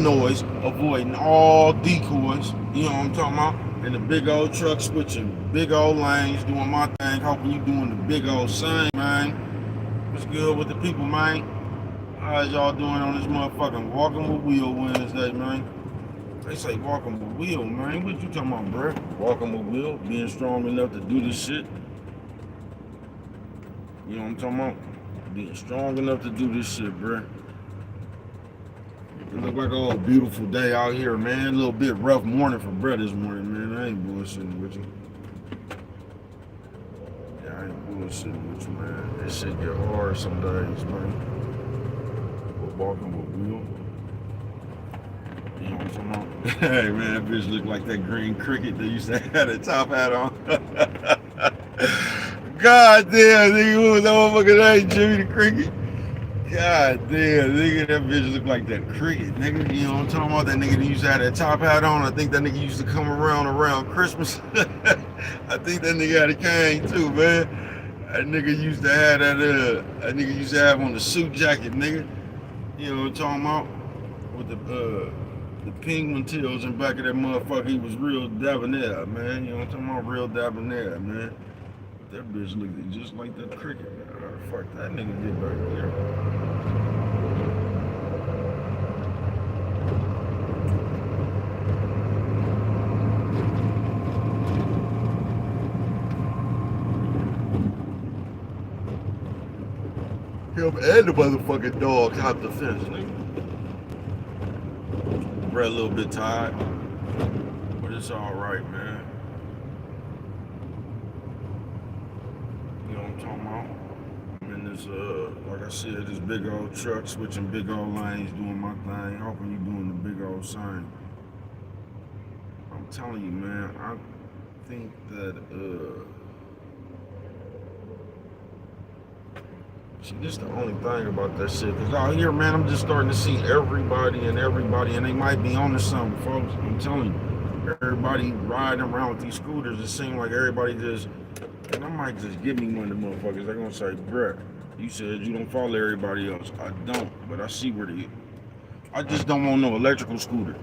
noise, avoiding all decoys. You know what I'm talking about? And the big old truck switching big old lanes, doing my thing, hoping you doing the big old same, man. What's good with the people, man? How's y'all doing on this motherfucking Walking with Will Wednesday, man? They say walking with Will, man. What you talking about, bruh? Walking with Will, being strong enough to do this shit. You know what I'm talking about? Being strong enough to do this shit, bruh. It look like a beautiful day out here, man. A little bit rough morning for bruh this morning, man. I ain't bullshitting with you. Yeah, I ain't bullshitting with you, man. This shit get hard some days, man. But walking with Will. You know what I'm talking about? Hey, man, that bitch look like that green cricket that used to have a top hat on. God damn, nigga, what was that motherfucker name? Jimmy the Cricket? God damn, nigga, that bitch look like that cricket, nigga. You know what I'm talking about? That nigga that used to have that top hat on. I think that nigga used to come around Christmas. I think that nigga had a cane too, man. That nigga used to have that nigga used to have on the suit jacket, nigga. You know what I'm talking about? With the penguin tails in back of that motherfucker. He was real debonair, man. You know what I'm talking about? Real debonair, man. That bitch looked just like that cricket. How the fuck that nigga get back there? Him and the motherfucking dog hopped the fence, nigga. We're a little bit tired, but it's alright, man. You know what I'm talking about? I'm in this, like I said, this big old truck, switching big old lanes, doing my thing, hoping you doing the big old same. I'm telling you, man, I think that, see, this is the only thing about that shit. Because out here, man, I'm just starting to see everybody, and they might be on to something, folks. I'm telling you, everybody riding around with these scooters. It seems like everybody just, and I might just give me one of the motherfuckers. They're going to say, bruh, you said you don't follow everybody else. I don't, but I see where they, I just don't want no electrical scooter.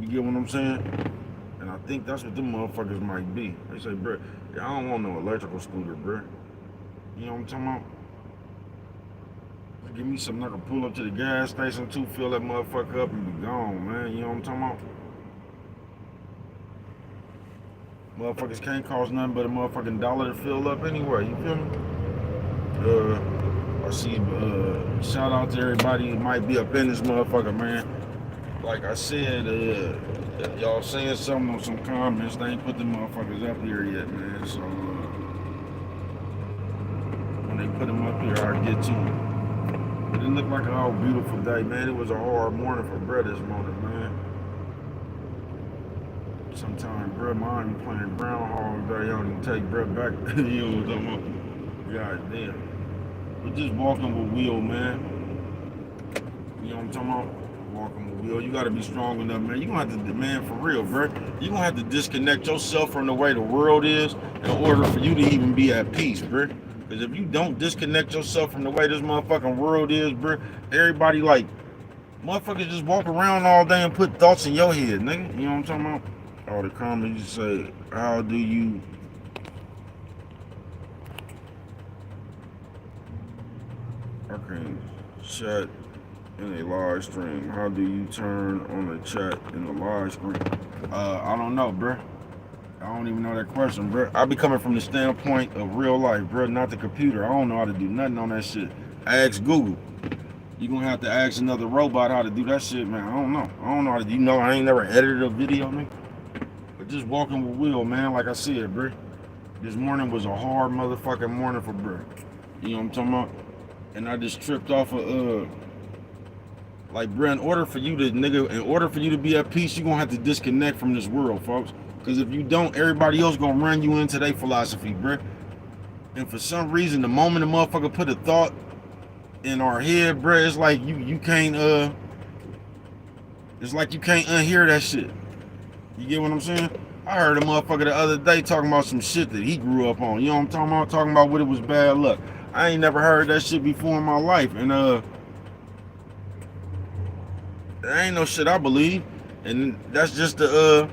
You get what I'm saying? And I think that's what them motherfuckers might be. They say, bruh, yeah, I don't want no electrical scooter, bruh. You know what I'm talking about? Give me something I can pull up to the gas station too, fill that motherfucker up and be gone, man. You know what I'm talking about? Motherfuckers can't cost nothing but a motherfucking dollar to fill up anyway, you feel me? I see, shout out to everybody who might be up in this motherfucker, man. Like I said, if y'all saying something on some comments, they ain't put the motherfuckers up here yet, man. So, they put them up here, I'll get to them. But it looked like a beautiful day, man. It was a hard morning for bruh this morning, man. Sometimes bruh mind be playing Groundhog Day on and take bruh back. You know what I'm talking about? God damn. But just walking with Will, man. You know what I'm talking about? Walking with Will. You gotta be strong enough, man. You gonna have to, man, for real, bruh. You gonna have to disconnect yourself from the way the world is in order for you to even be at peace, bruh. Because if you don't disconnect yourself from the way this motherfucking world is, bro, everybody like, motherfuckers just walk around all day and put thoughts in your head, nigga. You know what I'm talking about? All the comments say, how do you... Okay, chat in a live stream. How do you turn on the chat in the live stream? I don't know, bro. I don't even know that question, bro. I be coming from the standpoint of real life, bro, not the computer. I don't know how to do nothing on that shit. I asked Google. You gonna have to ask another robot how to do that shit, man. I don't know. I don't know how to do. You know, I ain't never edited a video, man. But just walking with Will, man, like I said, bro. This morning was a hard motherfucking morning for bro. You know what I'm talking about? And I just tripped off of, like, bro, in order for you to be at peace, you gonna have to disconnect from this world, folks. Because if you don't, everybody else gonna run you into their philosophy, bruh. And for some reason, the moment a motherfucker put a thought in our head, bruh, it's like you can't it's like you can't unhear that shit. You get what I'm saying? I heard a motherfucker the other day talking about some shit that he grew up on. You know what I'm talking about? Talking about what it was bad luck. I ain't never heard that shit before in my life. And There ain't no shit I believe. And that's just you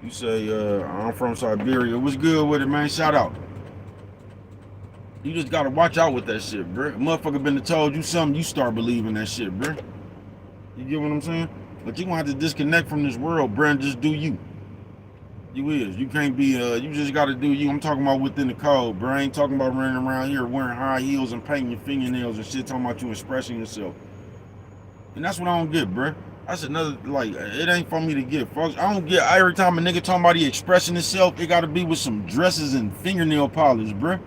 say, I'm from Siberia. What's good with it, man? Shout out. You just gotta watch out with that shit, bro. A motherfucker been told you something, you start believing that shit, bro. You get what I'm saying? But you gonna have to disconnect from this world, bro, and just do you. You is. You can't be, you just gotta do you. I'm talking about within the code, bro. I ain't talking about running around here wearing high heels and painting your fingernails and shit, talking about you expressing yourself. And that's what I don't get, bro. That's another, like, it ain't for me to get, folks. I don't get, every time a nigga talking about he expressing himself, it gotta be with some dresses and fingernail polish, bro.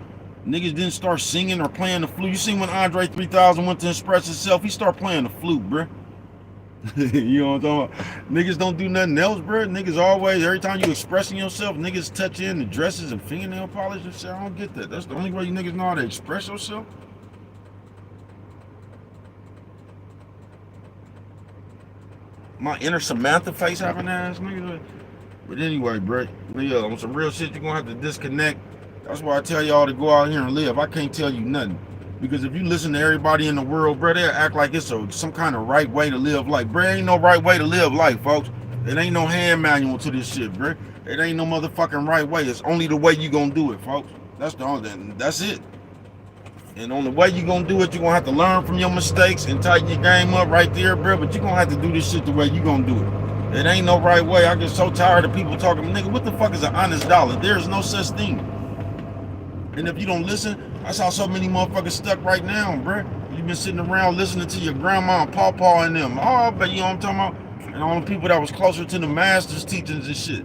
Niggas didn't start singing or playing the flute. You see when Andre 3000 went to express himself, he started playing the flute, bro. You know what I'm talking about? Niggas don't do nothing else, bro. Niggas always, every time you expressing yourself, niggas touch in the dresses and fingernail polish and shit. I don't get that. That's the only way you niggas know how to express yourself. My inner Samantha face having ass niggas. But anyway, bro, yeah, on some real shit, you're gonna have to disconnect. That's why I tell y'all to go out here and live. I can't tell you nothing. Because if you listen to everybody in the world, bro, they'll act like it's some kind of right way to live life. Bro, ain't no right way to live life, folks. It ain't no hand manual to this shit, bro. It ain't no motherfucking right way. It's only the way you gonna do it, folks. That's it. And on the way you gonna do it, you're gonna have to learn from your mistakes and tighten your game up right there, bro. But you're gonna have to do this shit the way you gonna do it. It ain't no right way. I get so tired of people talking, nigga, what the fuck is an honest dollar? There's no such thing. And if you don't listen, that's how so many motherfuckers stuck right now, bro. You've been sitting around listening to your grandma and pawpaw and them. Oh, but you know what I'm talking about? And all the people that was closer to the master's teachings and shit.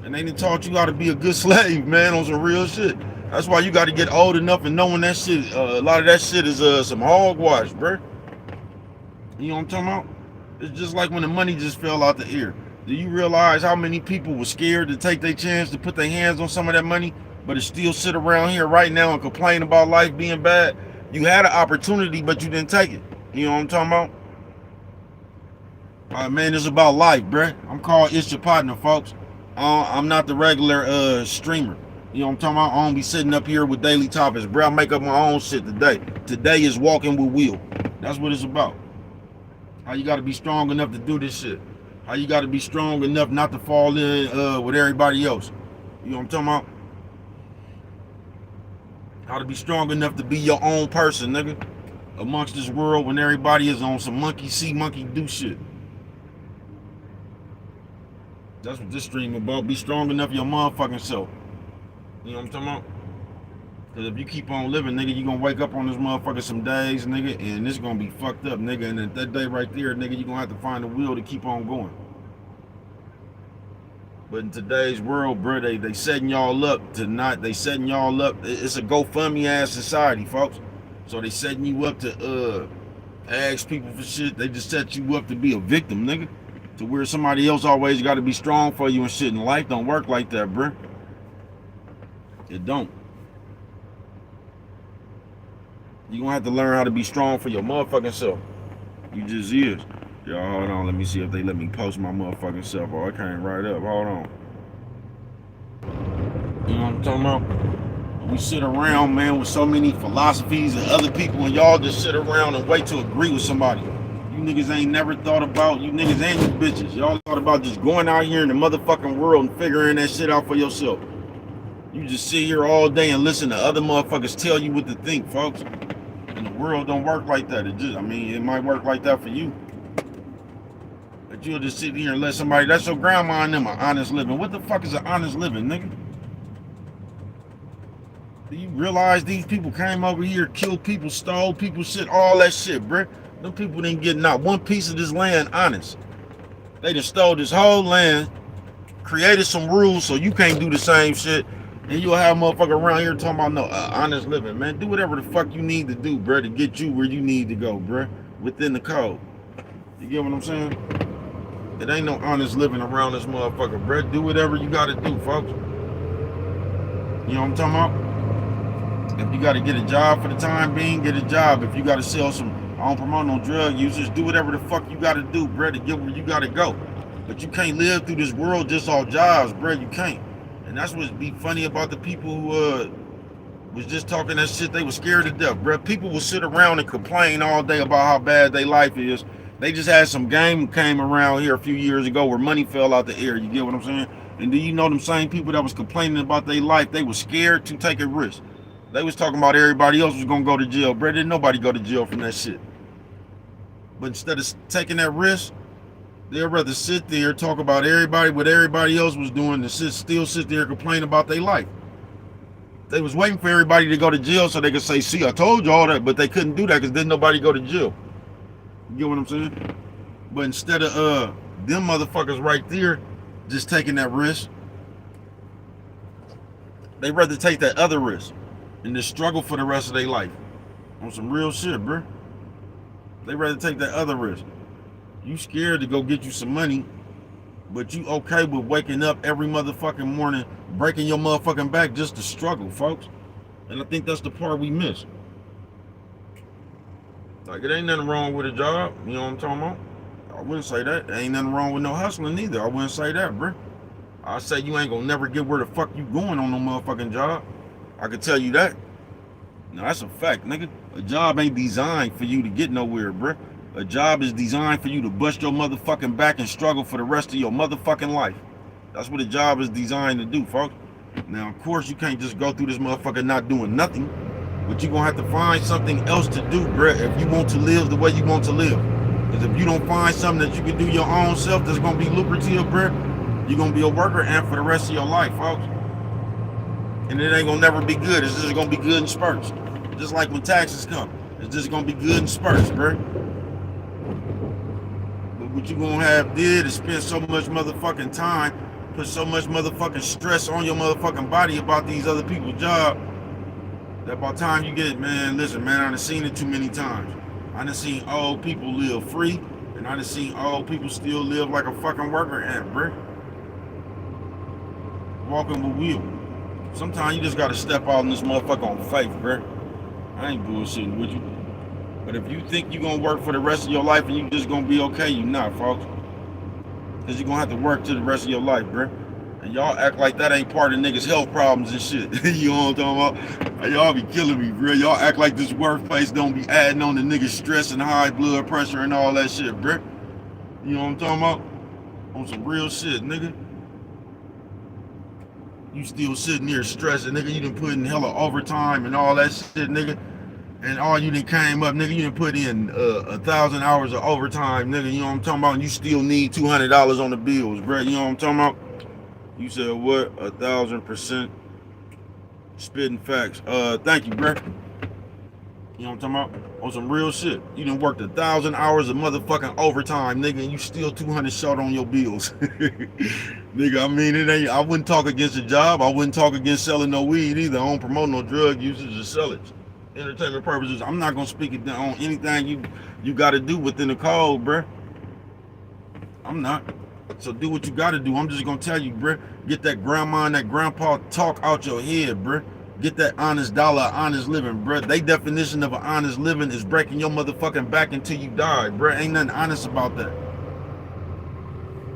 And they done taught you how to be a good slave, man, on some real shit. That's why you got to get old enough and knowing that shit. A lot of that shit is some hogwash, bro. You know what I'm talking about? It's just like when the money just fell out the air. Do you realize how many people were scared to take their chance to put their hands on some of that money, but it still sit around here right now and complain about life being bad? You had an opportunity, but you didn't take it. You know what I'm talking about? Man, it's about life, bruh. I'm called It's Your Partner, folks. I'm not the regular streamer. You know what I'm talking about? I don't be sitting up here with daily topics, bro. I make up my own shit today. Today is walking with Will. That's what it's about. How you got to be strong enough to do this shit. How you got to be strong enough not to fall in with everybody else. You know what I'm talking about? How to be strong enough to be your own person, nigga. Amongst this world when everybody is on some monkey see, monkey do shit. That's what this stream about. Be strong enough your motherfucking self. You know what I'm talking about? Because if you keep on living, nigga, you gonna wake up on this motherfucker some days, nigga, and it's gonna be fucked up, nigga. And at that day right there, nigga, you gonna have to find a will to keep on going. But in today's world, bro, they setting y'all up to not, they setting y'all up. It's a GoFundMe ass society, folks. So they setting you up to ask people for shit. They just set you up to be a victim, nigga. To where somebody else always got to be strong for you and shit. And life don't work like that, bro. It don't. You gonna have to learn how to be strong for your motherfucking self. You just is. Y'all, hold on. Let me see if they let me post my motherfucking self. Oh, I came right up. Hold on. You know what I'm talking about? We sit around, man, with so many philosophies and other people, and y'all just sit around and wait to agree with somebody. You niggas ain't never thought about, you niggas and you bitches. Y'all thought about just going out here in the motherfucking world and figuring that shit out for yourself. You just sit here all day and listen to other motherfuckers tell you what to think, folks. And the world don't work like that. It just, I mean, it might work like that for you. But you'll just sit here and let somebody, that's your grandma and them, an honest living. What the fuck is an honest living, nigga? Do you realize these people came over here, killed people, stole people, shit, all that shit, bruh? Them people didn't get not one piece of this land honest. They just stole this whole land, created some rules so you can't do the same shit, and you'll have a motherfucker around here talking about no honest living, man. Do whatever the fuck you need to do, bruh, to get you where you need to go, bruh, within the code. You get what I'm saying? It ain't no honest living around this motherfucker, bruh. Do whatever you gotta do, folks. You know what I'm talking about? If you gotta get a job for the time being, get a job. If you gotta sell some, I don't promote no drug users, do whatever the fuck you gotta do, bruh, to get where you gotta go. But you can't live through this world just off jobs, bruh. You can't. And that's what's be funny about the people who was just talking that shit. They were scared to death, bruh. People will sit around and complain all day about how bad their life is, They just had some game came around here a few years ago where money fell out the air. You get what I'm saying? And do you know them same people that was complaining about their life? They was scared to take a risk. They was talking about everybody else was gonna go to jail. Bro, didn't nobody go to jail from that shit. But instead of taking that risk, they'd rather sit there talk about everybody what everybody else was doing and still sit there and complain about their life. They was waiting for everybody to go to jail so they could say, "See, I told you all that," but they couldn't do that because didn't nobody go to jail. You get what I'm saying? But instead of them motherfuckers right there just taking that risk, they rather take that other risk and just struggle for the rest of their life on some real shit, bro. They rather take that other risk. You scared to go get you some money, but you okay with waking up every motherfucking morning, breaking your motherfucking back just to struggle, folks. And I think that's the part we miss. Like, it ain't nothing wrong with a job, you know what I'm talking about? I wouldn't say that. There ain't nothing wrong with no hustling either. I wouldn't say that, bro. I say you ain't gonna never get where the fuck you going on no motherfucking job. I can tell you that. No, that's a fact, nigga. A job ain't designed for you to get nowhere, bro. A job is designed for you to bust your motherfucking back and struggle for the rest of your motherfucking life. That's what a job is designed to do, folks. Now, of course, you can't just go through this motherfucker not doing nothing, but you're gonna have to find something else to do, bro, if you want to live the way you want to live. Because if you don't find something that you can do your own self that's gonna be lucrative, bro, you're gonna be a worker ant for the rest of your life, folks. And it ain't gonna never be good. It's just gonna be good in spurts. Just like when taxes come. It's just gonna be good in spurts, bro. But what you gonna have did is spend so much motherfucking time, put so much motherfucking stress on your motherfucking body about these other people's job, that by the time you get it, man, listen, man, I done seen it too many times. I done seen old people live free, and I done seen old people still live like a fucking worker ant, bro. Walking with wheel. Sometimes you just gotta step out in this motherfucker on faith, bro. I ain't bullshitting with you. But if you think you're gonna work for the rest of your life and you just gonna be okay, you not, folks. Because you're gonna have to work to the rest of your life, bro. And y'all act like that ain't part of niggas' health problems and shit. You know what I'm talking about? Y'all be killing me, bro. Y'all act like this workplace don't be adding on the niggas' stress and high blood pressure and all that shit, bro. You know what I'm talking about? On some real shit, nigga. You still sitting there stressing, nigga. You done put in hella overtime and all that shit, nigga. And all you done came up, nigga, you done put in 1,000 hours of overtime, nigga. You know what I'm talking about? And you still need $200 on the bills, bro. You know what I'm talking about? You said what? 1,000% spitting facts. Thank you, bro. You know what I'm talking about? On some real shit. You done worked 1,000 hours of motherfucking overtime, nigga, and you still 200 short on your bills. Nigga, I mean, it ain't. I wouldn't talk against a job. I wouldn't talk against selling no weed either. I don't promote no drug usage or sell it. Entertainment purposes. I'm not gonna speak it on anything you got to do within the code, bruh. I'm not. So do what you got to do. I'm just gonna tell you, bruh. Get that grandma and that grandpa talk out your head, bruh. Get that honest dollar, honest living, bruh. They definition of an honest living is breaking your motherfucking back until you die, bruh. Ain't nothing honest about that.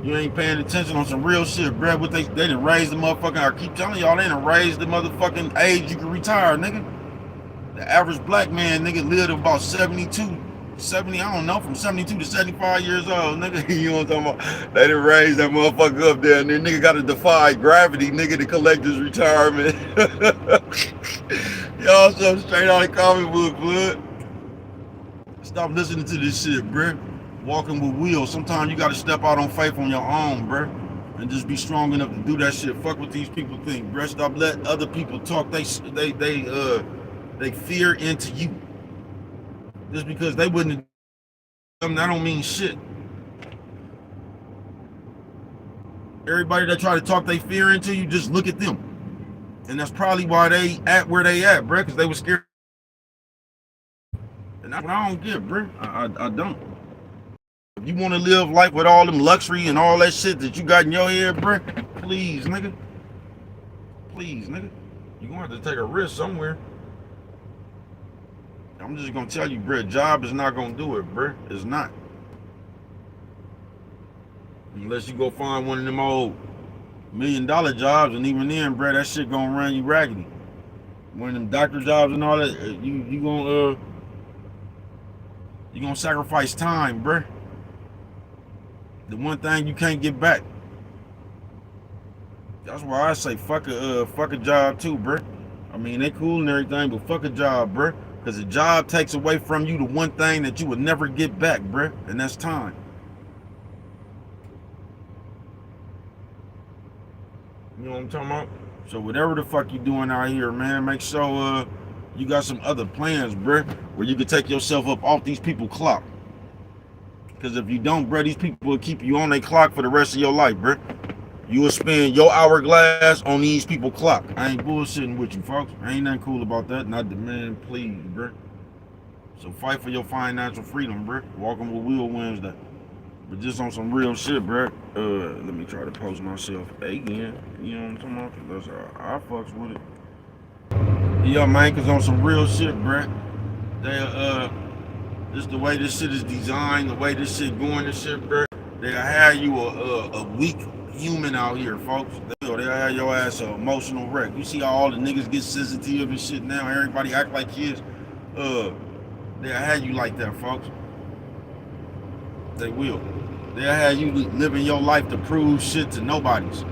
You ain't paying attention on some real shit, bruh. What they done raised the motherfucking. I keep telling y'all, they done raised the motherfucking age you can retire, nigga. The average black man, nigga, lived about 70, I don't know, from 72 to 75 years old, nigga. You know what I'm talking about? They done raised that motherfucker up there, and then nigga gotta defy gravity, nigga, to collect his retirement. Y'all so straight out of comic book, blood. Stop listening to this shit, bruh. Walking with wheels. Sometimes you gotta step out on faith on your own, bruh. And just be strong enough to do that shit. Fuck what these people think, bruh. Stop letting other people talk. They fear into you. Just because they wouldn't, that don't mean shit. Everybody that try to talk they fear into you, just look at them. And that's probably why they at where they at, bruh, because they were scared. And that's what I don't get, bruh. I don't. If you want to live life with all them luxury and all that shit that you got in your head, bruh, please, nigga. Please, nigga. You're going to have to take a risk somewhere. I'm just gonna tell you, bro, job is not gonna do it, bro. It's not. Unless you go find one of them old $1 million jobs, and even then, bro, that shit gonna run you raggedy. One of them doctor jobs and all that, you gonna sacrifice time, bro. The one thing you can't get back. That's why I say fuck a job too, bruh. I mean, they cool and everything, but fuck a job, bruh. Because a job takes away from you the one thing that you would never get back, bruh, and that's time. You know what I'm talking about? So whatever the fuck you doing out here, man, make sure you got some other plans, bruh, where you can take yourself up off these people clock. Because if you don't, bruh, these people will keep you on their clock for the rest of your life, bruh. You will spend your hourglass on these people clock. I ain't bullshitting with you, folks. Ain't nothing cool about that. Not the man, please, bruh. So fight for your financial freedom, bruh. Walking with Will Wednesday. But just on some real shit, bruh. Let me try to post myself again. You know what I'm talking about? That's how I fucks with it. Yeah, man, cause on some real shit, bruh. They just the way this shit is designed, the way this shit going, this shit, bruh. They'll have you a weak human out here, folks. They'll have your ass an emotional wreck. You see how all the niggas get sensitive and shit now. Everybody act like kids. They'll have you like that, folks. They will. They'll have you living your life to prove shit to nobody's.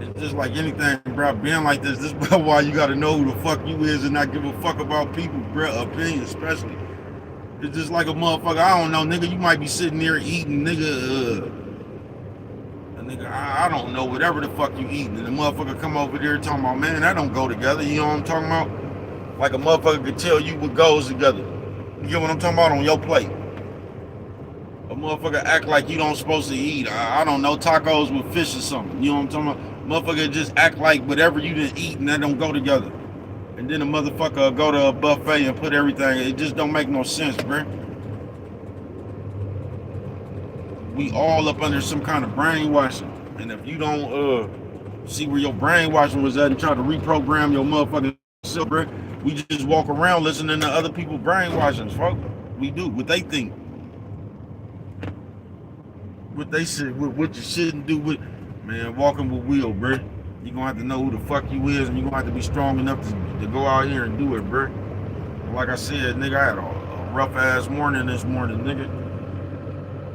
It's just like anything, bro. Being like this is why you gotta know who the fuck you is and not give a fuck about people, bro. Opinion, especially. It's just like a motherfucker. I don't know, nigga. You might be sitting there eating, nigga. I don't know, whatever the fuck you eating, and the motherfucker come over there talking about, man, that don't go together. You know what I'm talking about? Like a motherfucker could tell you what goes together. You get what I'm talking about on your plate? A motherfucker act like you don't supposed to eat. I don't know, tacos with fish or something. You know what I'm talking about? Motherfucker just act like whatever you didn't eat and that don't go together. And then a motherfucker go to a buffet and put everything. It just don't make no sense, bruh. We all up under some kind of brainwashing. And if you don't see where your brainwashing was at and try to reprogram your motherfucking self, bruh, we just walk around listening to other people's brainwashings, folks. We do what they think. What they said, what you shouldn't do with, man, walking with Will, bruh. You're gonna have to know who the fuck you is, and you're gonna have to be strong enough to go out here and do it, bruh. Like I said, nigga, I had a rough ass morning this morning, nigga.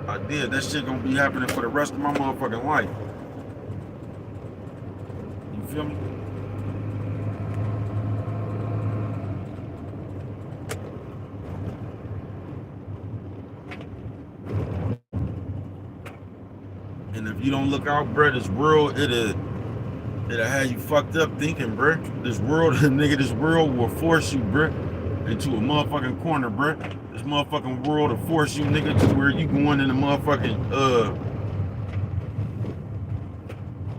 I did. That shit gonna be happening for the rest of my motherfucking life. You feel me? And if you don't look out, bruh, this world, it'll have you fucked up thinking, bruh. This world, nigga, this world will force you, bruh, into a motherfucking corner, bruh. This motherfucking world will force you, nigga, to where you going in a motherfucking,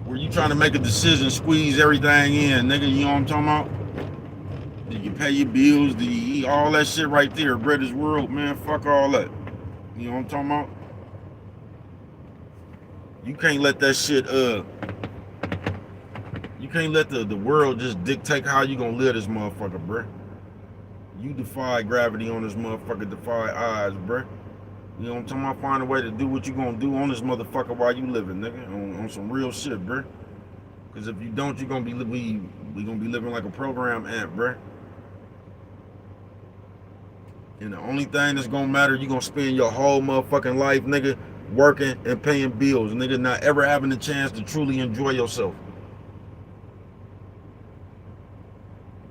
where you trying to make a decision, squeeze everything in, nigga, you know what I'm talking about? Do you pay your bills? Do you eat? All that shit right there, bruh, this world, man, fuck all that. You know what I'm talking about? You can't let that shit, you can't let the world just dictate how you gonna live this motherfucker, bruh. You defy gravity on this motherfucker, defy odds, bruh. You know what I'm talking about? Find a way to do what you gonna do on this motherfucker while you living, nigga. On some real shit, bruh. Cause if you don't, you gonna be we gonna be living like a program ant, bruh. And the only thing that's gonna matter, you gonna spend your whole motherfucking life, nigga, working and paying bills, nigga, not ever having the chance to truly enjoy yourself.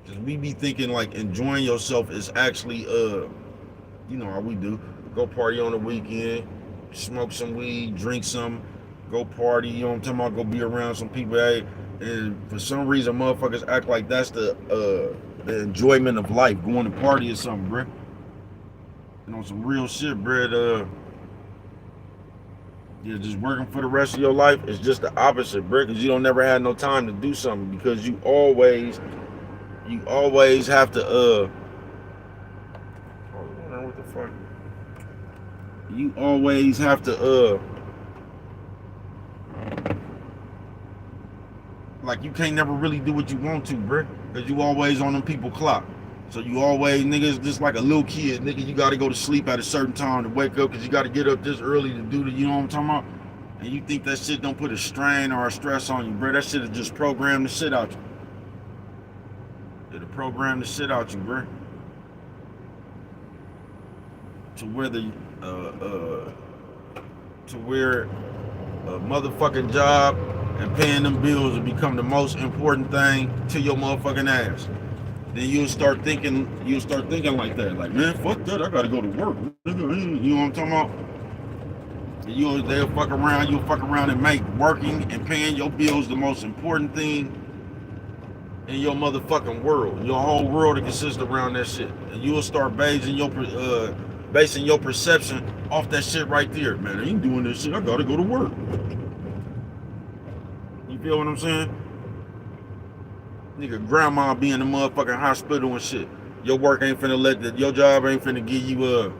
Cause we be thinking like enjoying yourself is actually you know how we do. Go party on the weekend, smoke some weed, drink some, go party, you know what I'm talking about, go be around some people, hey, and for some reason motherfuckers act like that's the enjoyment of life, going to party or something, bruh. And on some real shit, bruh, yeah, just working for the rest of your life is just the opposite, bruh, because you don't never have no time to do something because you always have to what the fuck? You always have to like you can't never really do what you want to, bruh, because you always on them people clock. So you always, niggas, just like a little kid, nigga, you gotta go to sleep at a certain time to wake up because you gotta get up this early to do the, you know what I'm talking about? And you think that shit don't put a strain or a stress on you, bruh. That shit is just program the shit out you. It'll program the shit out you, bruh. to where the to where a motherfucking job and paying them bills will become the most important thing to your motherfucking ass. Then you'll start thinking like that. Like, man, fuck that, I gotta go to work. You know what I'm talking about? You'll fuck around and make working and paying your bills the most important thing in your motherfucking world. Your whole world consists around that shit. And you'll start basing your perception off that shit right there. Man, I ain't doing this shit, I gotta go to work. You feel what I'm saying? Nigga, grandma be in the motherfucking hospital and shit. Your work ain't finna your job ain't finna give you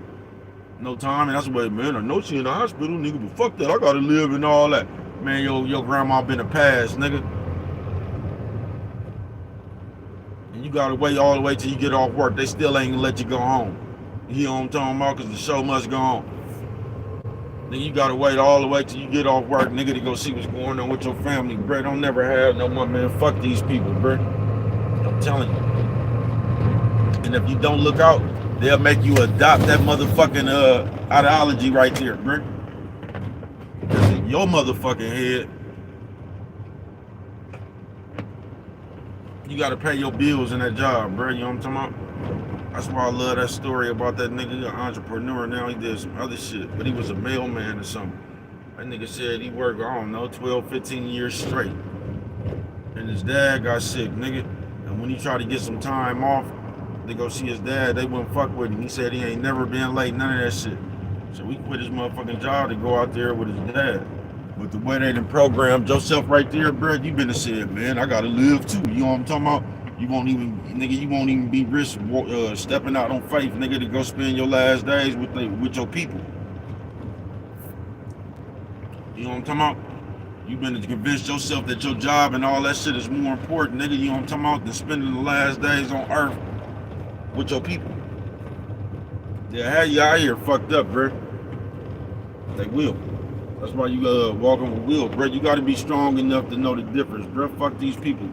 no time. And that's why, man, I know she in the hospital, nigga, but fuck that, I gotta live and all that. Man, your grandma been a past, nigga. And you gotta wait all the way till you get off work. They still ain't gonna let you go home. You know what I'm talking about? Cause the show must go on. Nigga, you gotta wait all the way till you get off work, nigga, to go see what's going on with your family, bro. Don't never have no more, man. Fuck these people, bro. I'm telling you. And if you don't look out, they'll make you adopt that motherfucking ideology right there, bro. Cause in your motherfucking head, you gotta pay your bills in that job, bro. You know what I'm talking about? That's why I love that story about that nigga. He's an entrepreneur now. He did some other shit, but he was a mailman or something. That nigga said he worked, I don't know, 12, 15 years straight. And his dad got sick, nigga. And when he tried to get some time off to go see his dad, they wouldn't fuck with him. He said he ain't never been late, none of that shit. So he quit his motherfucking job to go out there with his dad. But the way they done programmed yourself right there, bro, you been to say, man, I gotta live too. You know what I'm talking about? You won't even be risk stepping out on faith, nigga, to go spend your last days with your people. You know what I'm talking about? You been to convince yourself that your job and all that shit is more important, nigga, you know what I'm talking about, than spending the last days on earth with your people. They'll have you out here fucked up, bro. They will. That's why you walking with will, bro. You gotta be strong enough to know the difference, bro. Fuck these people.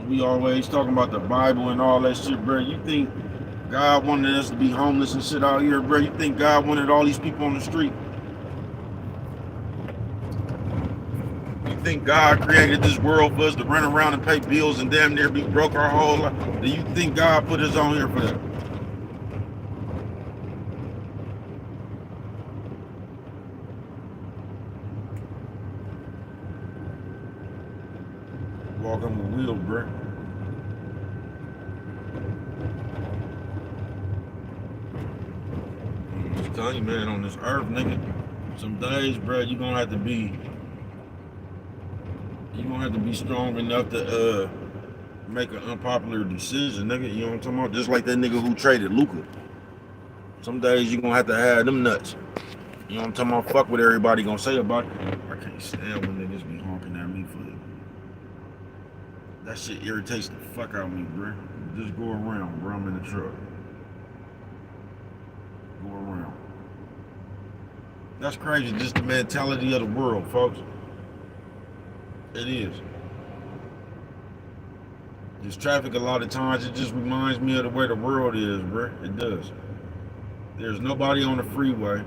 We always talking about the Bible and all that shit, bro. You think God wanted us to be homeless and shit out here, bro? You think God wanted all these people on the street? You think God created this world for us to run around and pay bills and damn near be broke our whole life? Do you think God put us on here for that? Walking with wheels, bro. I'm just telling you, man, on this earth, nigga, some days, bro, you're gonna have to be strong enough to make an unpopular decision, nigga. You know what I'm talking about? Just like that nigga who traded Luka. Some days you're gonna have to have them nuts. You know what I'm talking about? Fuck what everybody gonna say about it. I can't stand when niggas be honking at me for it. That shit irritates the fuck out of me, bro. Just go around, bro. I'm in the truck. Go around. That's crazy, just the mentality of the world, folks. It is. This traffic, a lot of times, it just reminds me of the way the world is, bro. It does. There's nobody on the freeway.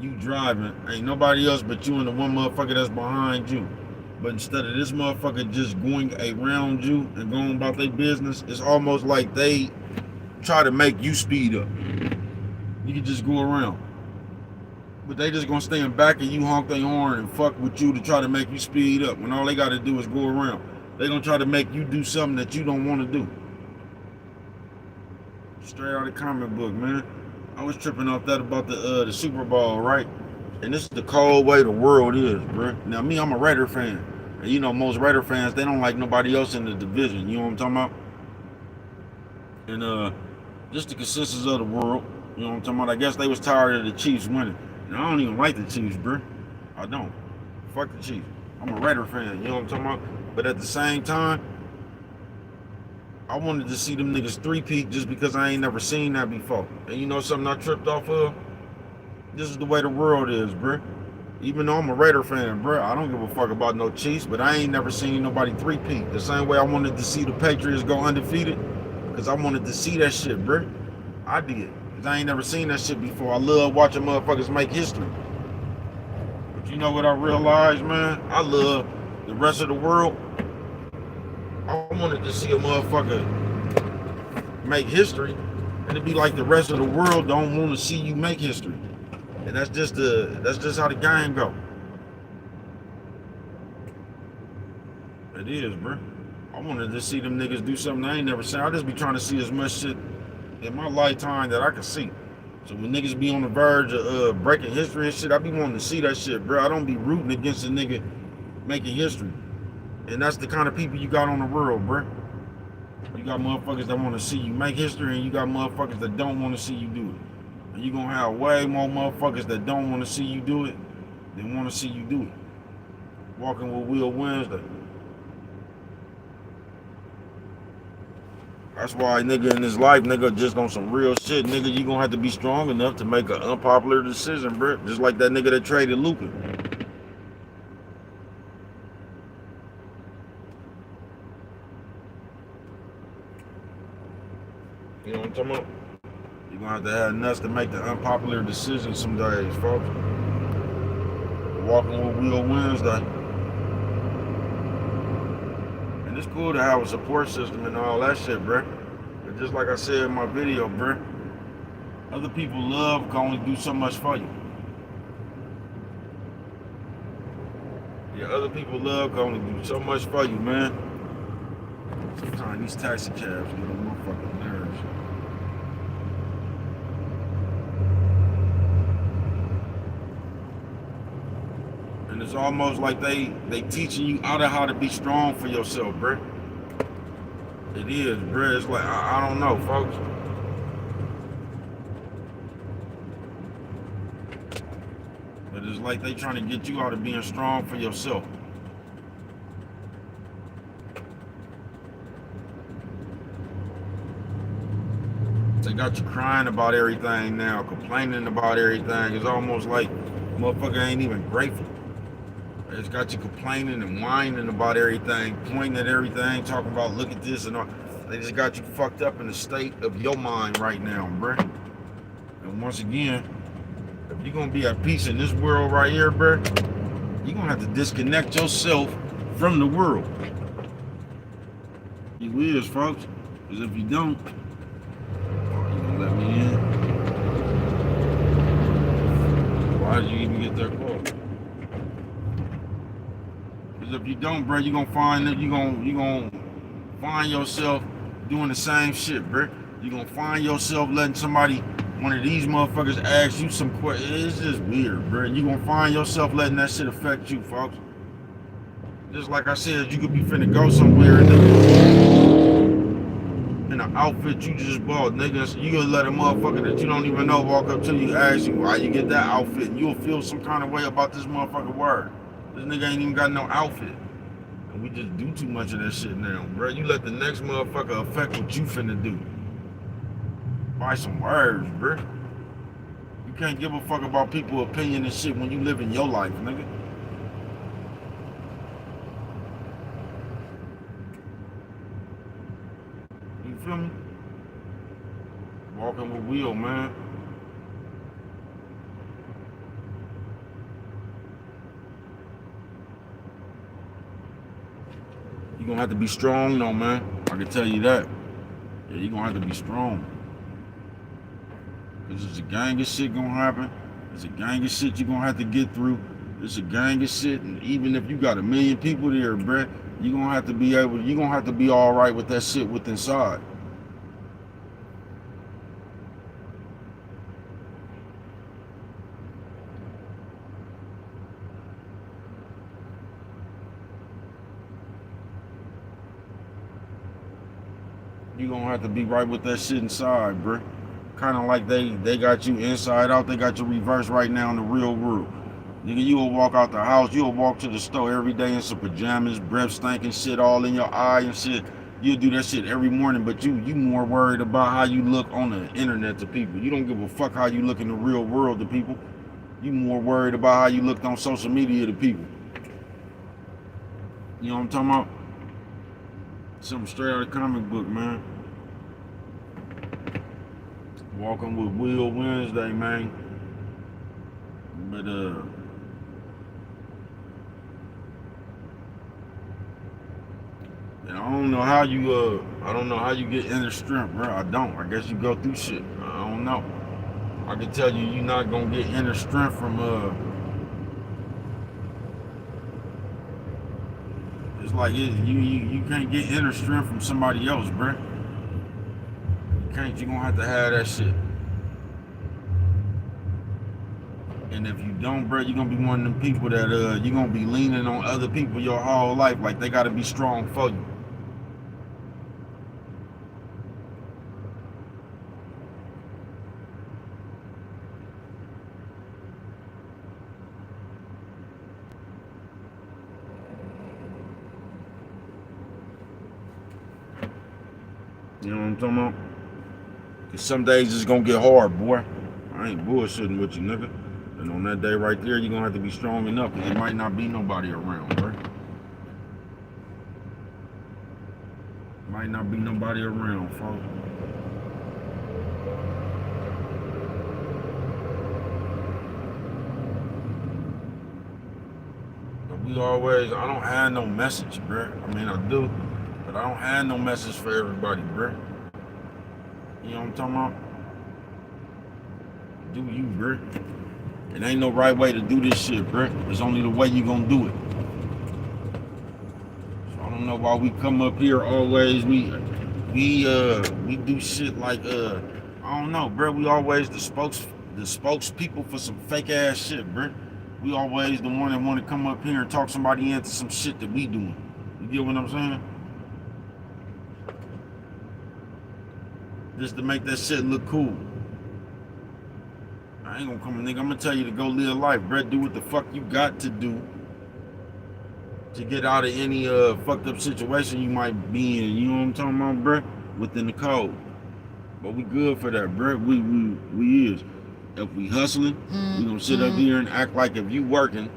You driving, ain't nobody else but you and the one motherfucker that's behind you. But instead of this motherfucker just going around you and going about their business, it's almost like they try to make you speed up. You can just go around. But they just gonna stand back and you honk their horn and fuck with you to try to make you speed up when all they gotta do is go around. They gonna try to make you do something that you don't wanna do. Straight out of the comic book, man. I was tripping off that about the Super Bowl, right? And this is the cold way the world is, bro. Now me, I'm a Raider fan. And you know, most Raider fans, they don't like nobody else in the division. You know what I'm talking about? And just the consensus of the world. You know what I'm talking about? I guess they was tired of the Chiefs winning. And I don't even like the Chiefs, bro. I don't. Fuck the Chiefs. I'm a Raider fan. You know what I'm talking about? But at the same time, I wanted to see them niggas three-peat just because I ain't never seen that before. And you know something I tripped off of? This is the way the world is, bro. Even though I'm a Raider fan, bro, I don't give a fuck about no Chiefs, but I ain't never seen nobody three-peat. The same way I wanted to see the Patriots go undefeated, because I wanted to see that shit, bro. I did. Cause I ain't never seen that shit before. I love watching motherfuckers make history. But you know what I realized, man? I love the rest of the world. I wanted to see a motherfucker make history, and it'd be like the rest of the world don't want to see you make history. And that's just how the game go. It is, bro. I wanted to see them niggas do something I ain't never seen. I just be trying to see as much shit in my lifetime that I can see. So when niggas be on the verge of breaking history and shit, I be wanting to see that shit, bro. I don't be rooting against a nigga making history. And that's the kind of people you got on the world, bro. You got motherfuckers that want to see you make history, and you got motherfuckers that don't want to see you do it. And you gonna have way more motherfuckers that don't want to see you do it than want to see you do it. Walking with Will Wednesday. That's why, nigga, in this life, nigga, just on some real shit, nigga, you gonna have to be strong enough to make an unpopular decision, bro. Just like that nigga that traded Luka. You know what I'm talking about? You're gonna have to have nuts to make the unpopular decision some days, folks. Walking with Will Wednesday. And it's cool to have a support system and all that shit, bro. But just like I said in my video, bro, other people love can only do so much for you. Yeah, other people love can only do so much for you, man. Sometimes these taxi cabs get on my fucking nerves. And it's almost like they teaching you how to be strong for yourself, bro. It is, bro. It's like, I don't know, folks. But it's like they trying to get you out of being strong for yourself. They got you crying about everything now, complaining about everything. It's almost like motherfucker ain't even grateful. It's got you complaining and whining about everything, pointing at everything, talking about look at this and all. They just got you fucked up in the state of your mind right now, bruh. And once again, if you're gonna be at peace in this world right here, bruh, you're gonna have to disconnect yourself from the world. You is, folks. Because if you don't, you gonna let me in. Why did you even get that call? Because if you don't, bro, you're gonna find that you're gonna find yourself doing the same shit, bro. You're gonna find yourself letting somebody, one of these motherfuckers, ask you some questions. It's just weird, bro. You're gonna find yourself letting that shit affect you, folks. Just like I said, you could be finna go somewhere in an outfit you just bought, nigga. So you gonna let a motherfucker that you don't even know walk up to you, ask you why you get that outfit, and you'll feel some kind of way about this motherfucker word. This nigga ain't even got no outfit. And we just do too much of that shit now, bro. You let the next motherfucker affect what you finna do. Buy some words, bro. You can't give a fuck about people's opinion and shit when you live in your life, nigga. You feel me? Walking with Will, man. You're gonna have to be strong though, man. I can tell you that. Yeah, you're gonna have to be strong. Cause there's a gang of shit gonna happen. There's a gang of shit you're gonna have to get through. There's a gang of shit, and even if you got 1 million people there, bruh, you're gonna have to be alright with that shit with inside. You're gonna have to be right with that shit inside, bruh. Kind of like they got you inside out, they got you reverse right now in the real world. Nigga, you'll walk out the house, you'll walk to the store every day in some pajamas, breath stinking shit all in your eye and shit. You'll do that shit every morning, but you more worried about how you look on the internet to people. You don't give a fuck how you look in the real world to people. You more worried about how you looked on social media to people. You know what I'm talking about? Something straight out of the comic book, man. Walking with Will Wednesday, man. But and I don't know how you get inner strength, bro. I don't. I guess you go through shit. I don't know. I can tell you, you're not gonna get inner strength from It's like you can't get inner strength from somebody else, bro. You can't. You gonna have to have that shit. And if you don't, bro, you're gonna be one of them people that you're gonna be leaning on other people your whole life, like they gotta be strong for you. You know what I'm talking about? Cause some days it's gonna get hard, boy. I ain't bullshitting with you, nigga. And on that day right there, you're gonna have to be strong enough, cause there might not be nobody around, bro. Might not be nobody around, folks. I don't have no message, bro. I mean, I do, but I don't have no message for everybody, bro. You know what I'm talking about? Do you, bro? It ain't no right way to do this shit, bro. It's only the way you gonna do it. So I don't know why we come up here always. We do shit like I don't know, bro. We always the spokespeople for some fake ass shit, bro. We always the one that want to come up here and talk somebody into some shit that we doing. You get what I'm saying? Just to make that shit look cool. I ain't gonna come, nigga. I'm gonna tell you to go live life, bro. Do what the fuck you got to do to get out of any fucked up situation you might be in. You know what I'm talking about, bro? Within the code. But we good for that, bro. We is. If we hustling, we gonna sit up here and act like if you working,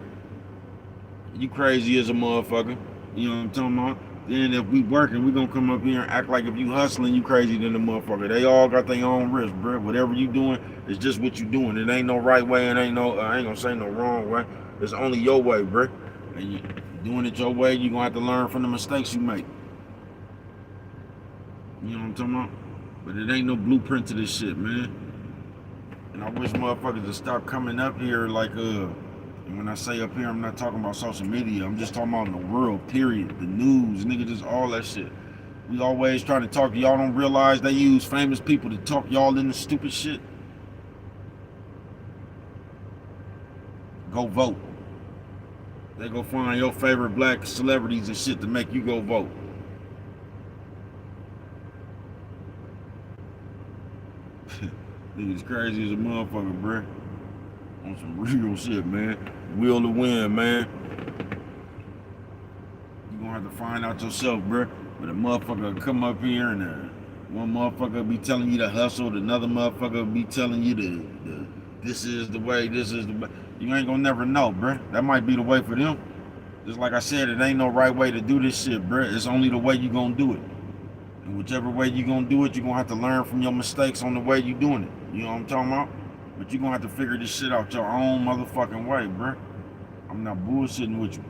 you crazy as a motherfucker. You know what I'm talking about? Then if we working, we gonna come up here and act like if you hustling, you crazy than a motherfucker. They all got their own risk, bro. Whatever you doing, it's just what you doing. It ain't no right way, and I ain't gonna say no wrong way. It's only your way, bro. And you doing it your way, you gonna have to learn from the mistakes you make. You know what I'm talking about? But it ain't no blueprint to this shit, man. And I wish motherfuckers would stop coming up here like and when I say up here, I'm not talking about social media. I'm just talking about in the world, period. The news, nigga, just all that shit. We always trying to talk. Y'all don't realize they use famous people to talk y'all into stupid shit. Go vote. They go find your favorite black celebrities and shit to make you go vote. Niggas crazy as a motherfucker, bruh. On some real shit, man. Will to win, man. You gonna have to find out yourself, bruh. But a motherfucker will come up here and one motherfucker will be telling you to hustle, another motherfucker will be telling you the this is the way, this is the way. You ain't gonna never know, bruh. That might be the way for them. Just like I said, it ain't no right way to do this shit, bruh. It's only the way you gonna do it. And whichever way you gonna do it, you're gonna have to learn from your mistakes on the way you doing it. You know what I'm talking about? But you're gonna have to figure this shit out your own motherfucking way, bruh. I'm not bullshitting with you.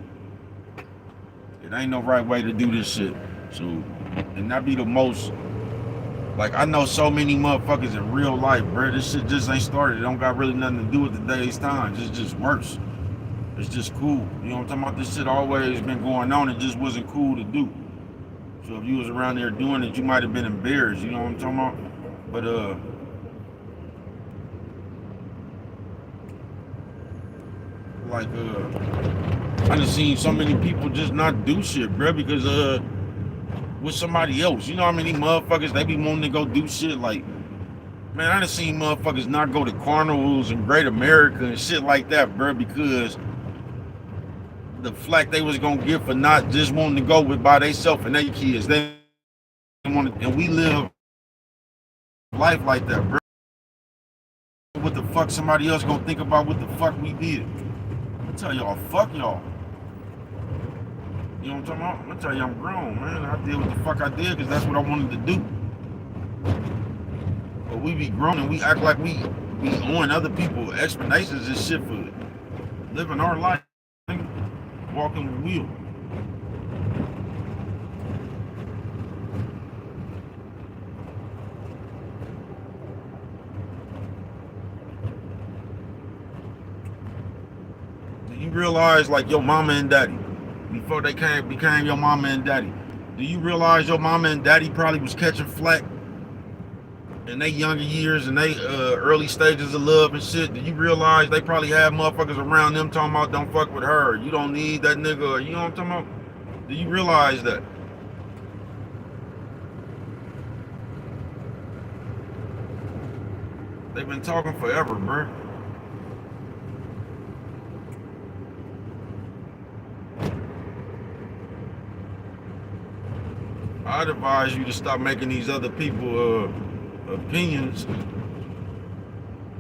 It ain't no right way to do this shit. So, and that be the most, like, I know so many motherfuckers in real life, bruh. This shit just ain't started. It don't got really nothing to do with today's times. It's just worse. It's just cool. You know what I'm talking about? This shit always been going on. It just wasn't cool to do. So if you was around there doing it, you might have been embarrassed. You know what I'm talking about? But I just seen so many people just not do shit, bro, because with somebody else. You know how many motherfuckers they be wanting to go do shit? Like, man, I done seen motherfuckers not go to carnivals in Great America and shit like that, bro, because the flack they was gonna get for not just wanting to go with by themselves and their kids. They want to, and we live life like that, bro. What the fuck somebody else gonna think about what the fuck we did? I tell y'all, fuck y'all. You know what I'm talking about? I'm gonna tell you I'm grown, man. I did what the fuck I did because that's what I wanted to do. But But we be grown and we act like we owing other people explanations and shit for living our life, walking the wheel. Do you realize, like, your mama and daddy, before they became your mama and daddy, do you realize your mama and daddy probably was catching flack in their younger years and they early stages of love and shit? Do you realize they probably had motherfuckers around them talking about don't fuck with her, you don't need that nigga, or you know what I'm talking about? Do you realize that? They've been talking forever, bruh. I'd advise you to stop making these other people opinions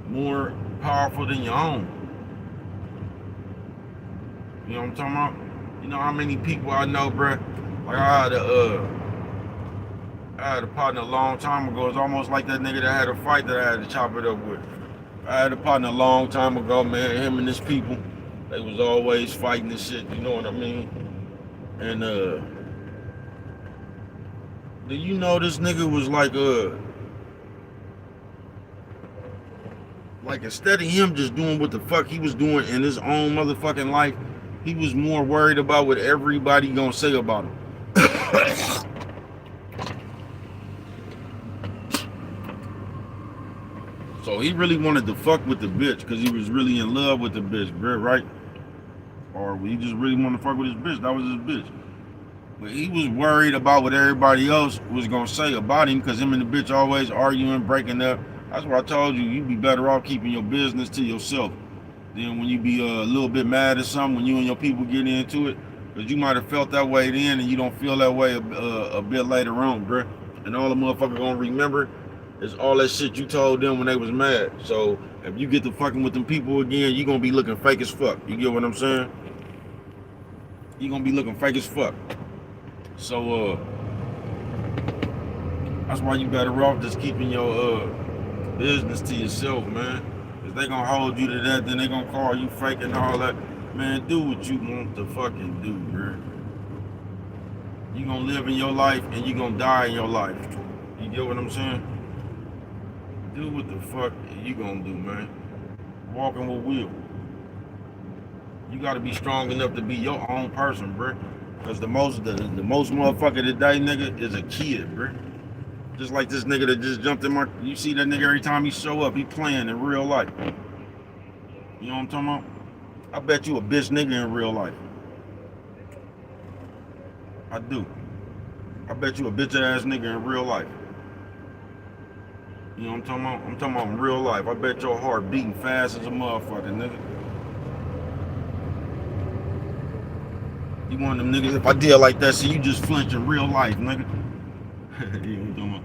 more powerful than your own. You know what I'm talking about? You know how many people I know, bruh? Like I had a partner a long time ago. It's almost like that nigga that had a fight that I had to chop it up with. I had a partner a long time ago, man. Him and his people, they was always fighting and shit. You know what I mean? And do you know this nigga was like instead of him just doing what the fuck he was doing in his own motherfucking life, he was more worried about what everybody gonna say about him. So he really wanted to fuck with the bitch because he was really in love with the bitch, bro, right? Or he just really wanted to fuck with his bitch. That was his bitch. But he was worried about what everybody else was gonna say about him because him and the bitch always arguing, breaking up. That's why I told you, you'd be better off keeping your business to yourself. Then when you be a little bit mad at something, when you and your people get into it, because you might have felt that way then and you don't feel that way a bit later on, bruh. And all the motherfucker gonna remember is all that shit you told them when they was mad. So if you get to fucking with them people again, you gonna be looking fake as fuck. You get what I'm saying? You gonna be looking fake as fuck. So that's why you better off just keeping your business to yourself, man. If they gonna hold you to that, then they gonna call you fake and all that. Man, do what you want to fucking do, bro. You gonna live in your life and you gonna die in your life. You get what I'm saying? Do what the fuck you gonna do, man. Walking with will. You gotta be strong enough to be your own person, bro. Cause the most motherfucker today, nigga, is a kid, bro. Just like this nigga that just jumped in my. You see that nigga every time he show up, he playing in real life. You know what I'm talking about? I bet you a bitch nigga in real life. I do. I bet you a bitch ass nigga in real life. You know what I'm talking about? I'm talking about in real life. I bet your heart beating fast as a motherfucker, nigga. You one of them niggas, if I did like that, see you just flinch in real life, nigga. You know what I'm talking about?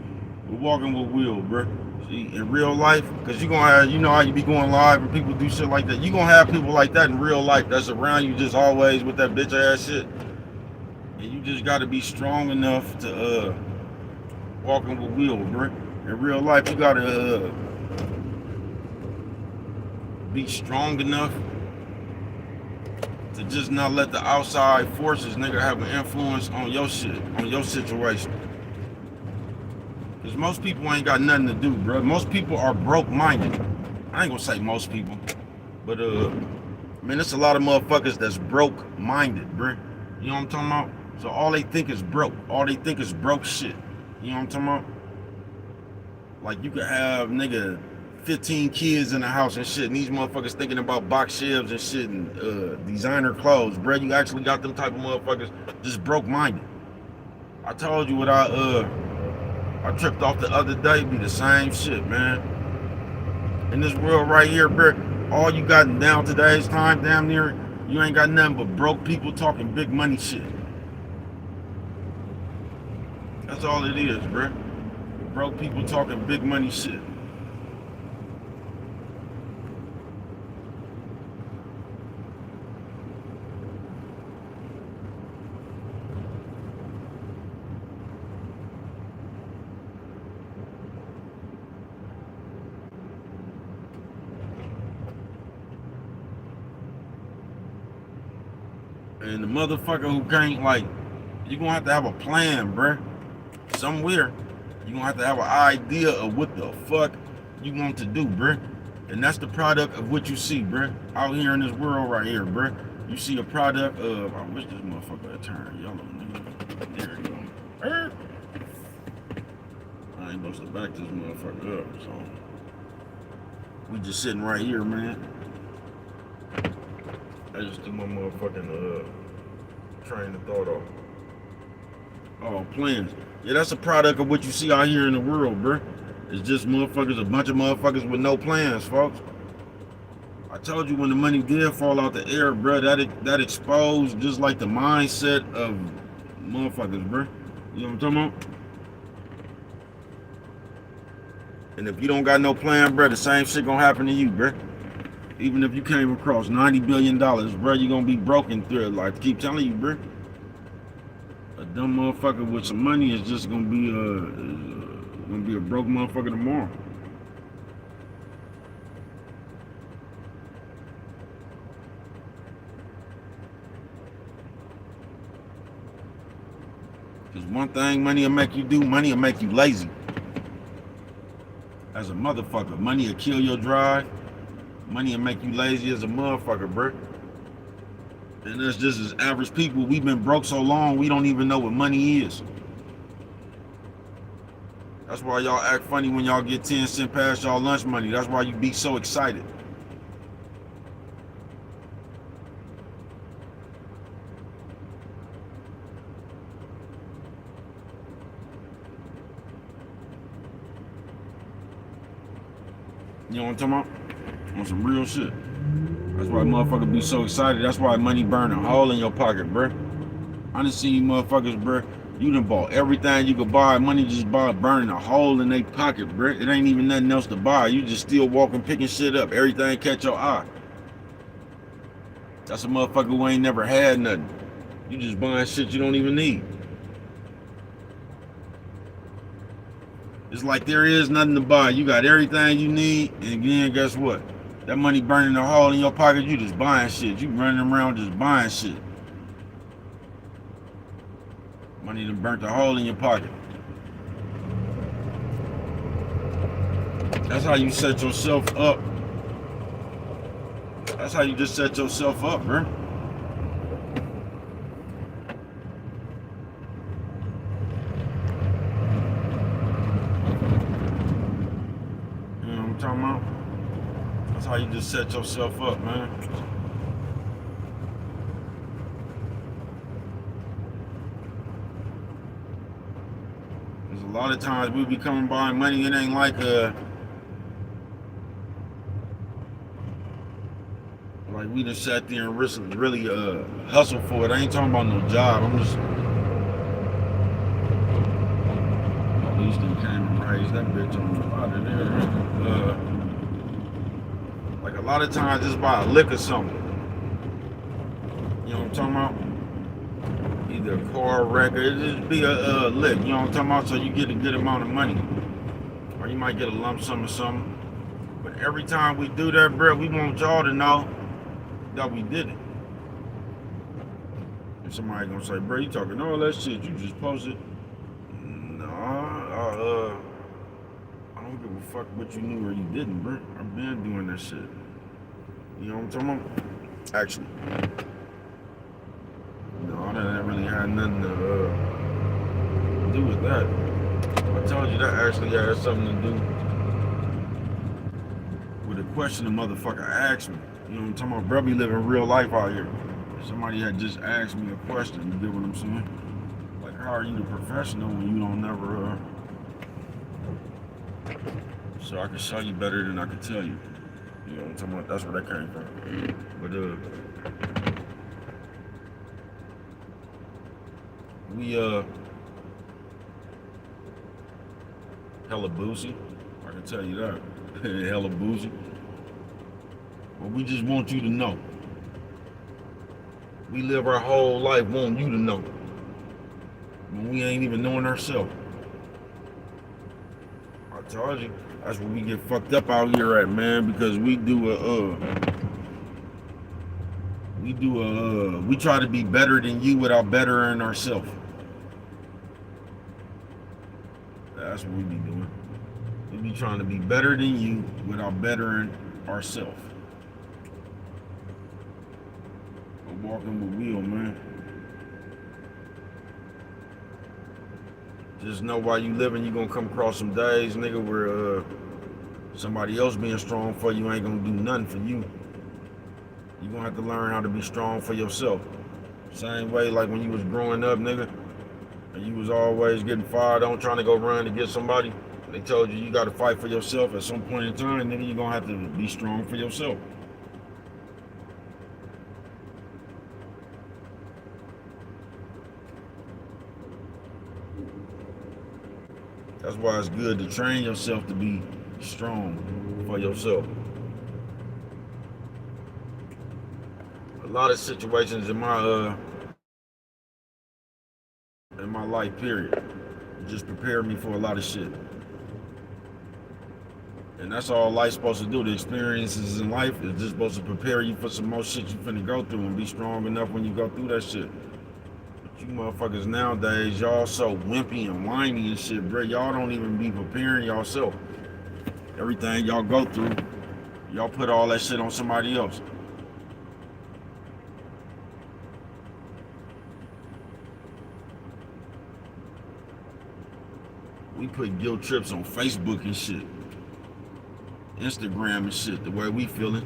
We're walking with will, bro. See, in real life, because you gonna have, you know how you be going live and people do shit like that. You gonna have people like that in real life that's around you just always with that bitch ass shit. And you just gotta be strong enough to walking with will, bro. In real life, you gotta be strong enough to just not let the outside forces, nigga, have an influence on your shit, on your situation. Because most people ain't got nothing to do, bro. Most people are broke-minded. I ain't gonna say most people, but man, there's a lot of motherfuckers that's broke-minded, bro. You know what I'm talking about? So all they think is broke. All they think is broke shit. You know what I'm talking about? Like you could have, nigga, 15 kids in the house and shit, and these motherfuckers thinking about box shelves and shit and designer clothes, bro. You actually got them type of motherfuckers just broke-minded. I told you what I tripped off the other day, be the same shit, man. In this world right here, bro, all you got down today's time, damn near, you ain't got nothing but broke people talking big money shit. That's all it is, bro. Broke people talking big money shit. And the motherfucker who can't, like, you're gonna have to have a plan, bruh. Somewhere, you're gonna have to have an idea of what the fuck you want to do, bruh. And that's the product of what you see, bruh. Out here in this world right here, bruh. You see a product of, I wish this motherfucker had turned yellow, nigga. There you go. I ain't supposed to back this motherfucker up, so. We just sitting right here, man. I just threw my motherfucking train of thought off. Oh, plans. Yeah, that's a product of what you see out here in the world, bruh. It's just motherfuckers, a bunch of motherfuckers with no plans, folks. I told you when the money did fall out the air, bruh, that exposed just like the mindset of motherfuckers, bruh. You know what I'm talking about? And if you don't got no plan, bruh, the same shit gonna happen to you, bruh. Even if you came across $90 billion, bruh, you gonna be broken through it. Like, I keep telling you, bruh. A dumb motherfucker with some money is just gonna be a broke motherfucker tomorrow. Cause one thing money will make you do, money will make you lazy. As a motherfucker, money will kill your drive. Money will make you lazy as a motherfucker, bruh. And that's just as average people. We've been broke so long, we don't even know what money is. That's why y'all act funny when y'all get 10 cents past y'all lunch money. That's why you be so excited. You know what I'm talking about? On some real shit. That's why motherfuckers be so excited. That's why money burn a hole in your pocket, bruh. I done seen you motherfuckers, bruh. You done bought everything you could buy. Money just burning a hole in their pocket, bruh. It ain't even nothing else to buy. You just still walking, picking shit up. Everything catch your eye. That's a motherfucker who ain't never had nothing. You just buying shit you don't even need. It's like there is nothing to buy. You got everything you need, and then guess what? That money burning a hole in your pocket, you just buying shit. You running around just buying shit. Money done burnt a hole in your pocket. That's how you set yourself up. That's how you just set yourself up, bro. You know what I'm talking about? That's how you just set yourself up, man. There's a lot of times we be coming by money, it ain't like we done sat there and really hustle for it. I ain't talking about no job. I'm just at least they came and raised that bitch on the out of there. Like a lot of times just buy a lick or something. You know what I'm talking about? Either a car wreck or it just be a lick, you know what I'm talking about? So you get a good amount of money. Or you might get a lump sum or something. But every time we do that, bro, we want y'all to know that we did it. And somebody gonna say, bro, you talking all that shit, you just posted. No, I don't give a fuck what you knew or you didn't, bro. I've been doing that shit. You know what I'm talking about? Actually. No, that really had nothing to do with that. I told you that actually had something to do with a question the motherfucker asked me. You know what I'm talking about? Bro, be living real life out here. Somebody had just asked me a question, you get what I'm saying? Like, how are you the professional when you don't never, so I can show you better than I can tell you. You know what I'm talking about? That's where that came from. But, we, hella boozy. I can tell you that. Hella boozy. But we just want you to know. We live our whole life wanting you to know. When we ain't even knowing ourselves. I told you, that's where we get fucked up out here at, man, because we do We try to be better than you without bettering ourselves. That's what we be doing. We be trying to be better than you without bettering ourselves. I'm walking with Will, man. Just know while you living, you gonna come across some days, nigga, where somebody else being strong for you ain't gonna do nothing for you. You gonna have to learn how to be strong for yourself. Same way like when you was growing up, nigga, and you was always getting fired on trying to go run to get somebody. They told you gotta fight for yourself at some point in time, nigga, you gonna have to be strong for yourself. That's why it's good to train yourself to be strong for yourself. A lot of situations in my life period just prepared me for a lot of shit. And that's all life's supposed to do. The experiences in life is just supposed to prepare you for some more shit you finna go through and be strong enough when you go through that shit. But you motherfuckers nowadays, y'all so wimpy and whiny and shit, bro. Y'all don't even be preparing yourself. Everything y'all go through, y'all put all that shit on somebody else. We put guilt trips on Facebook and shit. Instagram and shit, the way we feeling.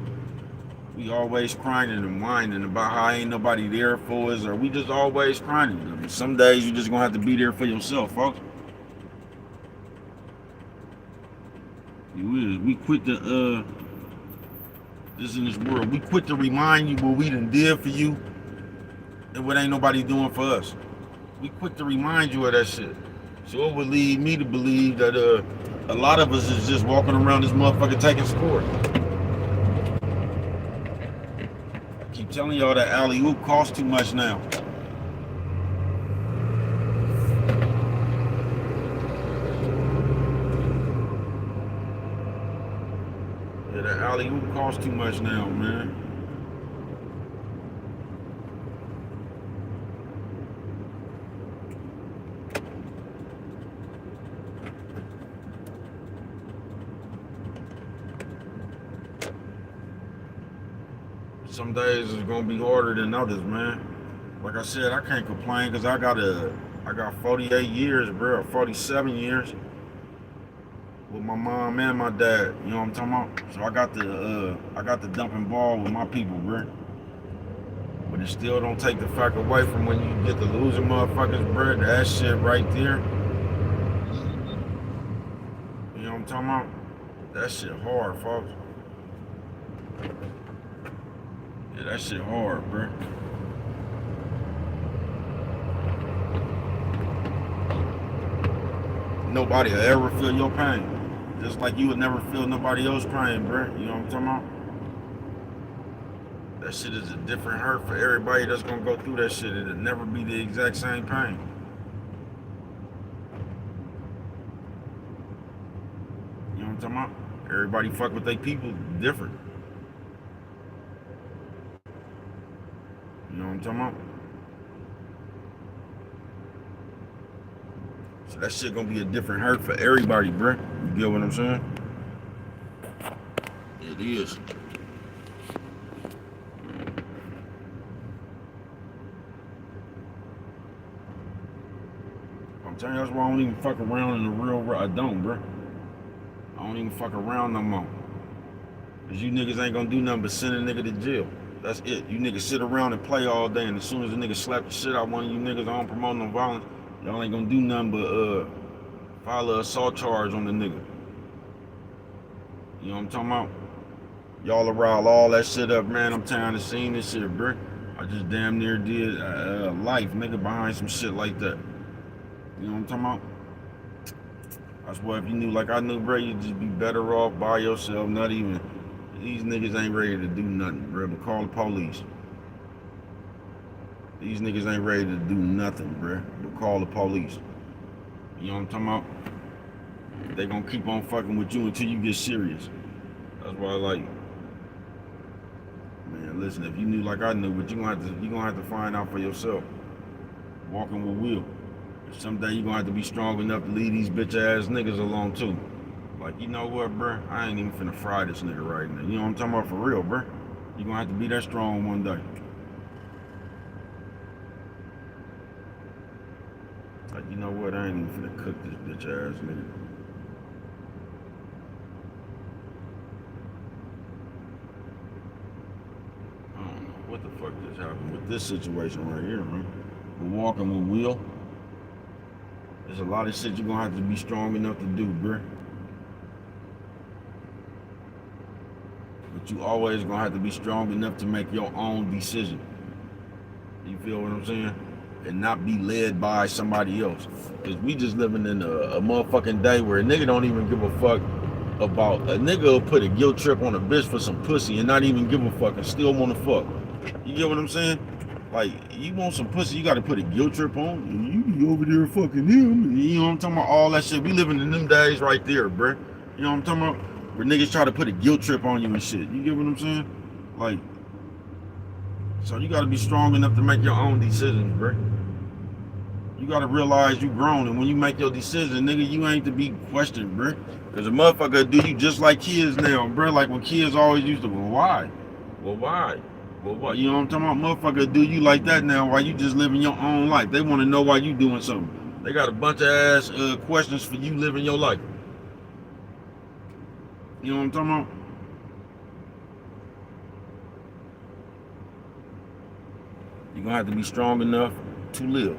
We always crying and whining about how ain't nobody there for us, or we just always crying. I mean, some days you just gonna have to be there for yourself, folks. We quit to this in this world. We quit to remind you what we done did for you and what ain't nobody doing for us. We quit to remind you of that shit. So it would lead me to believe that a lot of us is just walking around this motherfucker taking score. I keep telling y'all that alley-oop costs too much now. Yeah, that alley-oop costs too much now, man. Some days it's gonna be harder than others, man. Like I said, I can't complain because I got 48 years, bro, 47 years with my mom and my dad. You know what I'm talking about? So I got the dumping ball with my people, bro. But it still don't take the fact away from when you get the losing motherfuckers, bro. That shit right there. You know what I'm talking about? That shit hard, folks. Yeah, that shit hard, bro. Nobody will ever feel your pain. Just like you would never feel nobody else's pain, bro. You know what I'm talking about? That shit is a different hurt for everybody that's gonna go through that shit. It'll never be the exact same pain. You know what I'm talking about? Everybody fuck with their people different. You know what I'm talking about? So that shit gonna be a different hurt for everybody, bro. You get what I'm saying? It is. I'm telling you, that's why I don't even fuck around in the real world. I don't, bro. I don't even fuck around no more. Cause you niggas ain't gonna do nothing but send a nigga to jail. That's it. You niggas sit around and play all day, and as soon as a nigga slap the shit out one of you niggas, I don't promote no violence. Y'all ain't gonna do nothing but file an assault charge on the nigga. You know what I'm talking about? Y'all rile all that shit up, man. I'm tired of seeing this shit, bro. I just damn near did life, nigga, behind some shit like that. You know what I'm talking about? That's why if you knew like I knew, bro, you'd just be better off by yourself. Not even, these niggas ain't ready to do nothing, bro, but call the police. These niggas ain't ready to do nothing, bro, but call the police. You know what I'm talking about? They gonna keep on fucking with you until you get serious. That's why, like, Man, listen, if you knew like I knew, but you gonna have to find out for yourself. Walking with Will. Someday you gonna have to be strong enough to leave these bitch ass niggas alone too. Like, you know what, bruh? I ain't even finna fry this nigga right now. You know what I'm talking about for real, bruh? You gonna have to be that strong one day. Like, you know what? I ain't even finna cook this bitch ass nigga. I don't know what the fuck just happened with this situation right here, man. We're walking with Will. There's a lot of shit you're gonna have to be strong enough to do, bruh. But you always gonna have to be strong enough to make your own decision. You feel what I'm saying? And not be led by somebody else. Cause we just living in a motherfucking day where a nigga don't even give a fuck about a nigga will put a guilt trip on a bitch for some pussy and not even give a fuck and still wanna fuck. You get what I'm saying? Like, you want some pussy, you gotta put a guilt trip on. You be over there fucking him. You know what I'm talking about? All that shit. We living in them days right there, bruh. You know what I'm talking about? Where niggas try to put a guilt trip on you and shit. You get what I'm saying? Like, so you gotta be strong enough to make your own decisions, bruh. You gotta realize you grown, and when you make your decision, nigga, you ain't to be questioned, bruh. Cause a motherfucker do you just like kids now, bruh. Like when kids always used to, well, why? Well, why? Well, what? You know what I'm talking about? Motherfucker do you like that now while you just living your own life. They want to know why you doing something. They got a bunch of ass questions for you living your life. You know what I'm talking about? You're gonna have to be strong enough to live.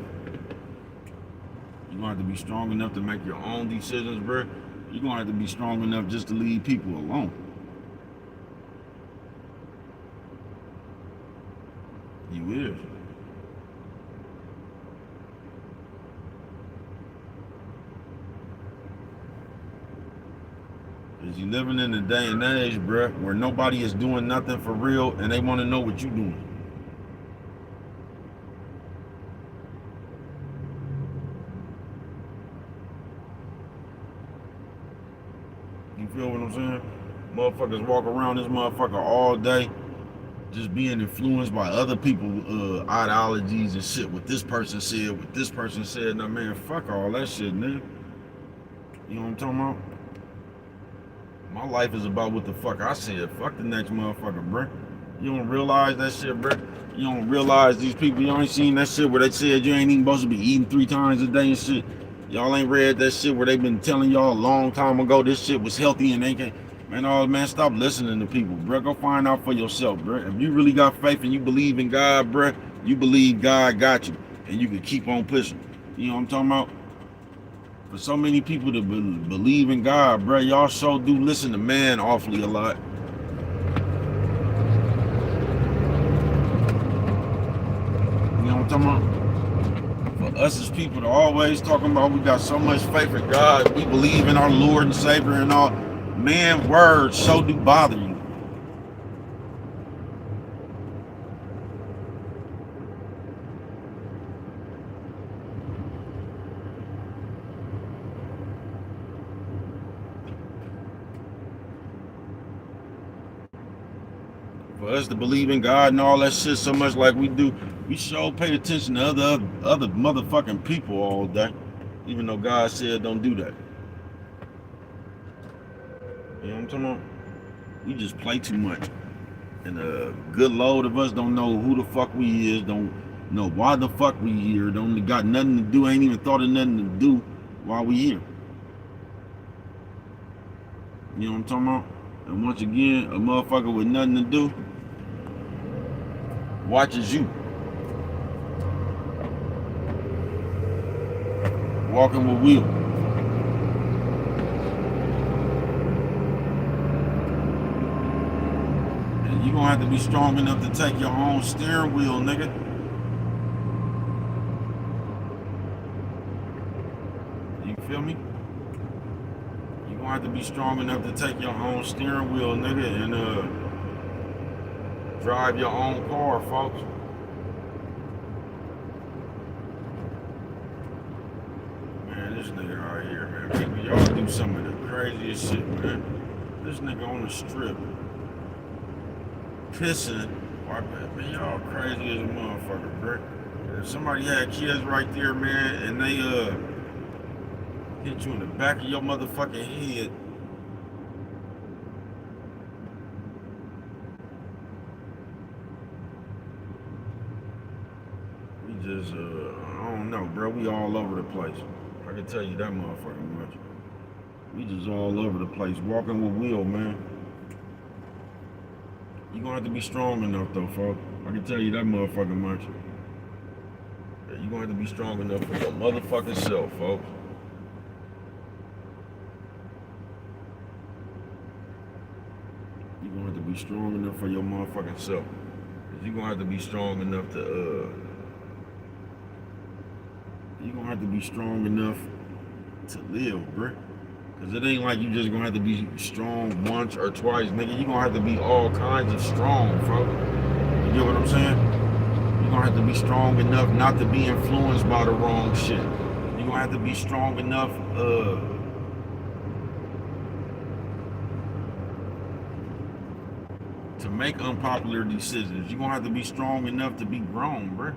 You're gonna have to be strong enough to make your own decisions, bro. You're gonna have to be strong enough just to leave people alone. You is. Cause you living in a day and age, bruh, where nobody is doing nothing for real and they wanna know what you doing. You feel what I'm saying? Motherfuckers walk around this motherfucker all day just being influenced by other people's ideologies and shit. What this person said, what this person said. Now, man, fuck all that shit, nigga. You know what I'm talking about? My life is about what the fuck I said. Fuck the next motherfucker, bruh. You don't realize that shit, bruh. You don't realize these people, you ain't seen that shit where they said you ain't even supposed to be eating 3 times a day and shit. Y'all ain't read that shit where they been telling y'all a long time ago this shit was healthy and they can't. Man, stop listening to people, bruh. Go find out for yourself, bruh. If you really got faith and you believe in God, bruh, you believe God got you. And you can keep on pushing. You know what I'm talking about? For so many people to believe in God, bruh, y'all sure do listen to man awfully a lot. You know what I'm talking about? For us as people to always talking about we got so much faith in God, we believe in our Lord and Savior and all, man, words so do bother you. For us to believe in God and all that shit so much like we do, we sure pay attention to other motherfucking people all day, even though God said don't do that. You know what I'm talking about? We just play too much. And a good load of us don't know who the fuck we is, don't know why the fuck we here, don't got nothing to do, ain't even thought of nothing to do while we here. You know what I'm talking about? And once again, a motherfucker with nothing to do watches you. Walking with Will. And you gonna have to be strong enough to take your own steering wheel, nigga. You feel me? You gonna have to be strong enough to take your own steering wheel, nigga, and drive your own car, folks. Man, this nigga out here, man. People, y'all do some of the craziest shit, man. This nigga on the strip. pissing. Man, y'all crazy as a motherfucker, bro. If somebody had kids right there, man, and they hit you in the back of your motherfucking head, we just I don't know, bro. We all over the place. I can tell you that motherfucking much. We just all over the place, walking with Will, man. You gonna have to be strong enough though, folks. I can tell you that motherfucking much. Yeah, you gonna have to be strong enough for your motherfucking self, folks. You gonna have to be strong enough for your motherfucking self. Cause you gonna have to be strong enough to you gonna have to be strong enough to live, bruh. Cause it ain't like you just gonna have to be strong once or twice, nigga. You gonna have to be all kinds of strong, folks. You get what I'm saying? You're gonna have to be strong enough not to be influenced by the wrong shit. You're gonna have to be strong enough to make unpopular decisions. You're gonna have to be strong enough to be grown, bruh.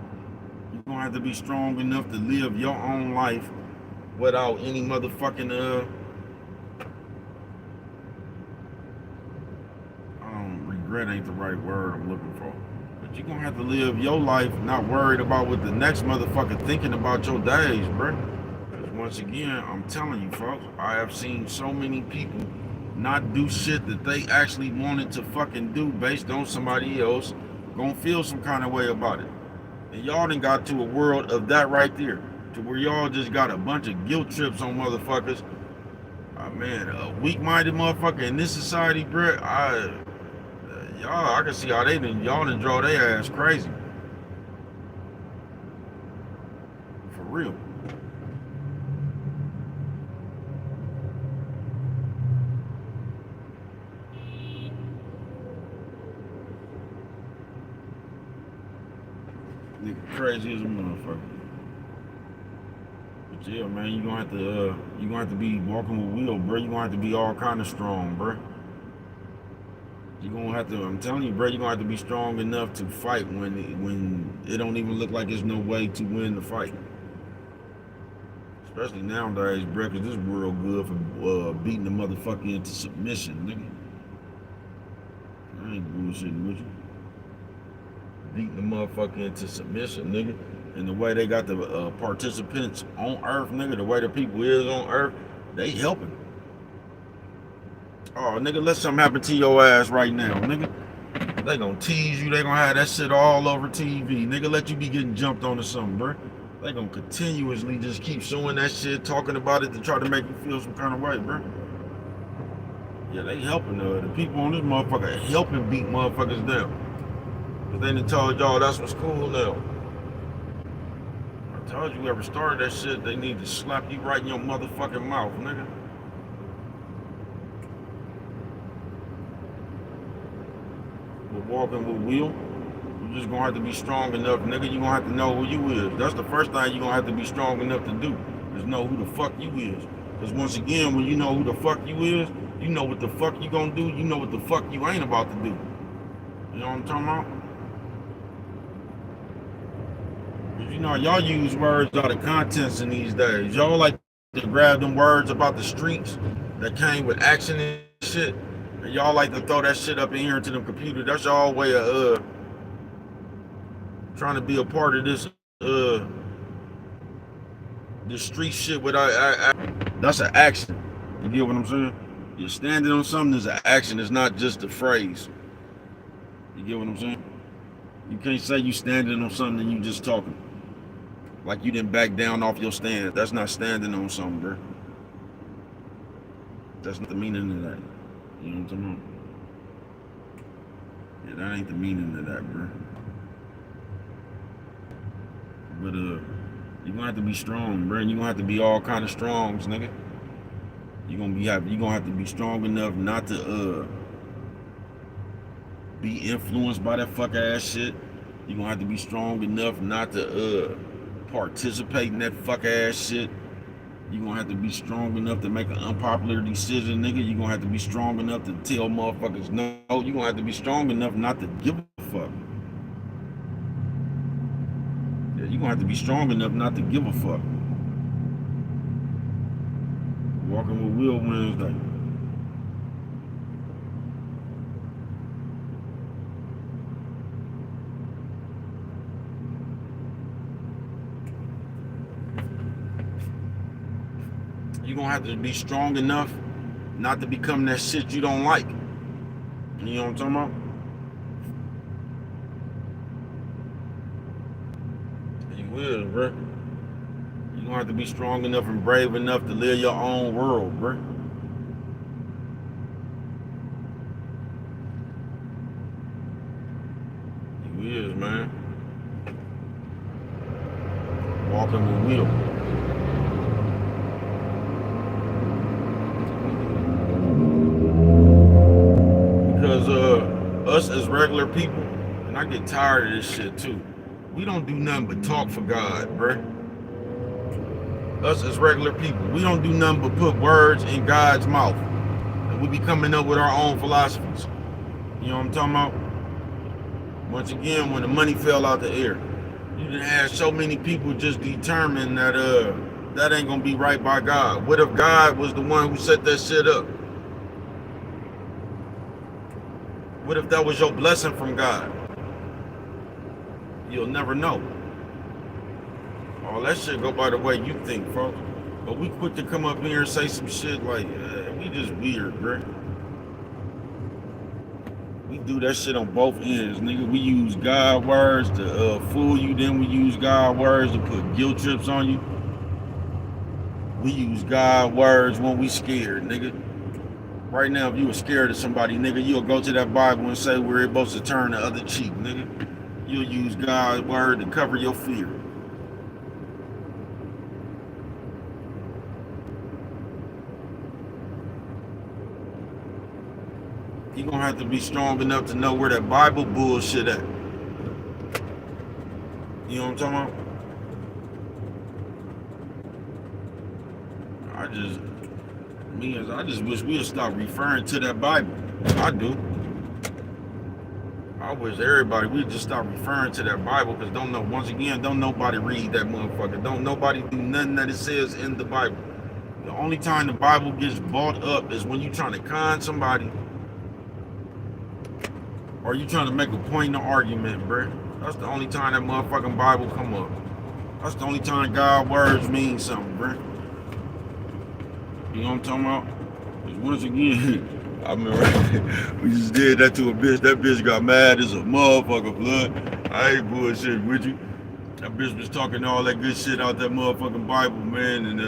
You're gonna have to be strong enough to live your own life without any motherfucking regret ain't the right word I'm looking for. But you're gonna have to live your life not worried about what the next motherfucker thinking about your days, bruh. Because once again, I'm telling you, folks, I have seen so many people not do shit that they actually wanted to fucking do based on somebody else gonna feel some kind of way about it. And y'all done got to a world of that right there, to where y'all just got a bunch of guilt trips on motherfuckers. Man, a weak-minded motherfucker in this society, bruh, I can see how y'all done draw their ass crazy. For real. Nigga crazy as a motherfucker. But yeah, man, you gonna have to be walking with Will, bro. You gonna have to be all kind of strong, bro. You gonna have to. I'm telling you, bro. You gonna have to be strong enough to fight when it don't even look like there's no way to win the fight. Especially nowadays, bro, because this world good for beating the motherfucker into submission, nigga. I ain't bullshitting with you. Beating the motherfucker into submission, nigga. And the way they got the participants on Earth, nigga, the way the people is on Earth, they helping. Oh, nigga, let something happen to your ass right now, nigga. They gonna tease you. They gonna have that shit all over TV. Nigga, let you be getting jumped on or something, bro. They gonna continuously just keep showing that shit, talking about it to try to make you feel some kind of way, bro. Yeah, they helping the people on this motherfucker helping beat motherfuckers down. Cause they done told y'all that's what's cool now. I told you, whoever started that shit, they need to slap you right in your motherfucking mouth, nigga. But walking with Will, you just gonna have to be strong enough, nigga. You gonna have to know who you is. That's the first thing you gonna have to be strong enough to do, is know who the fuck you is. Cause once again, when you know who the fuck you is, you know what the fuck you gonna do, you know what the fuck you ain't about to do. You know what I'm talking about? You know, y'all use words out of context in these days. Y'all like to grab them words about the streets that came with action and shit. And y'all like to throw that shit up in here into the computer. That's y'all way of trying to be a part of this street shit without that's an action. You get what I'm saying? You're standing on something is an action, it's not just a phrase. You get what I'm saying? You can't say you standing on something and you just talking. Like you didn't back down off your stand. That's not standing on something, bro. That's not the meaning of that. You know what I'm talking about? Yeah, that ain't the meaning of that, bro. But you gonna have to be strong, bro. You gonna have to be all kind of strongs, nigga. You gonna have to be strong enough not to be influenced by that fuck ass shit. You gonna have to be strong enough not to participate in that fuck ass shit. You're gonna have to be strong enough to make an unpopular decision, nigga. You're gonna have to be strong enough to tell motherfuckers no. You're gonna have to be strong enough not to give a fuck. Yeah, you're gonna have to be strong enough not to give a fuck. Walking with Will Wednesday. You're gonna have to be strong enough not to become that shit you don't like. You know what I'm talking about? You will, bro. You're gonna have to be strong enough and brave enough to live your own world, bro. You is, man. Walking with Will. Because us as regular people, and I get tired of this shit too, we don't do nothing but talk for God, bruh. Us as regular people, we don't do nothing but put words in God's mouth. And we be coming up with our own philosophies. You know what I'm talking about? Once again, when the money fell out the air, you done had so many people just determine that that ain't gonna be right by God. What if God was the one who set that shit up? What if that was your blessing from God? You'll never know. All that shit go by the way you think, folks. But we quick to come up here and say some shit like, we just weird, bro. We do that shit on both ends, nigga. We use God words to fool you, then we use God words to put guilt trips on you. We use God words when we scared, nigga. Right now, if you were scared of somebody, nigga, you'll go to that Bible and say we're supposed to turn the other cheek, nigga. You'll use God's word to cover your fear. You're gonna have to be strong enough to know where that Bible bullshit at. You know what I'm talking about? I just wish we'd stop referring to that Bible. I do. I wish everybody we'd just stop referring to that Bible, because don't nobody read that motherfucker. Don't nobody do nothing that it says in the Bible. The only time the Bible gets bought up is when you're trying to con somebody, or you trying to make a point in the argument, bruh. That's the only time that motherfucking Bible come up. That's the only time God's words mean something, bruh. You know what I'm talking about? Because once again, I remember we just did that to a bitch. That bitch got mad as a motherfucker, blood. I ain't bullshit with you. That bitch was talking all that good shit out that motherfucking Bible, man. And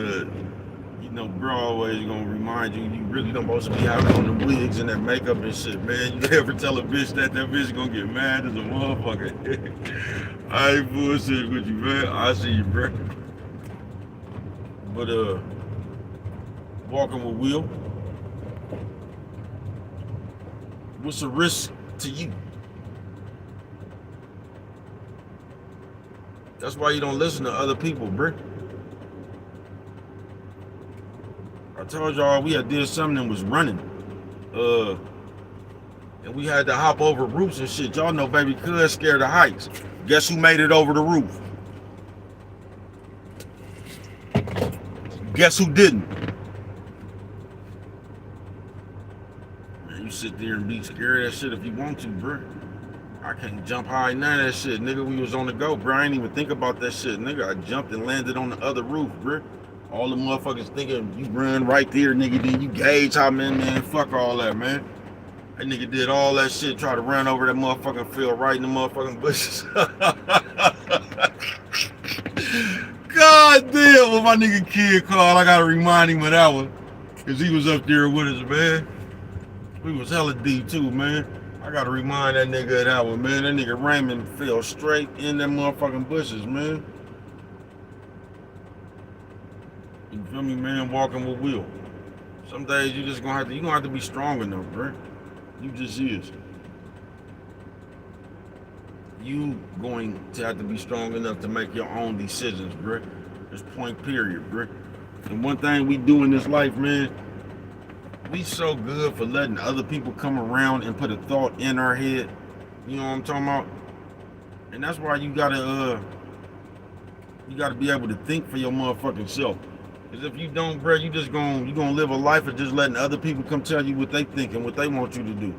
you know, bro always gonna remind you, you really don't supposed to be having on the wigs and that makeup and shit, man. You ever tell a bitch that bitch gonna get mad as a motherfucker. I ain't bullshit with you, man. I see you, bro. But walking with Will, what's the risk to you? That's why you don't listen to other people, bro. I told y'all we had did something and was running. And we had to hop over roofs and shit. Y'all know baby cuz scared of heights. Guess who made it over the roof? Guess who didn't? Man, you sit there and be scared of that shit if you want to, bro. I can't jump high, none of that shit, nigga. We was on the go, bro. I ain't even think about that shit, nigga. I jumped and landed on the other roof, bro. All the motherfuckers thinking you run right there, nigga. Then you gauge how many, man. Fuck all that, man. That nigga did all that shit, try to run over that motherfucking field right in the motherfucking bushes. God damn, what my nigga kid called, I gotta remind him of that one. Cause he was up there with us, man. We was hella deep too, man. I gotta remind that nigga of that one, man. That nigga Raymond fell straight in them motherfucking bushes, man. You feel me, man? Walking with Will. Some days you just gonna have to be strong enough, bro. You just is. You going to have to be strong enough to make your own decisions, bro. Just point period, bro. And one thing we do in this life, man, we so good for letting other people come around and put a thought in our head. You know what I'm talking about? And that's why you gotta be able to think for your motherfucking self. Cause if you don't, bro, you gonna live a life of just letting other people come tell you what they think and what they want you to do.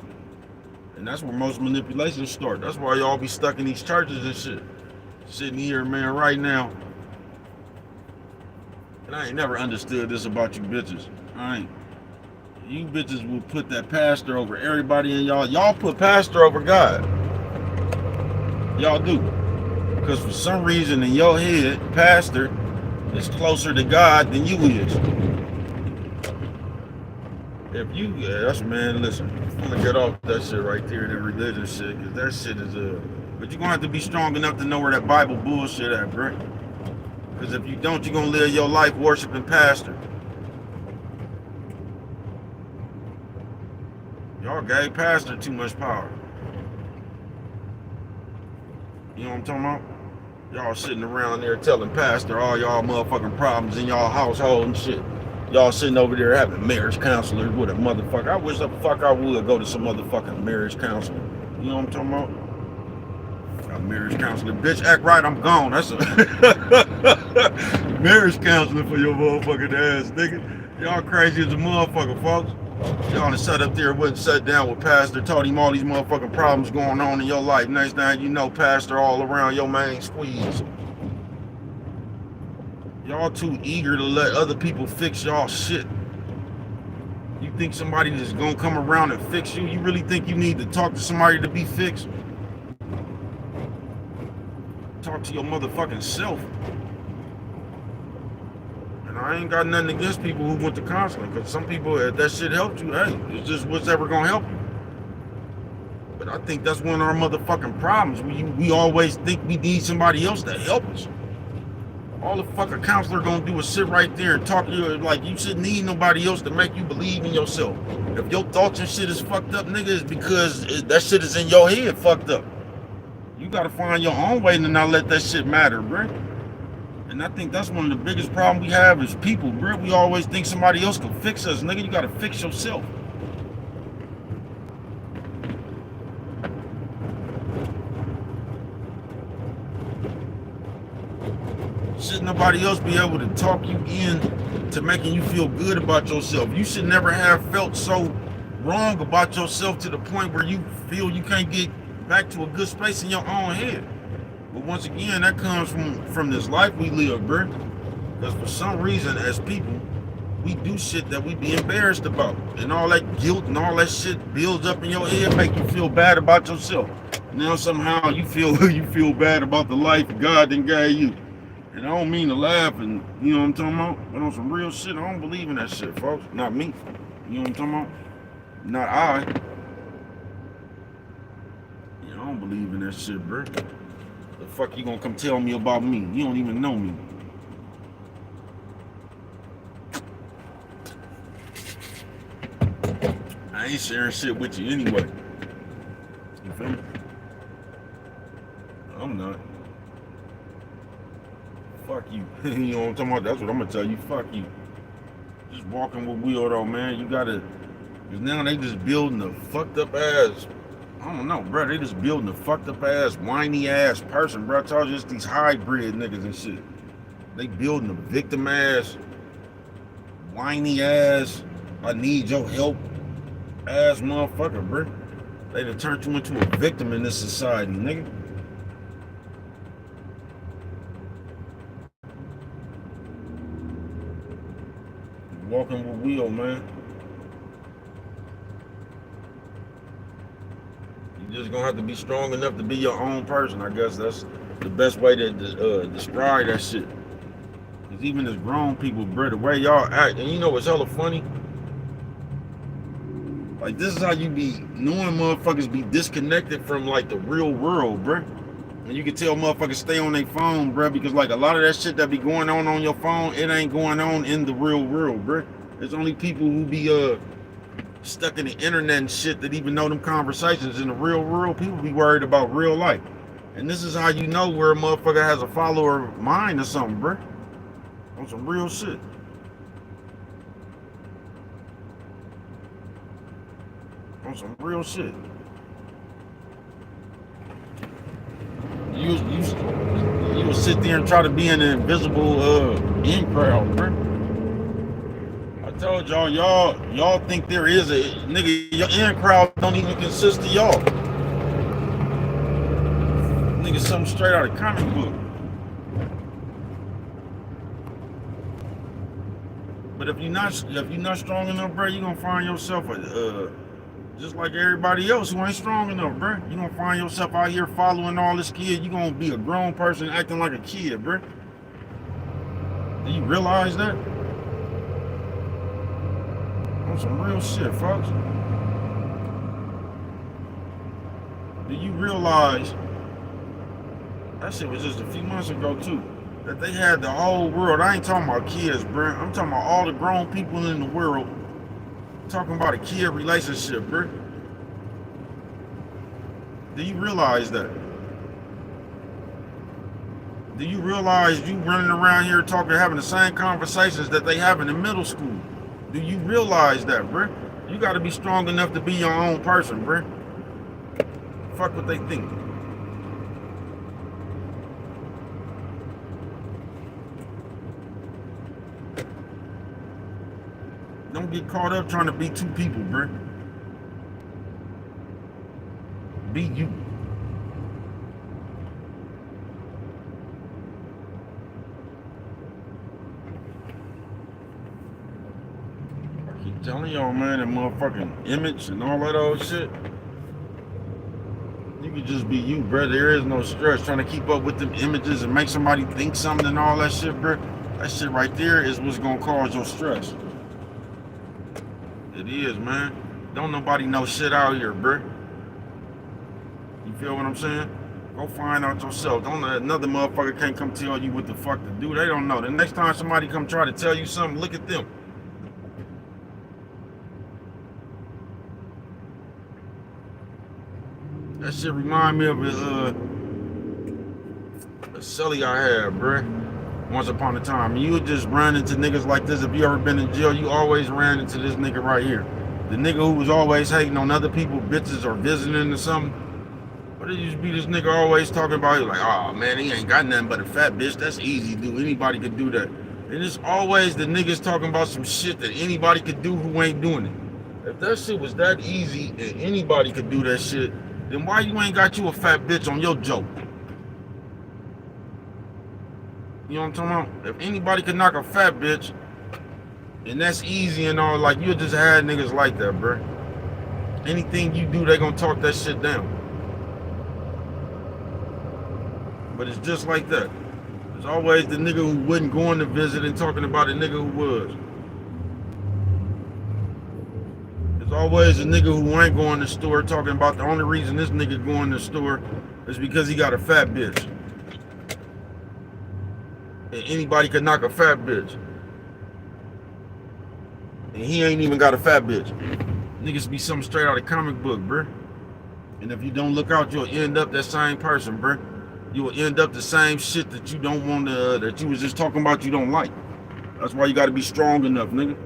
And that's where most manipulations start. That's why y'all be stuck in these churches and shit. Sitting here, man, right now. And I ain't never understood this about you bitches. Alright. You bitches will put that pastor over everybody in y'all. Y'all put pastor over God. Y'all do. Because for some reason in your head, pastor is closer to God than you is. If you, that's, man, listen, I'm gonna get off that shit right there, that religion shit, because that shit is, but you're gonna have to be strong enough to know where that Bible bullshit at, bro. Because if you don't, you're gonna live your life worshiping pastor. Y'all gave pastor too much power. You know what I'm talking about? Y'all sitting around there telling pastor all y'all motherfucking problems in y'all household and shit. Y'all sitting over there having marriage counselors with a motherfucker. I wish the fuck I would go to some motherfucking marriage counselor. You know what I'm talking about? A marriage counselor. Bitch, act right, I'm gone. That's a marriage counselor for your motherfucking ass, nigga. Y'all crazy as a motherfucker, folks. Y'all done sat up there, wouldn't sit down with pastor, told him all these motherfucking problems going on in your life. Next thing you know, pastor all around your main squeeze. Y'all too eager to let other people fix y'all shit. You think somebody is gonna come around and fix you? You really think you need to talk to somebody to be fixed? Talk to your motherfucking self. And I ain't got nothing against people who went to counseling, because some people, if that shit helped you, hey, it's just what's ever gonna help you. But I think that's one of our motherfucking problems. We always think we need somebody else to help us. All the fucking counselor gonna do is sit right there and talk to you like you shouldn't need nobody else to make you believe in yourself. If your thoughts and shit is fucked up, nigga, it's because that shit is in your head fucked up. You gotta find your own way to not let that shit matter, bro. And I think that's one of the biggest problems we have is people, bro. We always think somebody else can fix us, nigga. You gotta fix yourself. Should nobody else be able to talk you in to making you feel good about yourself? You should never have felt so wrong about yourself to the point where you feel you can't get back to a good space in your own head. But once again, that comes from this life we live, bro. Because for some reason, as people, we do shit that we be embarrassed about. And all that guilt and all that shit builds up in your head, make you feel bad about yourself. Now somehow you feel bad about the life God done gave you. And I don't mean to laugh and, you know what I'm talking about? But on some real shit, I don't believe in that shit, folks. Not me. You know what I'm talking about? Not I. Yeah, I don't believe in that shit, bro. The fuck you gonna come tell me about me? You don't even know me. I ain't sharing shit with you anyway. You feel me? I'm not. Fuck you. You know what I'm talking about? That's what I'm gonna tell you. Fuck you. Just walking with Will though, man. You gotta, cause now they just building a fucked up ass. I don't know, bro. They just building a fucked up ass, whiny ass person, bro. I told you, it's these hybrid niggas and shit. They building a victim ass, whiny ass, I need your help ass motherfucker, bro. They done turned you into a victim in this society, nigga. Walking with Will, man. You just gonna have to be strong enough to be your own person. I guess that's the best way to describe that shit. Cause even as grown people, bro, the way y'all act, and you know what's hella funny? Like, this is how you be knowing motherfuckers be disconnected from like the real world, bro. And you can tell motherfuckers stay on their phone, bro, because like a lot of that shit that be going on your phone, it ain't going on in the real world, bro. There's only people who be stuck in the internet and shit that even know them conversations. In the real world, people be worried about real life. And this is how you know where a motherfucker has a follower of mine or something, bro. On some real shit. On some real shit. You will sit there and try to be in the invisible in crowd, bro. I told y'all think there is a nigga. Your in crowd don't even consist of y'all. Nigga, something straight out of comic book. But if you're not strong enough, bro, you gonna find yourself just like everybody else who ain't strong enough, bro. You gonna find yourself out here following all this kid. You gonna be a grown person acting like a kid, bro. Do you realize that? On some real shit, folks. Do you realize that shit was just a few months ago too? That they had the whole world. I ain't talking about kids, bro. I'm talking about all the grown people in the world talking about a kid relationship, bro. Do you realize that? Do you realize you running around here talking, having the same conversations that they have in the middle school? Do you realize that, bro? You got to be strong enough to be your own person, bro. Fuck what they think. Don't get caught up trying to be two people, bro. Be you. I keep telling y'all, man, that motherfucking image and all that old shit. You can just be you, bro. There is no stress trying to keep up with them images and make somebody think something and all that shit, bro. That shit right there is what's gonna cause your stress. It is, man. Don't nobody know shit out here, bro. You feel what I'm saying? Go find out yourself. Don't let another motherfucker can't come tell you what the fuck to do. They don't know. The next time somebody come try to tell you something, look at them. That shit remind me of a silly I had, bruh. Once upon a time. You would just run into niggas like this. If you ever been in jail, you always ran into this nigga right here. The nigga who was always hating on other people, bitches, or visiting or something. But it used to be this nigga always talking about, he like, oh man, he ain't got nothing but a fat bitch. That's easy to do. Anybody could do that. And it's always the niggas talking about some shit that anybody could do who ain't doing it. If that shit was that easy and anybody could do that shit, then why you ain't got you a fat bitch on your joke? You know what I'm talking about? If anybody could knock a fat bitch, and that's easy and all, like, you just had niggas like that, bro. Anything you do, they gonna talk that shit down. But it's just like that. There's always the nigga who wasn't going to visit and talking about a nigga who was. There's always a nigga who ain't going to the store talking about the only reason this nigga going to the store is because he got a fat bitch. And anybody could knock a fat bitch. And he ain't even got a fat bitch. Niggas be something straight out of comic book, bruh. And if you don't look out, you'll end up that same person, bruh. You will end up the same shit that you don't want to, that you was just talking about you don't like. That's why you got to be strong enough, nigga.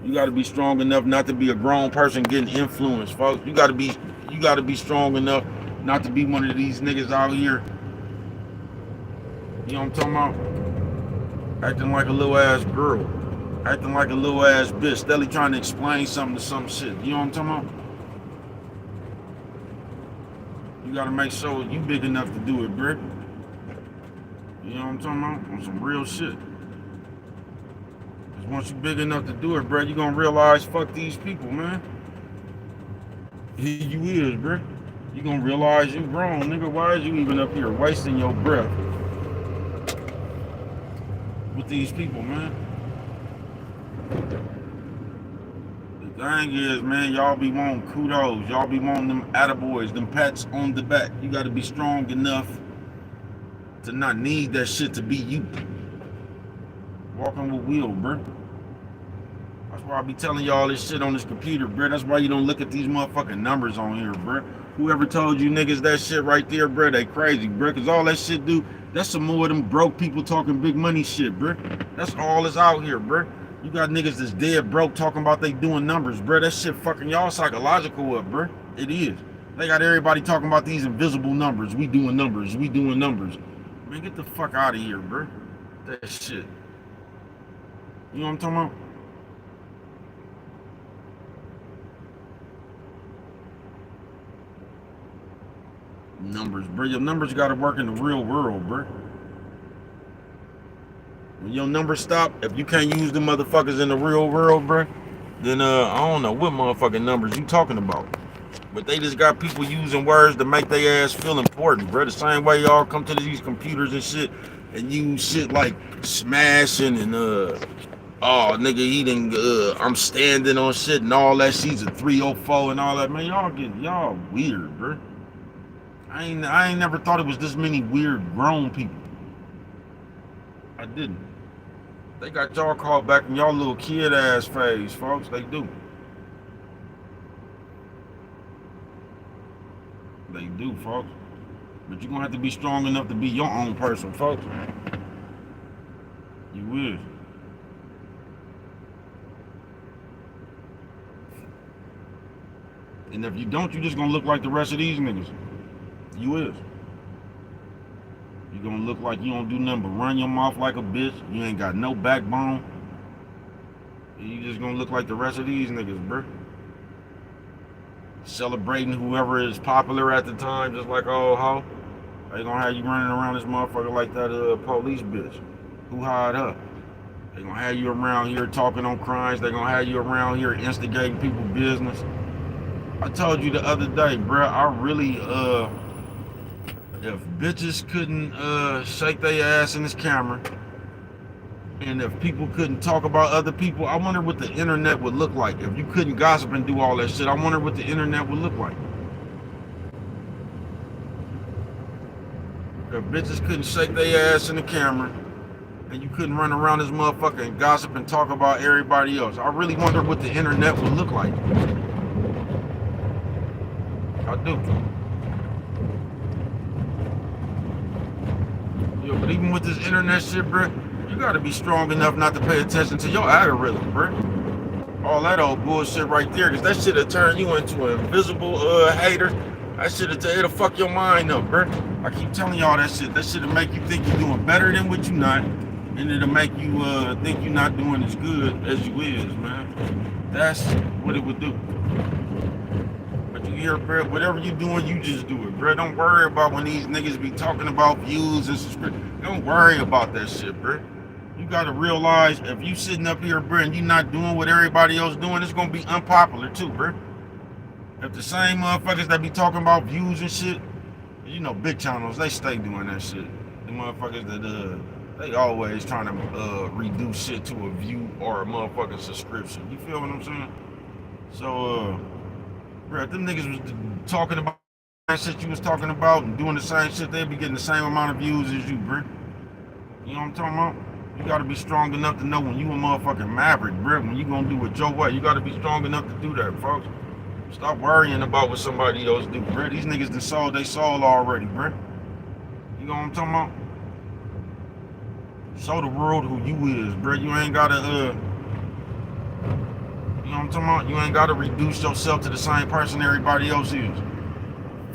You got to be strong enough not to be a grown person getting influenced, folks. You got to be strong enough not to be one of these niggas out here. You know what I'm talking about? Acting like a little ass girl. Acting like a little ass bitch. Steadily trying to explain something to some shit. You know what I'm talking about? You gotta make sure you big enough to do it, bro. You know what I'm talking about? On some real shit. Cause once you big enough to do it, bro, you gonna realize, fuck these people, man. Here you is, bro. You gonna realize you grown, nigga. Why is you even up here wasting your breath with these people, man? The thing is, man, y'all be wanting kudos. Y'all be wanting them attaboys, them pats on the back. You gotta be strong enough to not need that shit to be you. Walking with Will, bro. That's why I be telling y'all this shit on this computer, bro. That's why you don't look at these motherfucking numbers on here, bro. Whoever told you niggas that shit right there, bro, they crazy, bro. Cause all that shit do, that's some more of them broke people talking big money shit, bro. That's all that's out here, bro. You got niggas that's dead broke talking about they doing numbers, bro. That shit fucking y'all psychological up, bro. It is. They got everybody talking about these invisible numbers. We doing numbers. We doing numbers. Man, get the fuck out of here, bro. That shit. You know what I'm talking about? Numbers, bro. Your numbers gotta work in the real world, bro. When your numbers stop, if you can't use the motherfuckers in the real world, bro, then I don't know what motherfucking numbers you talking about. But they just got people using words to make their ass feel important, bro. The same way y'all come to these computers and shit and use shit like smashing and oh nigga eating I'm standing on shit and all that. She's a 304 and all that. Man, y'all weird, bro. I ain't never thought it was this many weird grown people. I didn't. They got y'all caught back in y'all little kid ass phase, folks. They do. They do, folks. But you're gonna have to be strong enough to be your own person, folks. You will. And if you don't, you just gonna look like the rest of these niggas. You is. You gonna look like you don't do nothing but run your mouth like a bitch. You ain't got no backbone. You just gonna look like the rest of these niggas, bro. Celebrating whoever is popular at the time, just like old hoe. They gonna have you running around this motherfucker like that police bitch. Who hired her? They gonna have you around here talking on crimes. They gonna have you around here instigating people's business. I told you the other day, bro, I really, if bitches couldn't shake their ass in this camera, and if people couldn't talk about other people, I wonder what the internet would look like. If you couldn't gossip and do all that shit, I wonder what the internet would look like. If bitches couldn't shake their ass in the camera, and you couldn't run around this motherfucker and gossip and talk about everybody else, I really wonder what the internet would look like. I do. Yo, but even with this internet shit, bro, you gotta be strong enough not to pay attention to your algorithm, bro. All that old bullshit right there, cause that shit'll turn you into an invisible hater. That it'll fuck your mind up, bro. I keep telling y'all that shit. That shit'll make you think you're doing better than what you not, and it'll make you think you're not doing as good as you is, man. That's what it would do. But you hear, bro, whatever you doing, you just do it, bro. Don't worry about when these niggas be talking about views and subscriptions. Don't worry about that shit, bro. You gotta realize if you sitting up here, bro, and you not doing what everybody else doing, it's gonna be unpopular too, bro. If the same motherfuckers that be talking about views and shit, you know, big channels, they stay doing that shit. The motherfuckers that they always trying to reduce shit to a view or a motherfucking subscription. You feel what I'm saying? So, bro, if them niggas was talking about that shit you was talking about and doing the same shit, they'd be getting the same amount of views as you, bro. You know what I'm talking about? You gotta be strong enough to know when you a motherfucking maverick, bro. When you gonna do it your way, you gotta be strong enough to do that, folks. Stop worrying about what somebody else do, bro. These niggas done sold they soul already, bro. You know what I'm talking about? Show the world who you is, bro. You ain't gotta, you know what I'm talking about? You ain't gotta reduce yourself to the same person everybody else is.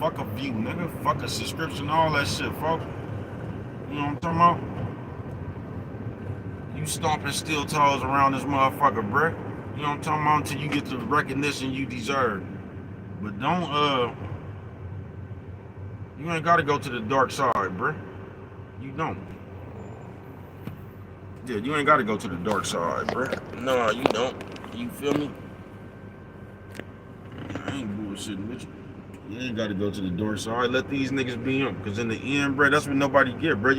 Fuck a view, nigga. Fuck a subscription, all that shit, folks. You know what I'm talking about? You stomping steel toes around this motherfucker, bro. You know what I'm talking about? Until you get the recognition you deserve. But don't, you ain't gotta go to the dark side, bro. You don't. Yeah, you ain't gotta go to the dark side, bro. Nah, you don't. You feel me? I ain't bullshitting with you. You ain't gotta go to the dark side. Let these niggas be them. Cause in the end, bro, that's what nobody get, bro.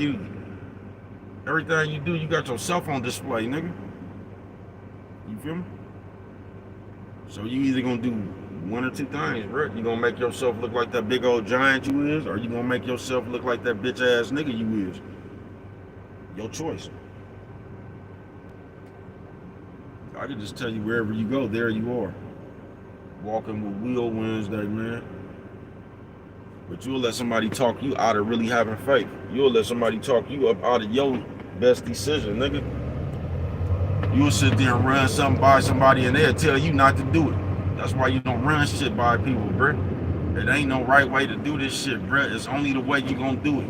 Everything you do, you got yourself on display, nigga. You feel me? So you either gonna do one or two things, bro. You gonna make yourself look like that big old giant you is, or you gonna make yourself look like that bitch ass nigga you is. Your choice. I can just tell you wherever you go, there you are. Walking with Will Wednesday, man. But you'll let somebody talk you out of really having faith. You'll let somebody talk you up out of your best decision, nigga. You'll sit there and run something by somebody and they'll tell you not to do it. That's why you don't run shit by people, bruh. It ain't no right way to do this shit, bruh. It's only the way you gonna do it.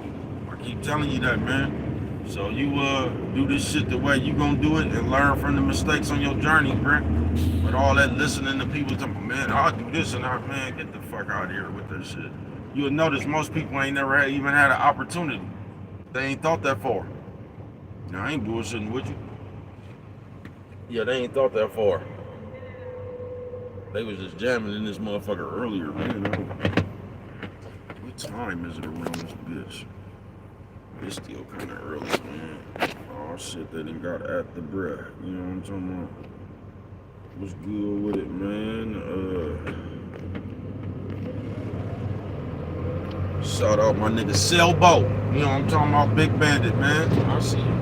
I keep telling you that, man. So you do this shit the way you gonna do it and learn from the mistakes on your journey, bruh. But all that listening to people talking, man, I'll do this and that, man, get the fuck out of here with this shit. You'll notice most people ain't never even had an opportunity. They ain't thought that far. Now, I ain't bullshitting with you. Yeah, they ain't thought that far. They was just jamming in this motherfucker earlier, man. What time is it around this bitch? It's still kind of early, man. Oh shit, they done got at the breath. You know what I'm talking about? What's good with it, man? Shout out my nigga Selbo. You know what I'm talking about? Big Bandit, man. I see you.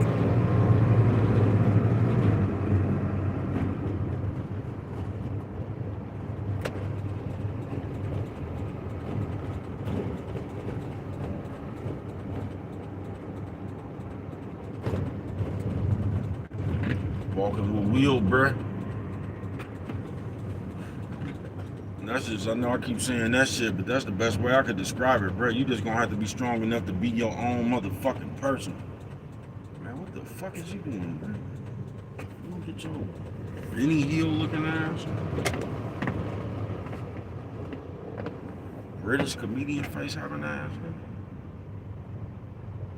Walking with Will, bruh. And that's just, I know I keep saying that shit, but that's the best way I could describe it, bruh. You just gonna have to be strong enough to be your own motherfucking person. Man, what the fuck is you doing, bruh? Look at your Benny Hill looking ass. British comedian face having ass,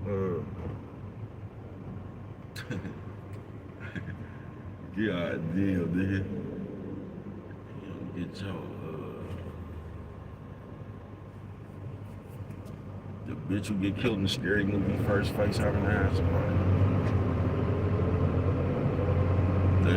nigga. God damn, nigga. Get your the bitch who get killed in the scary movie first face having to have somebody.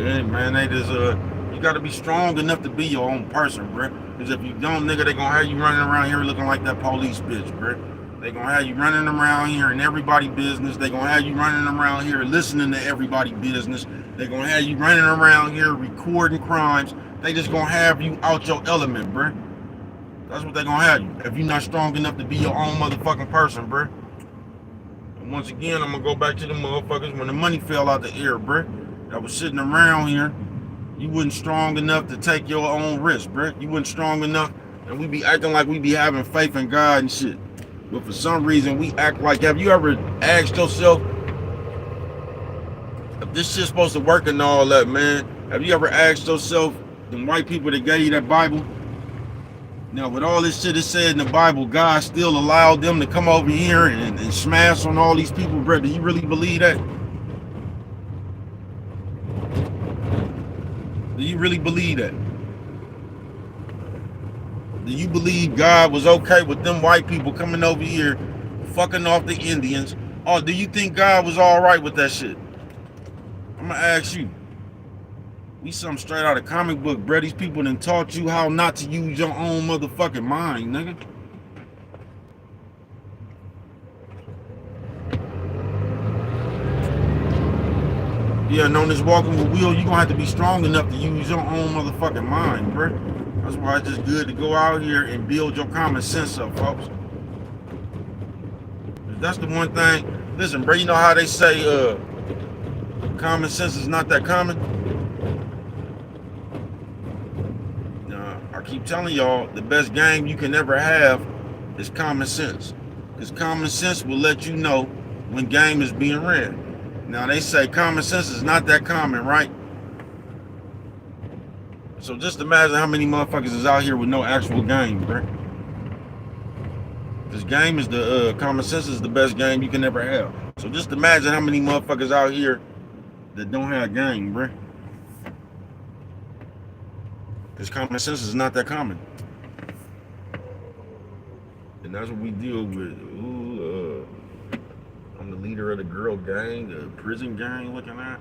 Hey, man, they just you gotta be strong enough to be your own person, bruh. Cause if you don't, nigga, they gonna have you running around here looking like that police bitch, bruh. They gonna have you running around here in everybody business. They gonna have you running around here listening to everybody business. They gonna have you running around here recording crimes. They just gonna have you out your element, bruh. That's what they gonna have you. If you're not strong enough to be your own motherfucking person, bruh. And once again, I'm gonna go back to the motherfuckers when the money fell out the air, bruh. That was sitting around here. You wasn't strong enough to take your own risk, bruh. You wasn't strong enough, and we be acting like we be having faith in God and shit. But for some reason, we act like, have you ever asked yourself if this shit's supposed to work and all that, man? Have you ever asked yourself, them white people that gave you that Bible? Now, with all this shit is said in the Bible, God still allowed them to come over here and smash on all these people, bro. Do you really believe that? Do you really believe that? Do you believe God was okay with them white people coming over here, fucking off the Indians? Or do you think God was all right with that shit? I'm gonna ask you. We something straight out of comic book, bro. These people done taught you how not to use your own motherfucking mind, nigga. Yeah, known as walking with Will, you gonna have to be strong enough to use your own motherfucking mind, bro. That's why it's just good to go out here and build your common sense up, folks. That's the one thing. Listen, bro, you know how they say common sense is not that common? I keep telling y'all, the best game you can ever have is common sense. Because common sense will let you know when game is being ran. Now, they say common sense is not that common, right? So just imagine how many motherfuckers is out here with no actual game, bro. This game is common sense is the best game you can ever have. So just imagine how many motherfuckers out here that don't have game, bro. Because common sense is not that common. And that's what we deal with. Ooh, I'm the leader of the girl gang, the prison gang looking at.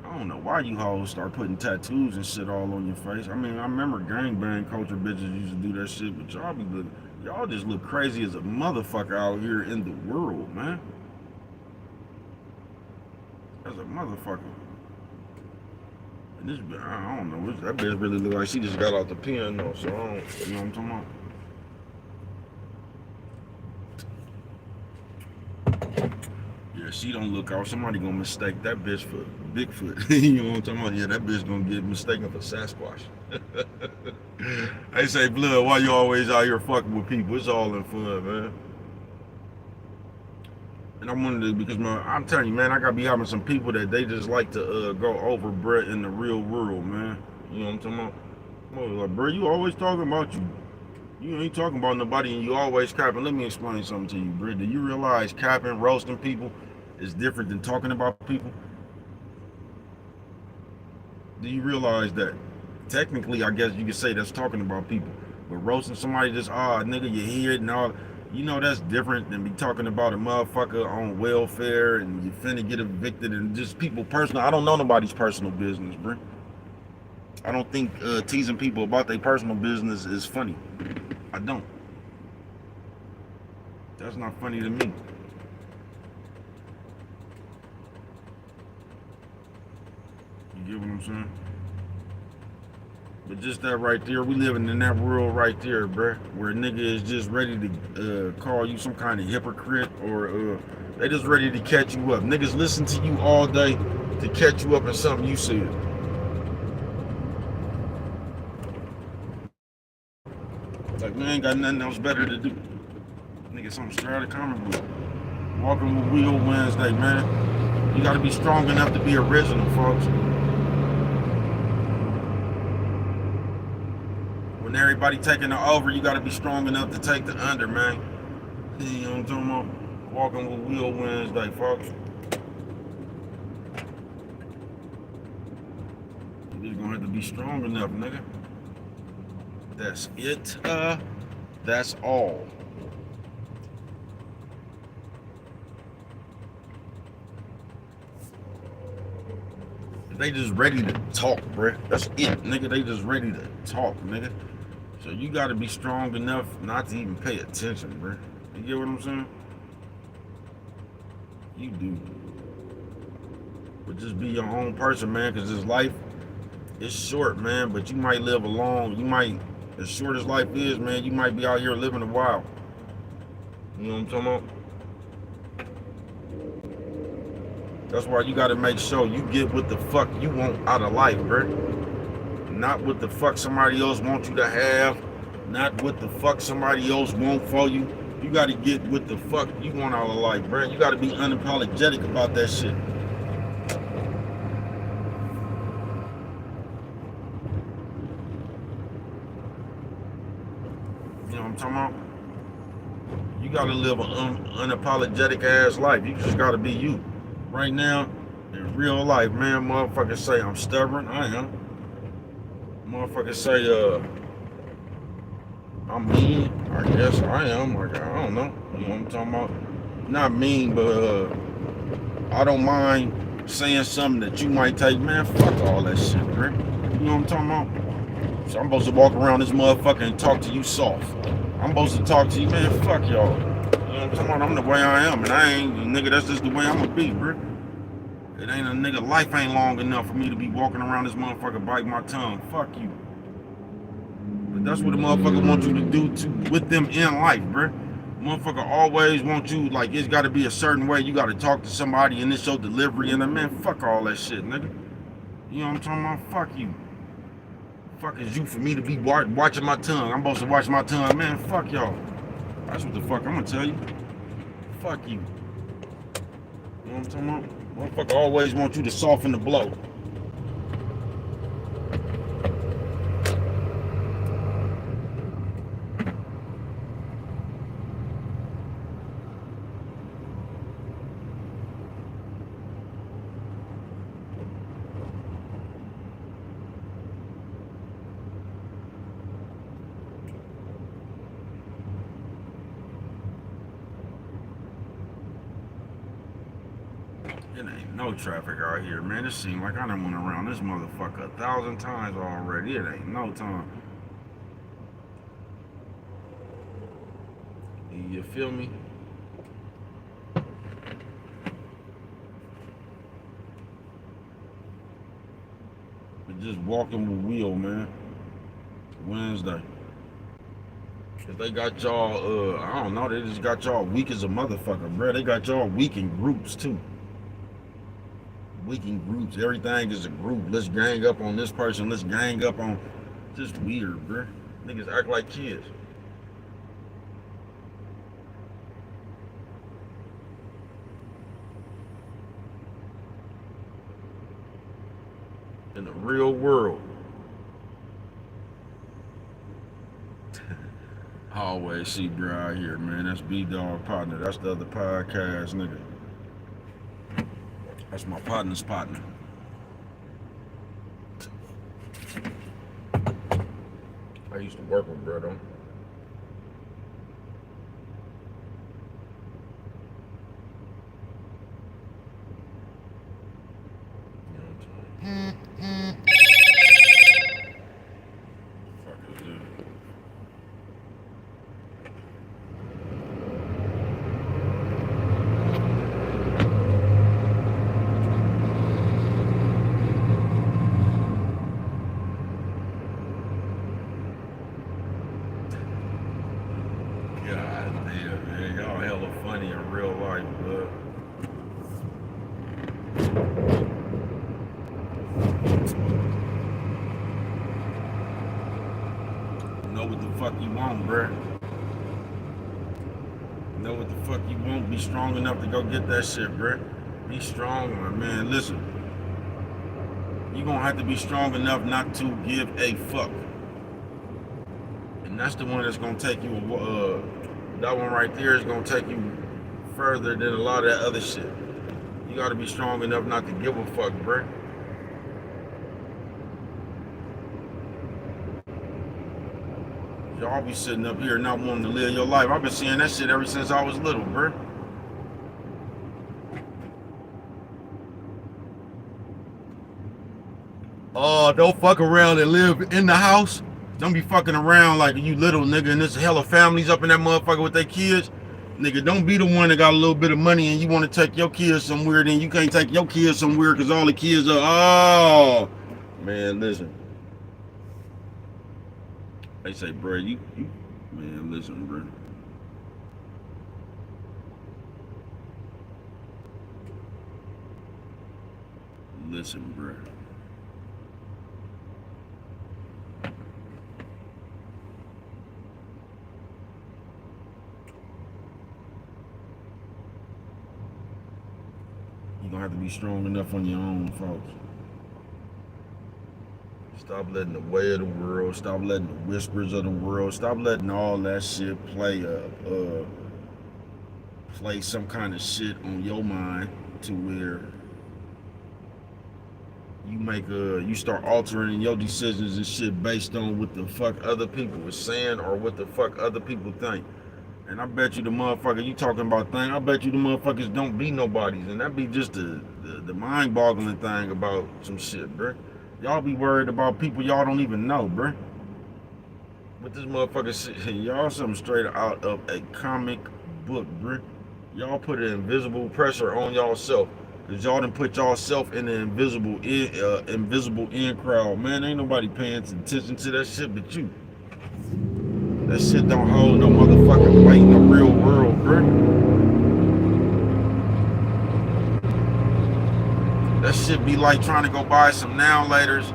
I don't know why you hoes start putting tattoos and shit all on your face. I mean, I remember gangbang culture bitches used to do that shit, but y'all just look crazy as a motherfucker out here in the world, man. As a motherfucker. And this, I don't know, that bitch really look like she just got out the pen, though, so I don't, you know what I'm talking about? Yeah, she don't look out. Somebody gonna mistake that bitch for Bigfoot. You know what I'm talking about? Yeah, that bitch gonna get mistaken for Sasquatch. They say, blood, why you always out here fucking with people? It's all in fun, man. And I wanted to, because man, I'm telling you, man, I gotta be having some people that they just like to go over, bruh, in the real world, man. You know what I'm talking about? Like, bro, you always talking about you. You ain't talking about nobody, and you always capping. Let me explain something to you, bro. Do you realize capping, roasting people is different than talking about people? Do you realize that? Technically, I guess you could say that's talking about people, but roasting somebody just, nigga, you hear it and all. You know that's different than be talking about a motherfucker on welfare and you finna get evicted and just people personal. I don't know nobody's personal business, bro. I don't think teasing people about their personal business is funny. I don't. That's not funny to me. You get what I'm saying? But just that right there, we living in that world right there, bruh, where a nigga is just ready to call you some kind of hypocrite or they just ready to catch you up. Niggas listen to you all day to catch you up in something you said. Like, man, ain't got nothing else better to do. Nigga, something straight out of comic book. Walking with Will Wednesday, man. You gotta be strong enough to be original, folks. When everybody taking the over, you gotta be strong enough to take the under, man. You know what I'm talking about? Walking with Will Wednesday, folks. You're gonna have to be strong enough, nigga. That's it. That's all. They just ready to talk, bruh. That's it, nigga. They just ready to talk, nigga. So you gotta be strong enough not to even pay attention, bruh. You get what I'm saying? You do. But just be your own person, man, because this life is short, man. But you might live a long, as short as life is, man, you might be out here living a while. You know what I'm talking about? That's why you gotta make sure you get what the fuck you want out of life, bruh. Not what the fuck somebody else wants you to have. Not what the fuck somebody else want for you. You gotta get what the fuck you want out of life, bruh. You gotta be unapologetic about that shit. You know what I'm talking about? You gotta live an unapologetic ass life. You just gotta be you. Right now, in real life, man, motherfuckers say I'm stubborn. I am. Motherfuckers say, I'm mean. I guess I am. Like, I don't know. You know what I'm talking about? Not mean, but I don't mind saying something that you might take. Man, fuck all that shit, bro. You know what I'm talking about? So I'm supposed to walk around this motherfucker and talk to you soft. I'm supposed to talk to you, man, fuck y'all. You know what I'm talking about? I'm the way I am, and I ain't, nigga, that's just the way I'm gonna be, bro. It ain't a nigga, life ain't long enough for me to be walking around this motherfucker biting my tongue. Fuck you. But that's what the motherfucker wants you to do with them in life, bro. Motherfucker always want you, like, it's gotta be a certain way. You gotta talk to somebody and it's your delivery, and man, fuck all that shit, nigga. You know what I'm talking about? Fuck you. Fuck is you for me to be watching my tongue? I'm supposed to watch my tongue, man. Fuck y'all. That's what the fuck I'm gonna tell you. Fuck you. You know what I'm talking about? Motherfucker always want you to soften the blow. It ain't no traffic out here, man. It seems like I done went around this motherfucker 1,000 times already. It ain't no time. You feel me? But just walking with Will, man. Wednesday. If they got y'all, I don't know, they just got y'all weak as a motherfucker, bro. They got y'all weak in groups, too. weak in groups. Everything is a group. Let's gang up on this person. Let's gang up on. Just weird, bro. Niggas act like kids. In the real world. I always see bro out here, man. That's B-Dog partner. That's the other podcast, nigga. That's my partner's partner. I used to work with bro, though. Know what the fuck you want, bruh. Know what the fuck you want. Be strong enough to go get that shit, bruh. Be strong, my man. Listen, you gonna have to be strong enough not to give a fuck. And that's the one that's gonna take you, that one right there is gonna take you further than a lot of that other shit. You gotta be strong enough not to give a fuck, bruh. Y'all be sitting up here not wanting to live your life. I've been seeing that shit ever since I was little, bruh. Don't fuck around and live in the house. Don't be fucking around like you little nigga and there's hella families up in that motherfucker with their kids. Nigga, don't be the one that got a little bit of money and you want to take your kids somewhere, then you can't take your kids somewhere because all the kids are, oh. Man, listen. They say, bro, you man, listen, bro. Listen, bro. You're gonna have to be strong enough on your own, folks. Stop letting the way of the world, stop letting the whispers of the world, stop letting all that shit play some kind of shit on your mind to where you start altering your decisions and shit based on what the fuck other people are saying or what the fuck other people think. And I bet you the motherfucker you talking about thing, I bet you the motherfuckers don't be nobodies. And that be just the mind-boggling thing about some shit, bruh. Y'all be worried about people y'all don't even know, bruh. But this motherfucker shit, y'all something straight out of a comic book, bruh. Y'all put an invisible pressure on y'all self. Cause y'all done put y'all self in the invisible in crowd. Man, ain't nobody paying attention to that shit but you. That shit don't hold no motherfucking weight in the real world, bruh. That shit be like trying to go buy some now laters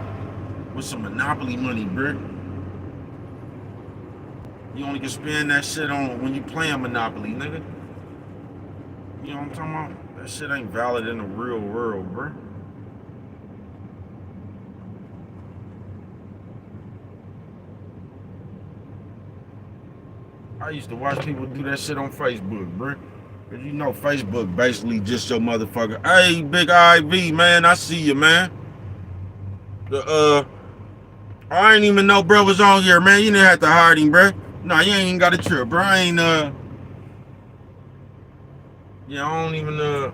with some Monopoly money, bruh. You only can spend that shit on when you playing Monopoly, nigga. You know what I'm talking about? That shit ain't valid in the real world, bruh. I used to watch people do that shit on Facebook, bruh. Cause you know Facebook basically just your motherfucker. Hey, Big IV, man, I see you, man. I ain't even know bro was on here, man. You didn't have to hide him, bruh. Nah, you ain't even got a trip, bro. I ain't, yeah, I don't even,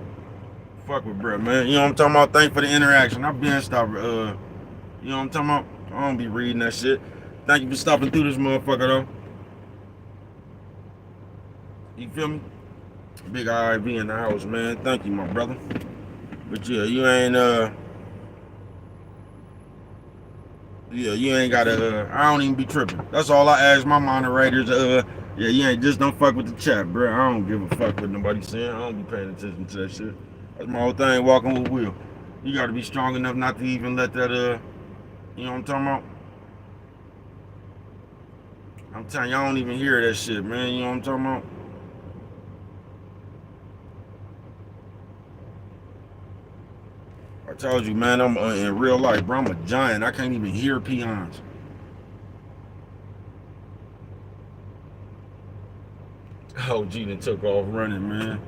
fuck with bro, man. You know what I'm talking about? Thanks for the interaction. I've been stopping, you know what I'm talking about? I don't be reading that shit. Thank you for stopping through this motherfucker, though. You feel me? Big IV in the house, man. Thank you, my brother. But yeah, you ain't you ain't gotta I don't even be tripping. That's all I ask my moderators. Yeah, you ain't just don't fuck with the chat, bro. I don't give a fuck what nobody saying. I don't be paying attention to that shit. That's my whole thing walking with Will. You gotta be strong enough not to even let that you know what I'm talking about? I'm telling you, I don't even hear that shit, man. You know what I'm talking about? I told you, man, I'm in real life, bro. I'm a giant. I can't even hear peons. Oh, G done took off running, man.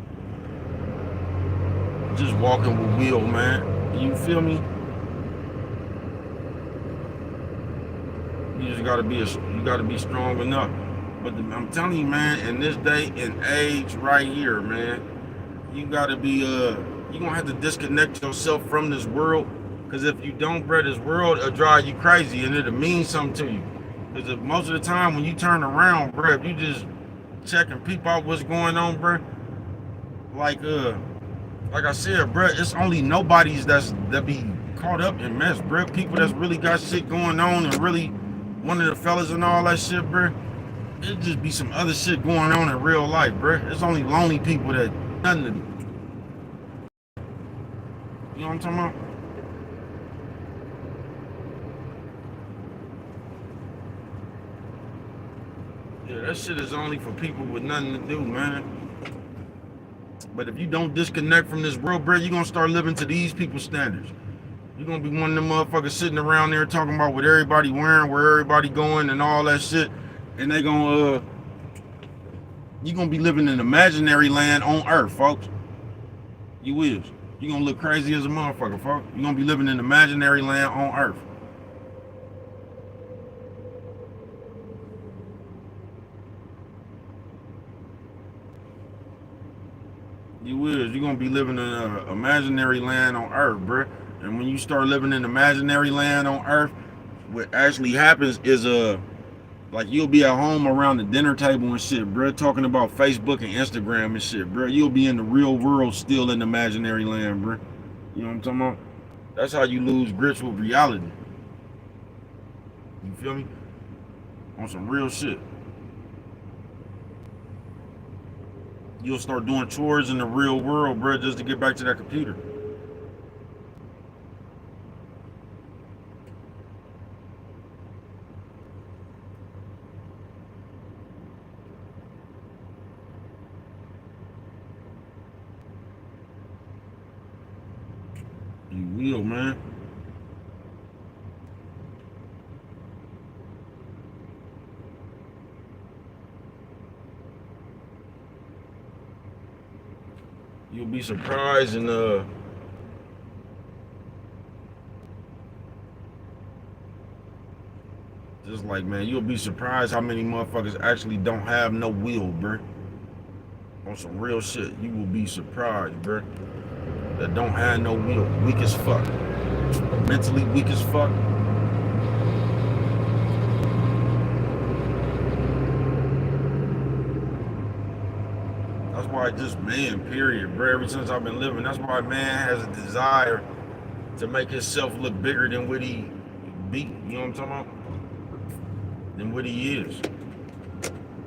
Just walking with Will, man. You feel me? You just gotta be strong enough. But I'm telling you, man, in this day and age right here, man, you gotta be you gonna have to disconnect yourself from this world. Cause if you don't, bro, this world will drive you crazy and it'll mean something to you. Cause most of the time when you turn around, bro, if you just check and peep out what's going on, bro, like I said, bro, it's only nobodies that be caught up in mess, bro. People that's really got shit going on and really one of the fellas and all that shit, bro. It just be some other shit going on in real life, bro. It's only lonely people that nothing to do. You know what I'm talking about? Yeah, that shit is only for people with nothing to do, man. But if you don't disconnect from this world, bro, you're gonna start living to these people's standards. You're gonna be one of them motherfuckers sitting around there talking about what everybody wearing, where everybody going, and all that shit. And they gonna you gonna be living in imaginary land on earth, folks. You is. You gonna look crazy as a motherfucker, folks. You gonna be living in imaginary land on earth. You is. You gonna be living in an imaginary land on earth, bruh. And when you start living in imaginary land on earth, what actually happens is like you'll be at home around the dinner table and shit, bro, talking about Facebook and Instagram and shit, bro. You'll be in the real world still in imaginary land, bro. You know what I'm talking about? That's how you lose grips with reality. You feel me? On some real shit. You'll start doing chores in the real world, bro, just to get back to that computer. You will, man. You'll be surprised and just like, man, you'll be surprised how many motherfuckers actually don't have no will, bro. On some real shit, you will be surprised, bro. That don't have no will, weak as fuck, mentally weak as fuck. That's why just man, period, bro. Ever since I've been living, that's why man has a desire to make himself look bigger than what he be. You know what I'm talking about? Than what he is.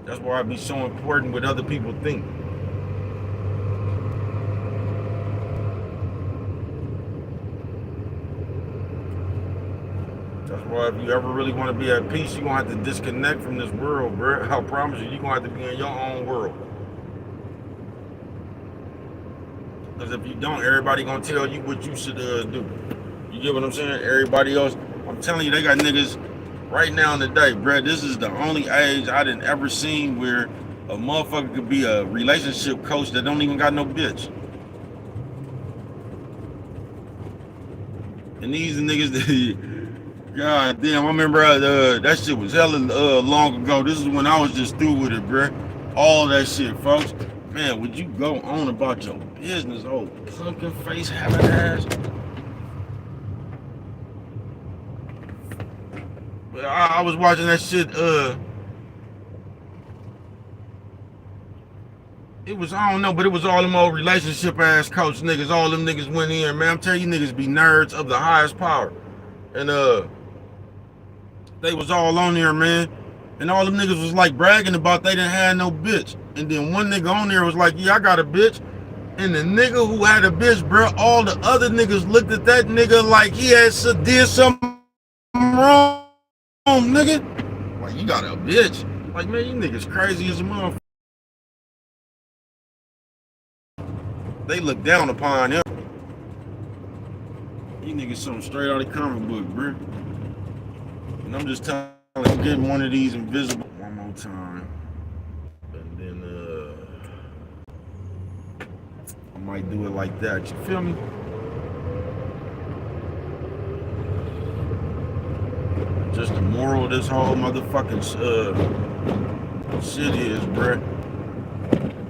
That's why it be so important what other people think. That's why if you ever really want to be at peace, you're going to have to disconnect from this world, bro. I promise you, you're going to have to be in your own world. Because if you don't, everybody going to tell you what you should do. You get what I'm saying? Everybody else, I'm telling you, they got niggas right now in the day, bro. This is the only age I done ever seen where a motherfucker could be a relationship coach that don't even got no bitch. And these niggas that... God damn, I remember that shit was hella long ago. This is when I was just through with it, bruh. All that shit, folks. Man, would you go on about your business, old pumpkin face having ass? But I was watching that shit, it was, I don't know, but it was all them old relationship ass coach niggas. All them niggas went in, man. I'm telling you, niggas be nerds of the highest power. And they was all on there, man. And all them niggas was like bragging about they didn't have no bitch. And then one nigga on there was like, yeah, I got a bitch. And the nigga who had a bitch, bro, all the other niggas looked at that nigga like he had did something wrong, nigga. Like, you got a bitch. Like, man, you niggas crazy as a motherfucker. They look down upon him. You niggas something straight out of the comic book, bro. And I'm just telling you, I'm getting one of these invisible one more time. And then I might do it like that. You feel me? Just the moral of this whole motherfucking shit is, bruh.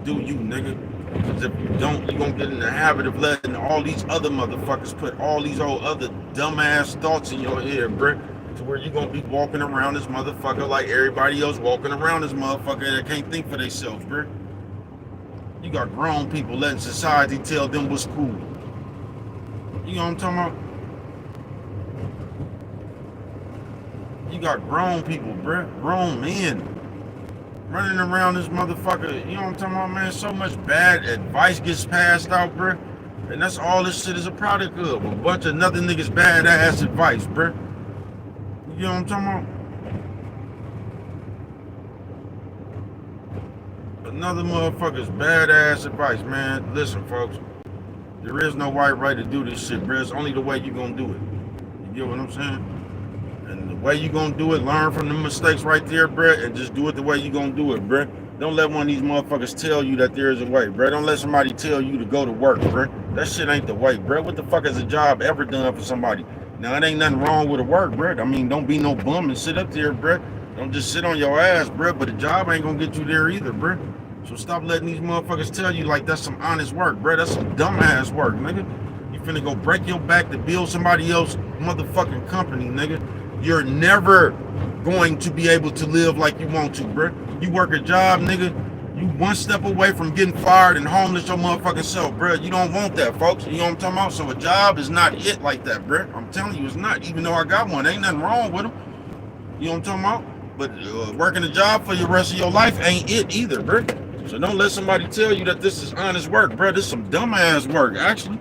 Do you, nigga? Because if you don't, you gonna get in the habit of letting all these other motherfuckers put all these old other dumbass thoughts in your head, bruh. To where you gonna be walking around this motherfucker like everybody else walking around this motherfucker that can't think for themselves, bruh. You got grown people letting society tell them what's cool. You know what I'm talking about? You got grown people, bruh. Grown men running around this motherfucker. You know what I'm talking about, man? So much bad advice gets passed out, bruh. And that's all this shit is a product of. A bunch of nothing niggas badass advice, bruh. You know what I'm talking about? Another motherfucker's badass advice, man. Listen, folks. There is no right way to do this shit, bruh. It's only the way you gonna do it. You get what I'm saying? And the way you gonna do it, learn from the mistakes right there, bruh, and just do it the way you gonna do it, bruh. Don't let one of these motherfuckers tell you that there is a way, bruh. Don't let somebody tell you to go to work, bruh. That shit ain't the way, bruh. What the fuck has a job ever done for somebody? Now, it ain't nothing wrong with a work, bruh. I mean, don't be no bum and sit up there, bruh. Don't just sit on your ass, bruh, but the job ain't gonna get you there either, bruh. So stop letting these motherfuckers tell you like that's some honest work, bruh. That's some dumbass work, nigga. You finna go break your back to build somebody else's motherfucking company, nigga. You're never going to be able to live like you want to, bruh. You work a job, nigga, you one step away from getting fired and homeless your motherfucking self, bruh. You don't want that, folks. You know what I'm talking about? So a job is not it like that, bruh. I'm telling you, it's not. Even though I got one, ain't nothing wrong with them. You know what I'm talking about? But working a job for the rest of your life ain't it either, bruh. So don't let somebody tell you that this is honest work, bruh. This is some dumbass work, actually.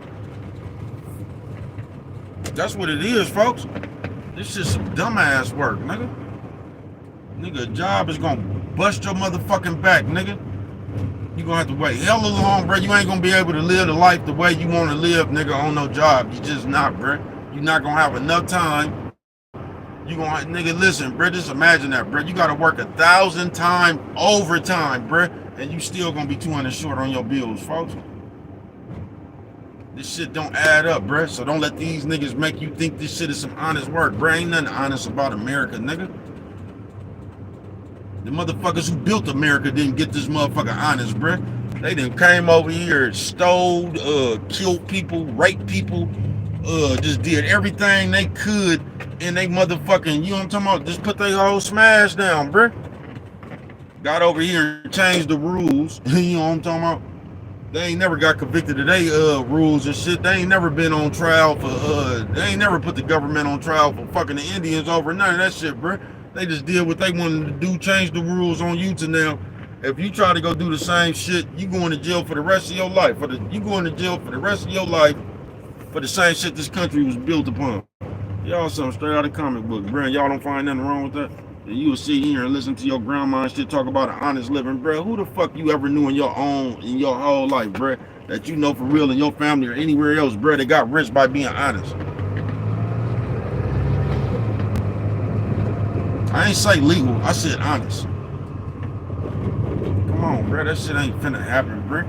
That's what it is, folks. This is some dumbass work, nigga. Nigga, a job is gonna bust your motherfucking back, nigga. You gonna have to wait hella long, bro. You ain't gonna be able to live the life the way you wanna live, nigga, on no job. You just not, bro. You're not gonna have enough time. You gonna, nigga, listen, bro. Just imagine that, bro. You gotta work 1,000 times overtime, bro, and you still gonna be 200 short on your bills, folks. This shit don't add up, bruh. So don't let these niggas make you think this shit is some honest work, bruh. Ain't nothing honest about America, nigga. The motherfuckers who built America didn't get this motherfucker honest, bruh. They done came over here, stole, killed people, raped people, just did everything they could in they motherfucking, you know what I'm talking about? Just put their whole smash down, bruh. Got over here and changed the rules, you know what I'm talking about? They ain't never got convicted of they rules and shit. They ain't never been on trial for they ain't never put the government on trial for fucking the Indians over none of that shit, bro. They just did what they wanted to do, change the rules on you to now. If you try to go do the same shit, you going to jail for the rest of your life. You going to jail for the rest of your life for the same shit this country was built upon. Y'all something straight out of comic books, bro. Y'all don't find nothing wrong with that? You will sit here and listen to your grandma and shit talk about an honest living, bro. Who the fuck you ever knew in your whole life, bro, that you know for real in your family or anywhere else, bro, that got rich by being honest? I ain't say legal, I said honest. Come on, bro, that shit ain't finna happen, bro.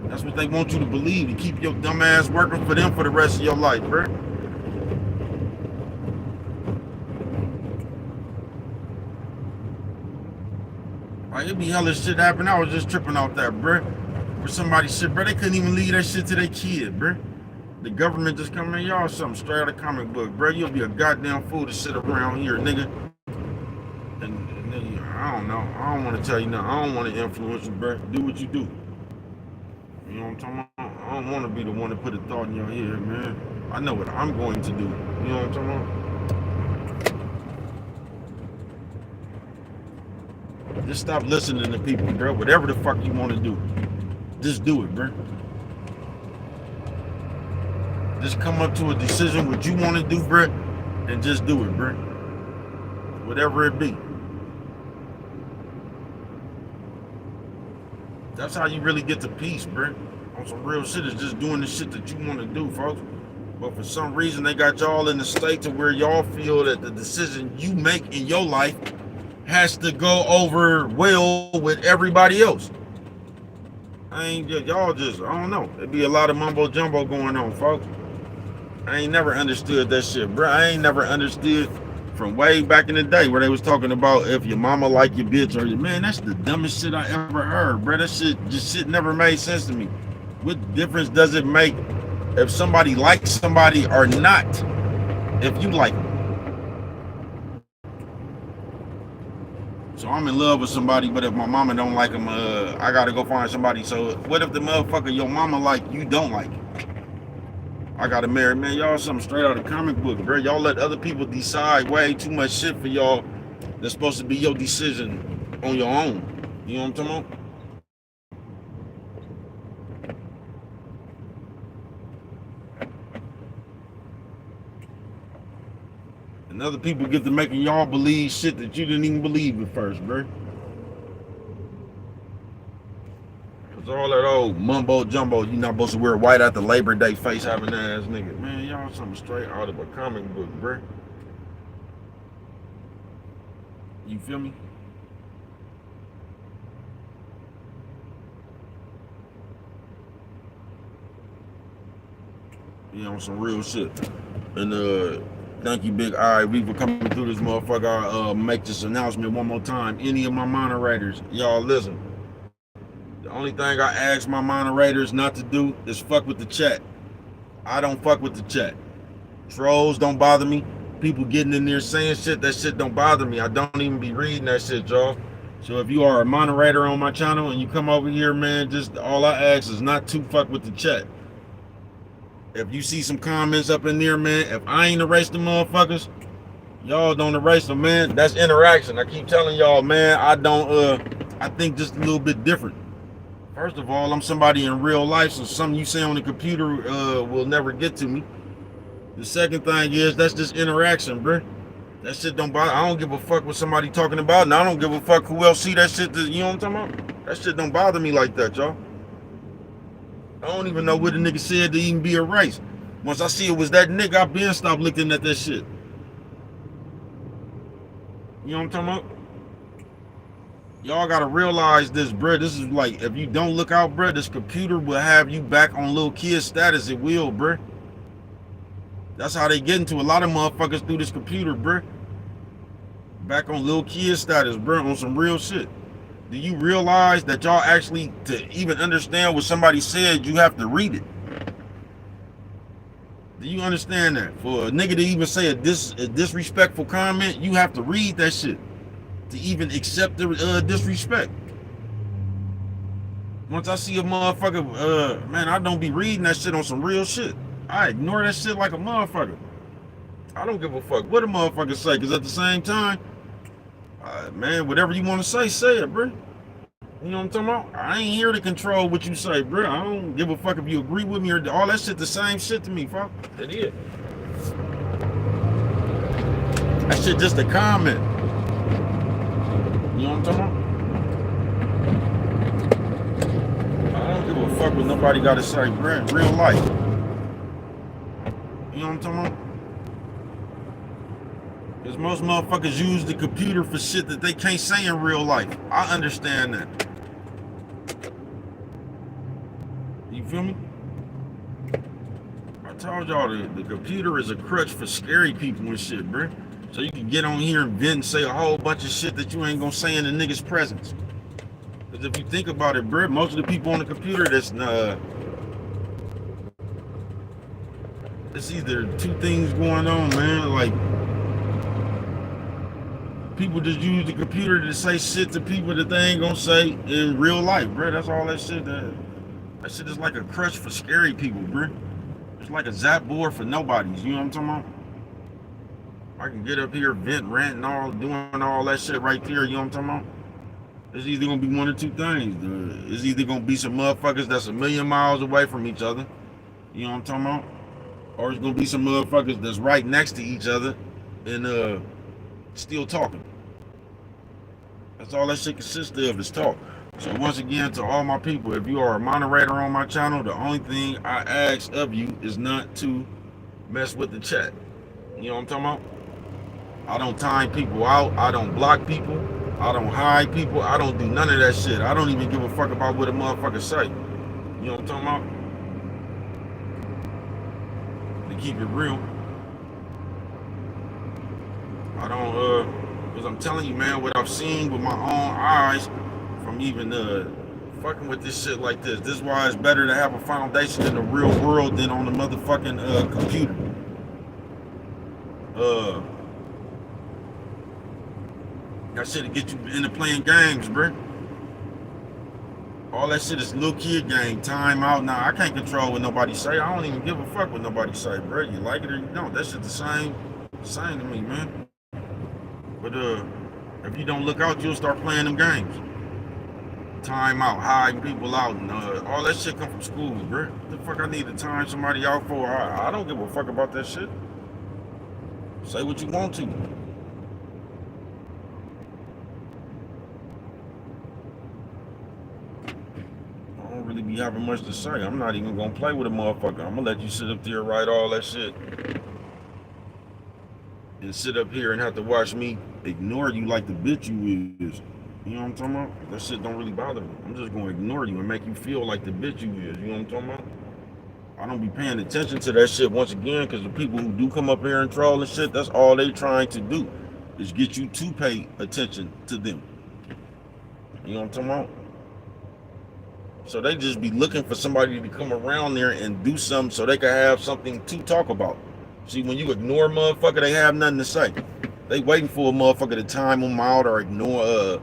That's what they want you to believe, to keep your dumb ass working for them for the rest of your life, bro. Like, it be hella shit happen. I was just tripping off that, bruh. For somebody's shit, bruh. They couldn't even leave that shit to their kid, bruh. The government just come in, y'all something straight out of comic book, bruh. You'll be a goddamn fool to sit around here, nigga. And nigga, I don't know. I don't want to tell you nothing. I don't want to influence you, bruh. Do what you do. You know what I'm talking about? I don't want to be the one to put a thought in your head, man. I know what I'm going to do. You know what I'm talking about? Just stop listening to people, bro. Whatever the fuck you want to do, just do it, bro. Just come up to a decision what you want to do, bro, and just do it, bro. Whatever it be. That's how you really get to peace, bro. On some real shit, is just doing the shit that you want to do, folks. But for some reason, they got y'all in the state to where y'all feel that the decision you make in your life has to go over well with everybody else. Y'all just, I don't know. It'd be a lot of mumbo jumbo going on, folks. I ain't never understood that shit, bro. I ain't never understood from way back in the day where they was talking about if your mama like your bitch or your man. That's the dumbest shit I ever heard, bro. That shit never made sense to me. What difference does it make if somebody likes somebody or not? If you like them. So I'm in love with somebody, but if my mama don't like him, I gotta go find somebody. So what if the motherfucker your mama like you don't like it? I gotta marry, man. Y'all something straight out of comic book, bro. Y'all let other people decide way too much shit for y'all that's supposed to be your decision on your own. You know what I'm talking about? And other people get to making y'all believe shit that you didn't even believe at first, bro. Cause all that old mumbo jumbo, you not supposed to wear white at the Labor Day face having ass nigga. Man, y'all something straight out of a comic book, bro. You feel me? You on some real shit. And thank you, Big Eye, for coming through this motherfucker. I'll make this announcement one more time. Any of my moderators, y'all listen. The only thing I ask my moderators not to do is fuck with the chat. I don't fuck with the chat. Trolls don't bother me. People getting in there saying shit, that shit don't bother me. I don't even be reading that shit, y'all. So if you are a moderator on my channel and you come over here, man, just all I ask is not to fuck with the chat. If you see some comments up in there, man, if I ain't erased the motherfuckers, y'all don't erase them, man. That's interaction. I keep telling y'all, man, I think just a little bit different. First of all, I'm somebody in real life, so something you say on the computer will never get to me. The second thing is, that's just interaction, bro. That shit don't bother. I don't give a fuck what somebody talking about, and I don't give a fuck who else see that shit. You know what I'm talking about? That shit don't bother me like that, y'all. I don't even know what the nigga said to even be erased. Once I see it was that nigga, I been stopped looking at that shit. You know what I'm talking about? Y'all gotta realize this, bruh. This is like, if you don't look out, bruh, this computer will have you back on little kid status. It will, bruh. That's how they get into a lot of motherfuckers through this computer, bruh. Back on little kid status, bruh, on some real shit. Do you realize that y'all actually, to even understand what somebody said, you have to read it? Do you understand that? For a nigga to even say a disrespectful comment, you have to read that shit to even accept the disrespect. Once I see a motherfucker, man, I don't be reading that shit on some real shit. I ignore that shit like a motherfucker. I don't give a fuck what a motherfucker say, because at the same time, man, whatever you want to say it, bro. You know what I'm talking about? I ain't here to control what you say, bro. I don't give a fuck if you agree with me or all that shit. The same shit to me, fuck. That is. That shit just a comment. You know what I'm talking about? I don't give a fuck what nobody got to say, bro. Real life. You know what I'm talking about? Because most motherfuckers use the computer for shit that they can't say in real life. I understand that. You feel me? I told y'all the computer is a crutch for scary people and shit, bro. So you can get on here and vent and say a whole bunch of shit that you ain't gonna say in the nigga's presence. Because if you think about it, bro, most of the people on the computer that's it's either two things going on, man. Like, people just use the computer to say shit to people that they ain't gonna say in real life, bro. That's all that shit. That shit is like a crutch for scary people, bro. It's like a zap board for nobodies. You know what I'm talking about? I can get up here, vent, rant, and all, doing all that shit right there. You know what I'm talking about? It's either gonna be one or two things. It's either gonna be some motherfuckers that's a million miles away from each other. You know what I'm talking about? Or it's gonna be some motherfuckers that's right next to each other and still talking. That's all that shit consists of is talk. So once again, to all my people, if you are a moderator on my channel, the only thing I ask of you is not to mess with the chat. You know what I'm talking about? I don't time people out. I don't block people. I don't hide people. I don't do none of that shit. I don't even give a fuck about what a motherfucker say. You know what I'm talking about? To keep it real. I don't, because I'm telling you, man, what I've seen with my own eyes from even fucking with this shit like this. This is why it's better to have a foundation in the real world than on the motherfucking computer. That shit'll get you into playing games, bruh. All that shit is little kid game, time out. Now I can't control what nobody say. I don't even give a fuck what nobody say, bruh. You like it or you don't. That shit the same to me, man. But if you don't look out, you'll start playing them games. Time out, hiding people out, and all that shit come from school, bruh. What the fuck I need to time somebody out for? I don't give a fuck about that shit. Say what you want to. Really be having much to say. I'm not even gonna play with a motherfucker. I'm gonna let you sit up there and write all that shit and sit up here and have to watch me ignore you like the bitch you is. You know what I'm talking about? That shit don't really bother me. I'm just gonna ignore you and make you feel like the bitch you is. You know what I'm talking about? I don't be paying attention to that shit once again, because the people who do come up here and troll and shit, that's all they trying to do is get you to pay attention to them. You know what I'm talking about? So they just be looking for somebody to come around there and do something so they can have something to talk about. See, when you ignore a motherfucker, they have nothing to say. They waiting for a motherfucker to time them out or ignore,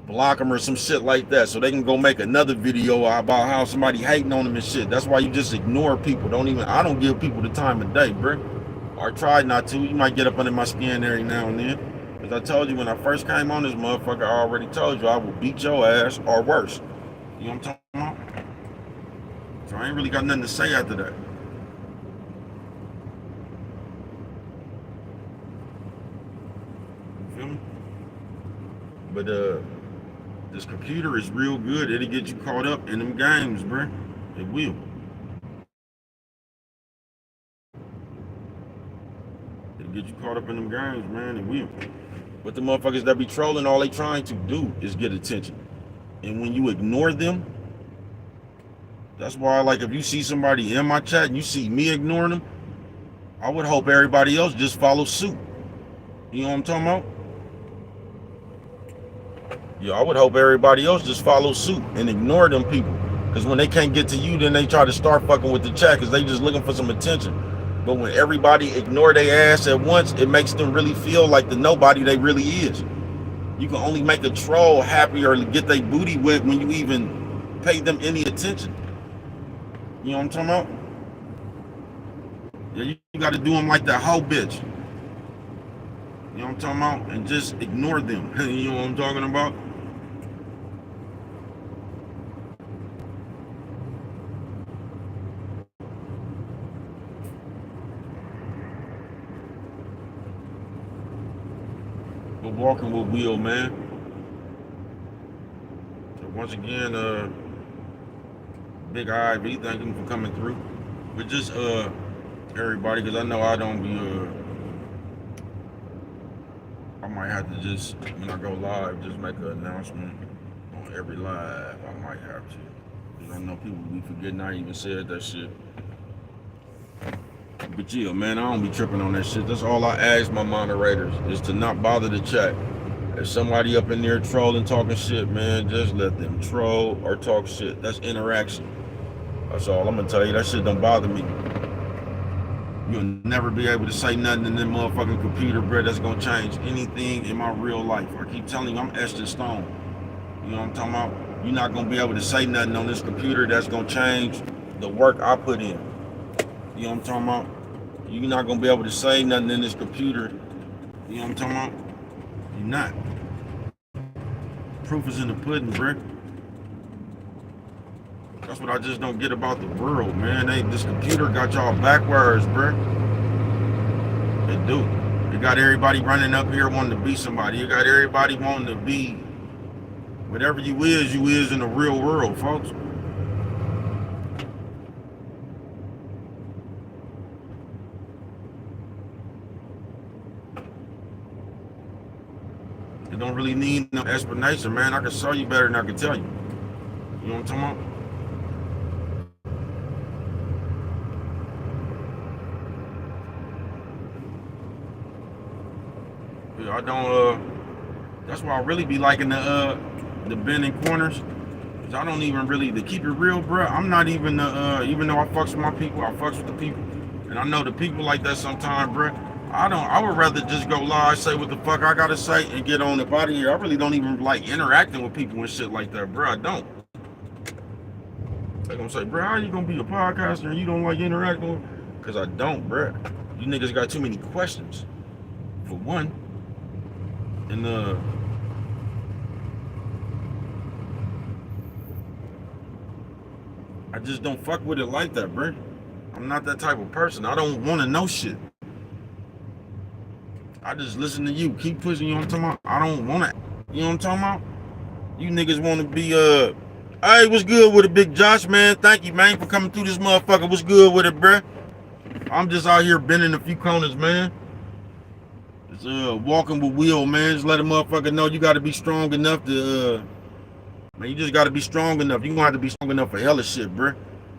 block them or some shit like that, so they can go make another video about how somebody hating on them and shit. That's why you just ignore people. I don't give people the time of day, bro. Or try not to. You might get up under my skin every now and then. As I told you when I first came on this motherfucker, I already told you I will beat your ass or worse. You know what I'm talking about? So I ain't really got nothing to say after that. You feel me? But this computer is real good. It'll get you caught up in them games, bruh. It will. It'll get you caught up in them games, man. It will. But the motherfuckers that be trolling, all they trying to do is get attention. And when you ignore them, that's why, like, if you see somebody in my chat and you see me ignoring them, I would hope everybody else just follow suit. You know what I'm talking about? Yeah, I would hope everybody else just follow suit and ignore them people. Because when they can't get to you, then they try to start fucking with the chat because they just looking for some attention. But when everybody ignore their ass at once, it makes them really feel like the nobody they really is. You can only make a troll happy or get their booty wet when you even pay them any attention. You know what I'm talking about? Yeah, you got to do them like that hoe bitch. You know what I'm talking about? And just ignore them. You know what I'm talking about? But walking with Will, man. So once again, Big IV, thank you for coming through. But just everybody, because I know I don't be I might have to just, when I go live, just make an announcement on every live. I might have to. Because I know people be forgetting I even said that shit. But yeah, man, I don't be tripping on that shit. That's all I ask my moderators, is to not bother the chat. If somebody up in there trolling, talking shit, man, just let them troll or talk shit. That's interaction. That's all I'm gonna tell you. That shit don't bother me. You'll never be able to say nothing in that motherfucking computer, bro, that's gonna change anything in my real life. I keep telling you, I'm etched in stone. You know what I'm talking about? You're not gonna be able to say nothing on this computer that's gonna change the work I put in. You know what I'm talking about? You're not gonna be able to say nothing in this computer. You know what I'm talking about? You're not. proof is in the pudding, bruh. That's what I just don't get about the world, man. This computer got y'all backwards, bruh. It do. You got everybody running up here wanting to be somebody. You got everybody wanting to be whatever you is in the real world, folks. It don't really need no explanation, man. I can show you better than I can tell you. You know what I'm talking about? Yeah, I don't, that's why I really be liking the bending corners. Cause I don't even really, to keep it real, bro, I'm not even even though I fucks with my people, I fucks with the people. And I know the people like that sometimes, bro. I would rather just go live, say what the fuck I gotta say, and get on up out of here. I really don't even like interacting with people and shit like that, bro. I don't. They gonna say, bro, how you gonna be a podcaster and you don't like interacting with? Cause I don't, bro. You niggas got too many questions, for one. And I just don't fuck with it like that, bro. I'm not that type of person. I don't want to know shit. I just listen to you. Keep pushing, you know what I'm talking about? I don't want to, you know what I'm talking about? You niggas want to be, hey, what's good with it, Big Josh, man? Thank you, man, for coming through this motherfucker. What's good with it, bro? I'm just out here bending a few corners, man. It's, walking with Will, man. Just let a motherfucker know you got to be strong enough to, man, you just got to be strong enough. You're going to have to be strong enough for hella shit, bro.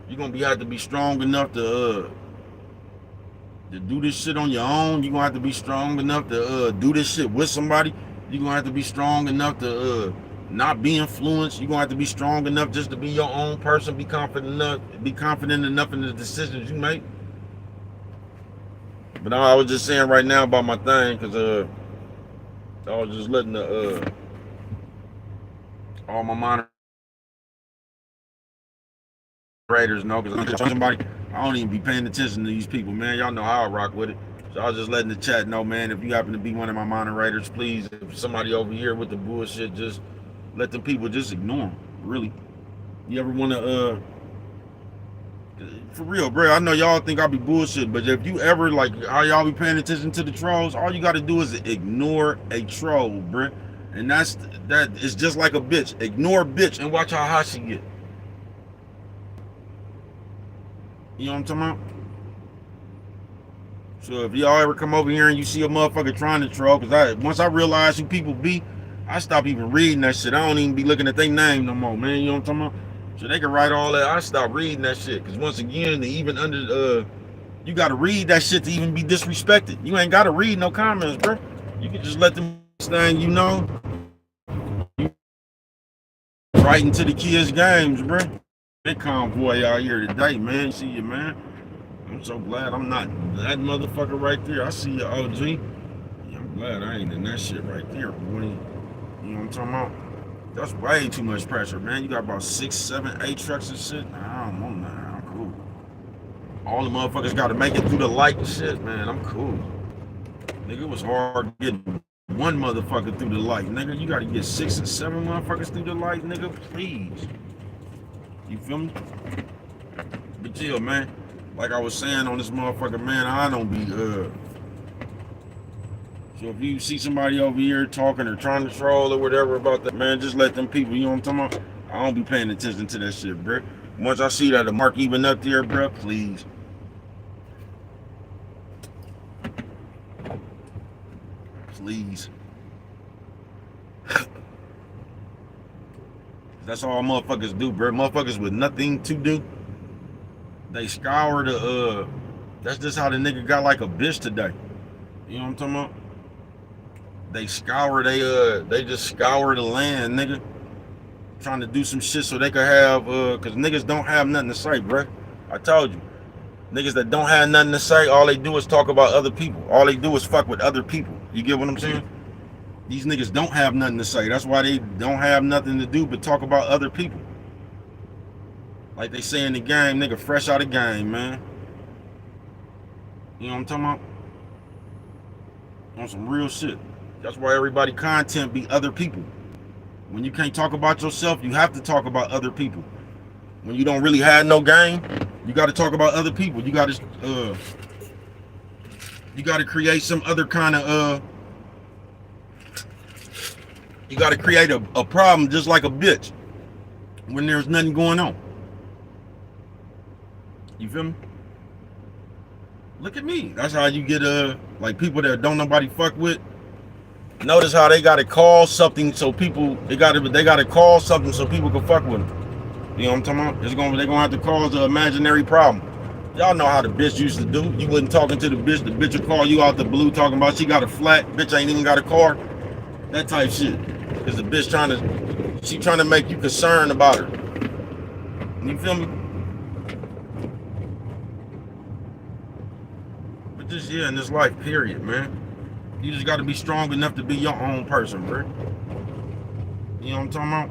You're going to have to be strong enough to do this shit on your own. You're going to have to be strong enough to do this shit with somebody. You're going to have to be strong enough to not be influenced. You're going to have to be strong enough just to be your own person. Be confident enough in the decisions you make. But I was just saying right now about my thing, because I was just letting all my moderators know, because I'm somebody, I don't even be paying attention to these people, man. Y'all know how I rock with it. So I was just letting the chat know, man, if you happen to be one of my moderators, please, if somebody over here with the bullshit, just let them people just ignore them, really. You ever want to, for real, bro, I know y'all think I be bullshit, but if you ever, like, how y'all be paying attention to the trolls, all you got to do is ignore a troll, bro. And that is just like a bitch. Ignore a bitch and watch how hot she get. You know what I'm talking about? So if y'all ever come over here and you see a motherfucker trying to troll, because once I realize who people be, I stop even reading that shit. I don't even be looking at their name no more, man. You know what I'm talking about? So they can write all that. I stop reading that shit. Because once again, even under you gotta read that shit to even be disrespected. You ain't gotta read no comments, bro. You can just let them thing, you know. Right into the kids' games, bro. Big convoy out here today, man. See you, man. I'm so glad I'm not that motherfucker right there. I see you, OG. Yeah, I'm glad I ain't in that shit right there, boy. You know what I'm talking about? That's way too much pressure, man. You got about 6, 7, 8 trucks and shit. Nah, I don't want that. I'm cool. All the motherfuckers got to make it through the light and shit, man. I'm cool. Nigga, it was hard getting one motherfucker through the light, nigga. You got to get 6 and 7 motherfuckers through the light, nigga. Please. You feel me? But chill, man. Like I was saying on this motherfucker, man, I don't be, so if you see somebody over here talking or trying to troll or whatever about that, man, just let them people, you know what I'm talking about? I don't be paying attention to that shit, bro. Once I see that the mark even up there, bro, please. Please. That's all motherfuckers do, bro. Motherfuckers with nothing to do, they scour the, that's just how the nigga got like a bitch today. You know what I'm talking about? They just scour the land, nigga. Trying to do some shit so they could have, cause niggas don't have nothing to say, bro. I told you. Niggas that don't have nothing to say, all they do is talk about other people. All they do is fuck with other people. You get what I'm saying? These niggas don't have nothing to say. That's why they don't have nothing to do but talk about other people. Like they say in the game, nigga, fresh out of game, man. You know what I'm talking about? On some real shit. That's why everybody content be other people. When you can't talk about yourself, you have to talk about other people. When you don't really have no game, you got to talk about other people. You got to create some other kind of you got to create a problem just like a bitch when there's nothing going on. You feel me? Look at me. That's how you get like people that don't nobody fuck with. Notice how they gotta call something so people they gotta call something so people can fuck with them. You know what I'm talking about? They're gonna have to cause an imaginary problem. Y'all know how the bitch used to do. You wasn't talking to the bitch will call you out the blue talking about she got a flat, bitch ain't even got a car. That type shit. Cause the bitch trying to make you concerned about her. You feel me? But just in this life, period, man. You just got to be strong enough to be your own person, bro. You know what I'm talking about?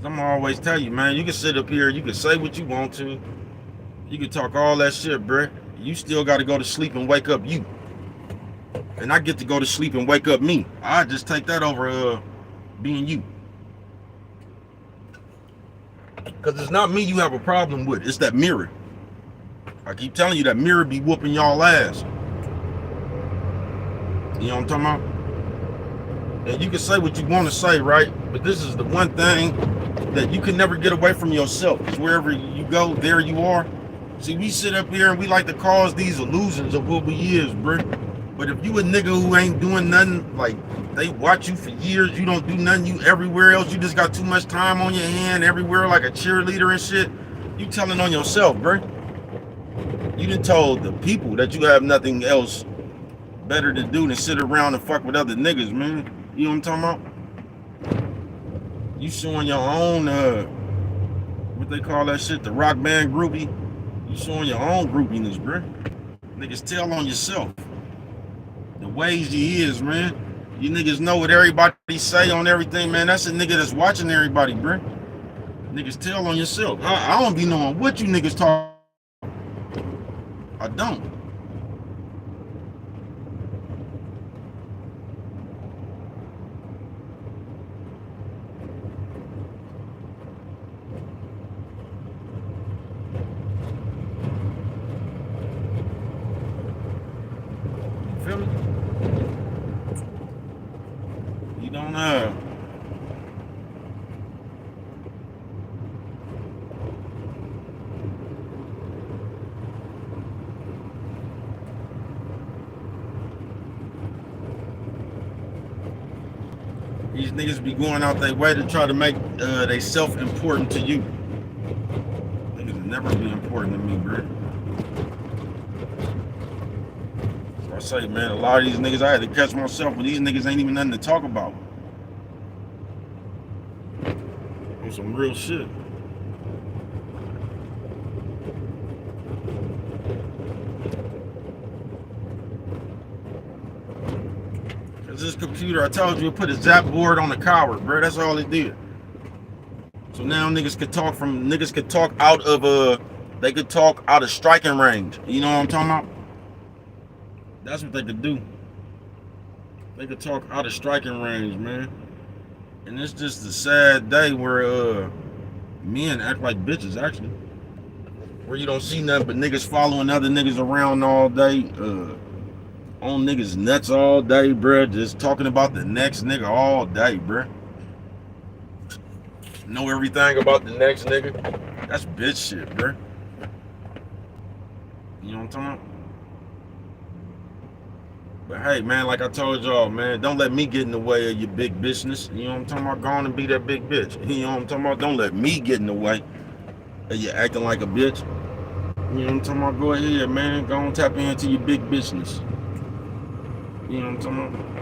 I'm always tell you, man, you can sit up here, you can say what you want to. You can talk all that shit, bro. You still got to go to sleep and wake up you. And I get to go to sleep and wake up me. I just take that over being you. Because it's not me you have a problem with. It's that mirror. I keep telling you that mirror be whooping y'all ass. You know what I'm talking about? And you can say what you want to say, right? But this is the one thing that you can never get away from yourself. Because wherever you go, there you are. See, we sit up here and we like to cause these illusions of what we is, bro. But if you a nigga who ain't doing nothing, like they watch you for years, you don't do nothing, you everywhere else, you just got too much time on your hand everywhere like a cheerleader and shit, you telling on yourself, bro. You done told the people that you have nothing else better to do than sit around and fuck with other niggas, man. You know what I'm talking about? You showing your own, what they call that shit, the rock band groupie. You showing your own groupiness, bro. Niggas tell on yourself. The ways you is, man. You niggas know what everybody say on everything, man. That's a nigga that's watching everybody, bro. Niggas tell on yourself. I don't be knowing what you niggas talk. I don't. You feel me? You don't know. These niggas be going out their way to try to make they self-important to you. Niggas will never be important to me, bro. So I say, man, a lot of these niggas, I had to catch myself, but these niggas ain't even nothing to talk about. On some real shit. This computer, I told you, it put a zap board on the coward, bro. That's all it did. So now niggas could talk out of they could talk out of striking range. You know what I'm talking about? That's what they could do. They could talk out of striking range, man. And it's just a sad day where men act like bitches, actually. Where you don't see nothing but niggas following other niggas around all day, on niggas nuts all day, bruh. Just talking about the next nigga all day, bruh. Know everything about the next nigga. That's bitch shit, bruh. You know what I'm talking about? But hey, man, like I told y'all, man, don't let me get in the way of your big business. You know what I'm talking about? Go on and be that big bitch. You know what I'm talking about? Don't let me get in the way of you acting like a bitch. You know what I'm talking about? Go ahead, man. Go on, tap into your big business. You know what I'm talking about?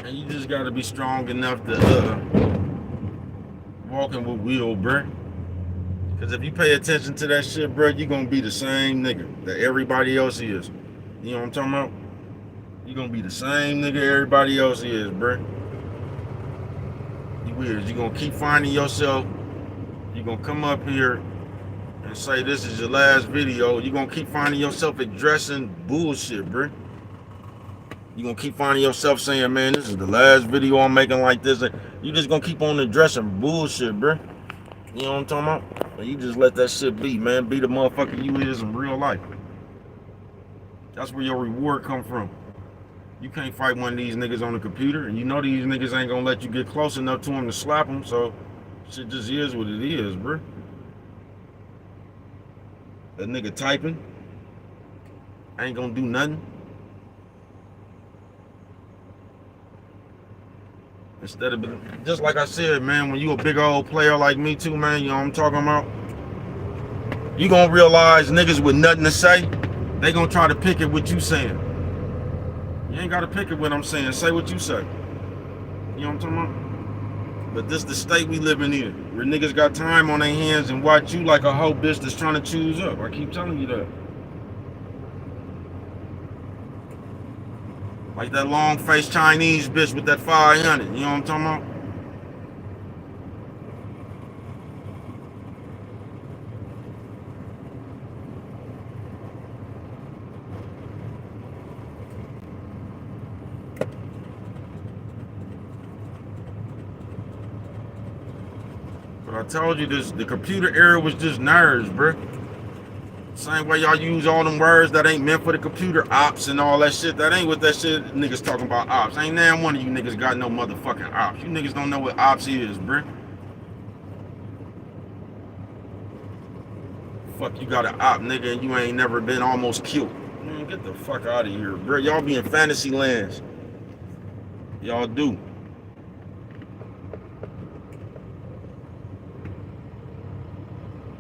And you just gotta be strong enough to walking with will, bruh. Cause if you pay attention to that shit, bruh, you gonna be the same nigga that everybody else is. You know what I'm talking about? You gonna be the same nigga everybody else is, bruh. You you is. You're gonna keep finding yourself. You're gonna come up here and say this is your last video. You're gonna keep finding yourself addressing bullshit, bro. You're gonna keep finding yourself saying, man, this is the last video I'm making like this. You just gonna keep on addressing bullshit, bro. You know what I'm talking about? You just let that shit be, man. Be the motherfucker you is in real life. That's where your reward come from. You can't fight one of these niggas on the computer, and you know these niggas ain't gonna let you get close enough to them to slap them, so shit just is what it is, bro. That nigga typing ain't gonna do nothing. Instead of, just like I said, man, when you a big old player like me too, man, you know what I'm talking about? You gonna realize niggas with nothing to say, they gonna try to pick it what you saying. You ain't gotta pick it what I'm saying. Say what you say. You know what I'm talking about? But this the state we living in, where niggas got time on their hands and watch you like a hoe bitch that's trying to choose up. I keep telling you that. Like that long-faced Chinese bitch with that 500. You know what I'm talking about? But I told you this, the computer era was just nerds, bruh. Same way y'all use all them words that ain't meant for the computer, ops and all that shit. That ain't what that shit niggas talking about, ops. Ain't damn one of you niggas got no motherfucking ops. You niggas don't know what ops is, bruh. Fuck, you got an op, nigga, and you ain't never been almost killed. Man, get the fuck out of here, bruh. Y'all be in fantasy lands. Y'all do.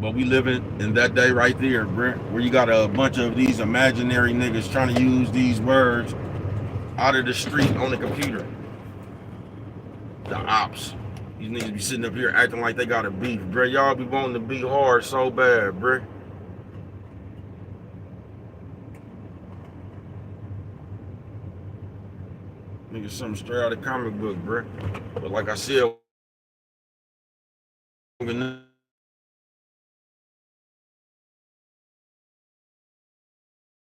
But we living in that day right there, bro, where you got a bunch of these imaginary niggas trying to use these words out of the street on the computer. The ops. These niggas be sitting up here acting like they got a beef, bro. Y'all be wanting to be hard so bad, bro. Niggas something straight out of the comic book, bro. But like I said,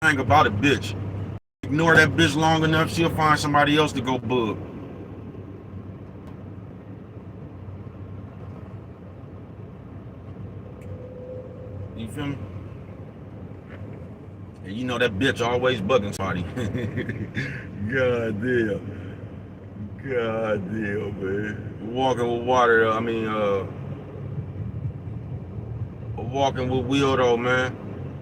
thing about a bitch. Ignore that bitch long enough, she'll find somebody else to go bug. You feel me? And you know that bitch always bugging somebody. God damn. God damn, man. Walking with water, I mean, walking with wheel though, man.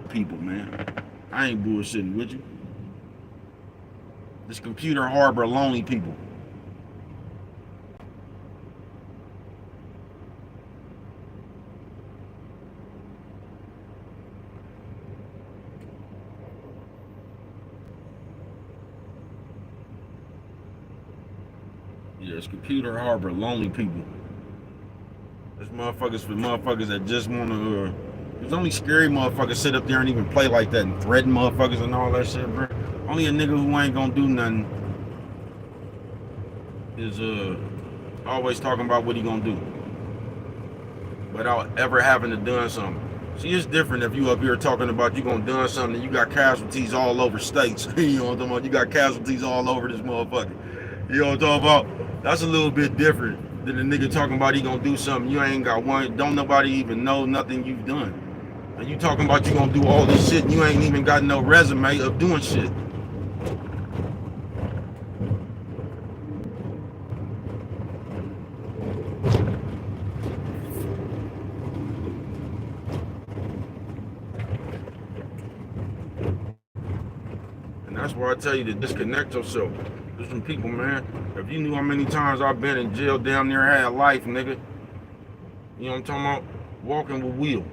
People, man. I ain't bullshitting with you. This computer harbor lonely people. Yeah, this computer harbor lonely people. This motherfuckers for motherfuckers that just wanna there's only scary motherfuckers sit up there and even play like that and threaten motherfuckers and all that shit, bro. Only a nigga who ain't gonna do nothing is always talking about what he gonna do without ever having to done something. See, it's different if you up here talking about you gonna done something and you got casualties all over states. You know what I'm talking about? You got casualties all over this motherfucker. You know what I'm talking about? That's a little bit different than the nigga talking about he gonna do something. You ain't got one, don't nobody even know nothing you've done. And you talking about you gonna do all this shit and you ain't even got no resume of doing shit. And that's why I tell you to disconnect yourself. There's some people, man. If you knew how many times I've been in jail, damn near had life, nigga. You know what I'm talking about? Walking with Will.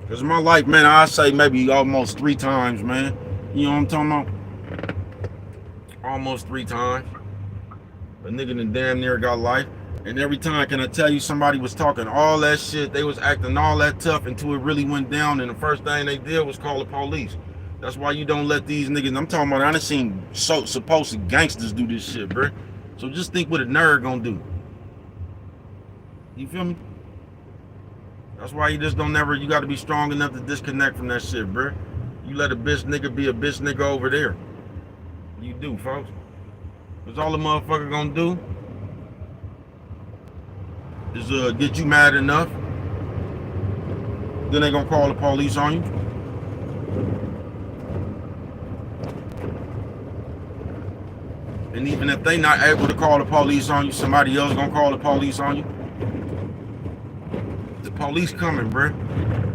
Cause in my life, man, I say maybe almost 3 times, man. You know what I'm talking about? Almost 3 times. A nigga done damn near got life. And every time, can I tell you, somebody was talking all that shit, they was acting all that tough until it really went down, and the first thing they did was call the police. That's why you don't let these niggas, I'm talking about, I done seen supposed gangsters do this shit, bro. So just think what a nerd gonna do. You feel me? That's why you just don't never, you got to be strong enough to disconnect from that shit, bruh. You let a bitch nigga be a bitch nigga over there. You do, folks. That's all the motherfucker gonna do is get you mad enough. Then they gonna call the police on you. And even if they not able to call the police on you, somebody else gonna call the police on you. The police coming, bruh.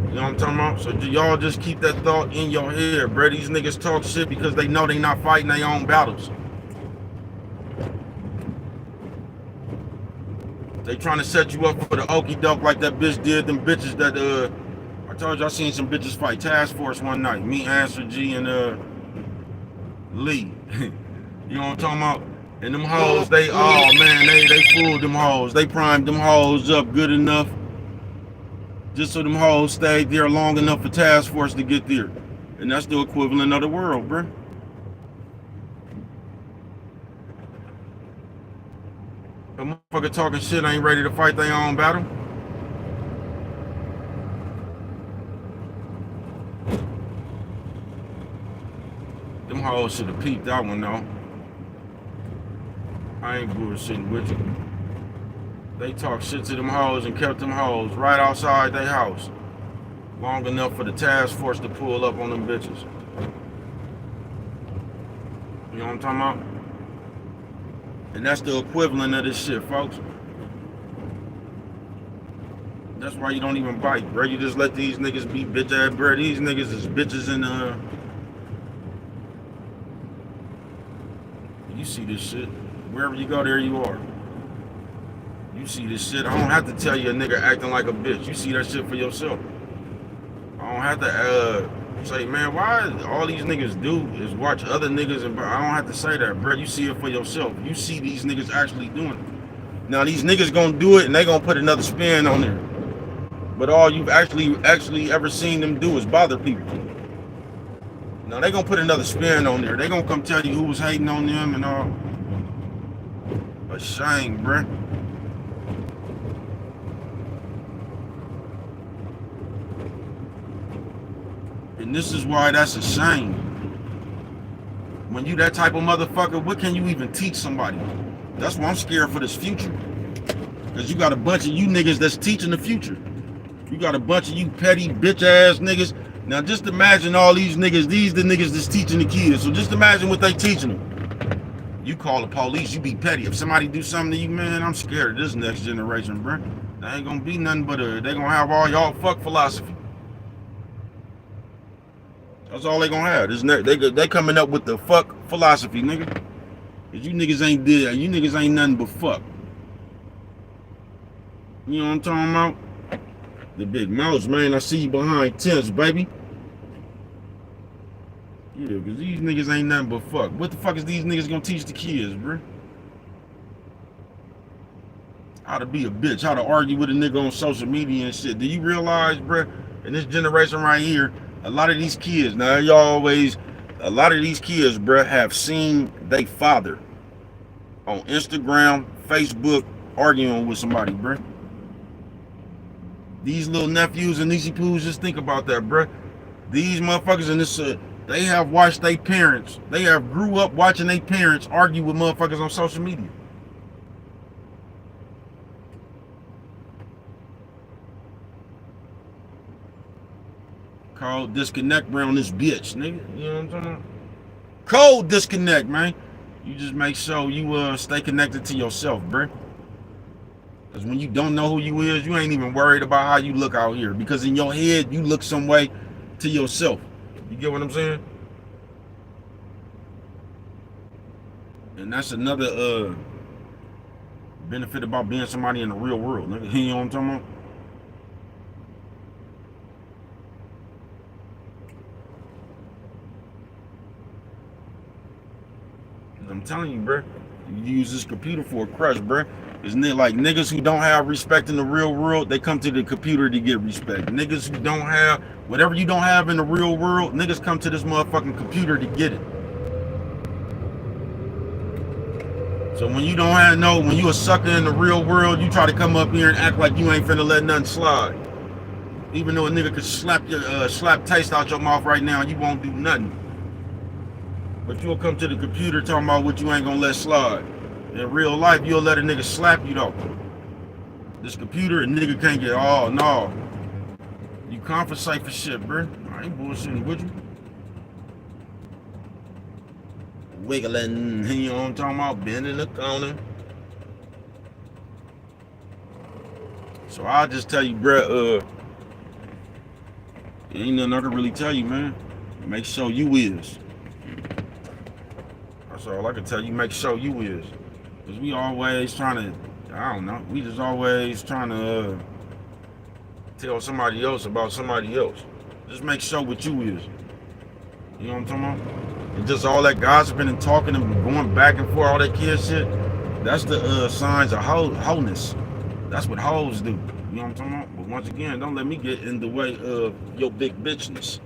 You know what I'm talking about? So y'all just keep that thought in your head, bruh. These niggas talk shit because they know they not fighting their own battles. They trying to set you up for the okey doke like that bitch did. Them bitches that I told you I seen some bitches fight Task Force one night. Me, Answer G, and Lee. You know what I'm talking about? And them hoes, they, oh man, they fooled them hoes. They primed them hoes up good enough just so them hoes stayed there long enough for Task Force to get there. And that's the equivalent of the world, bruh. A motherfucker talking shit ain't ready to fight their own battle. Them hoes should have peeped that one though. I ain't bullshitting with you. They talk shit to them hoes and kept them hoes right outside their house long enough for the Task Force to pull up on them bitches. You know what I'm talking about? And that's the equivalent of this shit, folks. That's why you don't even bite, bro. You just let these niggas be bitch ass, bro. These niggas is bitches in you see this shit. Wherever you go, there you are. You see this shit. I don't have to tell you a nigga acting like a bitch. You see that shit for yourself. I don't have to say, man, why all these niggas do is watch other niggas, and I don't have to say that, bro. You see it for yourself. You see these niggas actually doing it. Now these niggas gonna do it and they gonna put another spin on there. But all you've actually ever seen them do is bother people. Now they gonna put another spin on there. They gonna come tell you who was hating on them and all. A shame, bruh. And this is why that's a shame. When you that type of motherfucker, what can you even teach somebody? That's why I'm scared for this future. Because you got a bunch of you niggas that's teaching the future. You got a bunch of you petty bitch ass niggas. Now just imagine all these niggas, these the niggas that's teaching the kids. So just imagine what they teaching them. You call the police, you be petty. If somebody do something to you, man, I'm scared of this next generation, bro. They ain't gonna be nothing but they gonna have all y'all fuck philosophy. That's all they gonna have. They coming up with the fuck philosophy, nigga. Cause you niggas ain't did, you niggas ain't nothing but fuck. You know what I'm talking about? The big mouse, man. I see you behind tents, baby. Yeah, cause these niggas ain't nothing but fuck. What the fuck is these niggas gonna teach the kids, bro? How to be a bitch, how to argue with a nigga on social media and shit. Do you realize, bro, in this generation right here, a lot of these kids, now a lot of these kids, bro, have seen their father on Instagram, Facebook, arguing with somebody, bro. These little nephews and niecey poos, just think about that, bro. These motherfuckers in this, they have watched their parents. They have grew up watching their parents argue with motherfuckers on social media. Cold disconnect around this bitch, nigga. You know what I'm talking about? Cold disconnect, man. You just make sure you stay connected to yourself, bro. Because when you don't know who you is, you ain't even worried about how you look out here. Because in your head, you look some way to yourself. You get what I'm saying? And that's another benefit about being somebody in the real world, nigga. You know what I'm talking about? I'm telling you, bro. You use this computer for a crush, bro. Isn't it like niggas who don't have respect in the real world, they come to the computer to get respect. Niggas who don't have, whatever you don't have in the real world, niggas come to this motherfucking computer to get it. So when you don't have no, when you a sucker in the real world, you try to come up here and act like you ain't finna let nothing slide. Even though a nigga could slap taste out your mouth right now, you won't do nothing. But you'll come to the computer talking about what you ain't gonna let slide. In real life, you'll let a nigga slap you though. This computer, a nigga can't get, oh no. You compensate for shit, bro. I ain't bullshitting with you. Wiggling, you know what I'm talking about? Bending the corner. So I'll just tell you, bro, ain't nothing I can really tell you, man. Make sure you is. That's all I can tell you, make sure you is. Because we always trying to, I don't know, we just always trying to tell somebody else about somebody else. Just make sure what you is. You know what I'm talking about? And just all that gossiping and talking and going back and forth, all that kid shit, that's the signs of wholeness. That's what hoes do. You know what I'm talking about? But once again, don't let me get in the way of your big bitchness.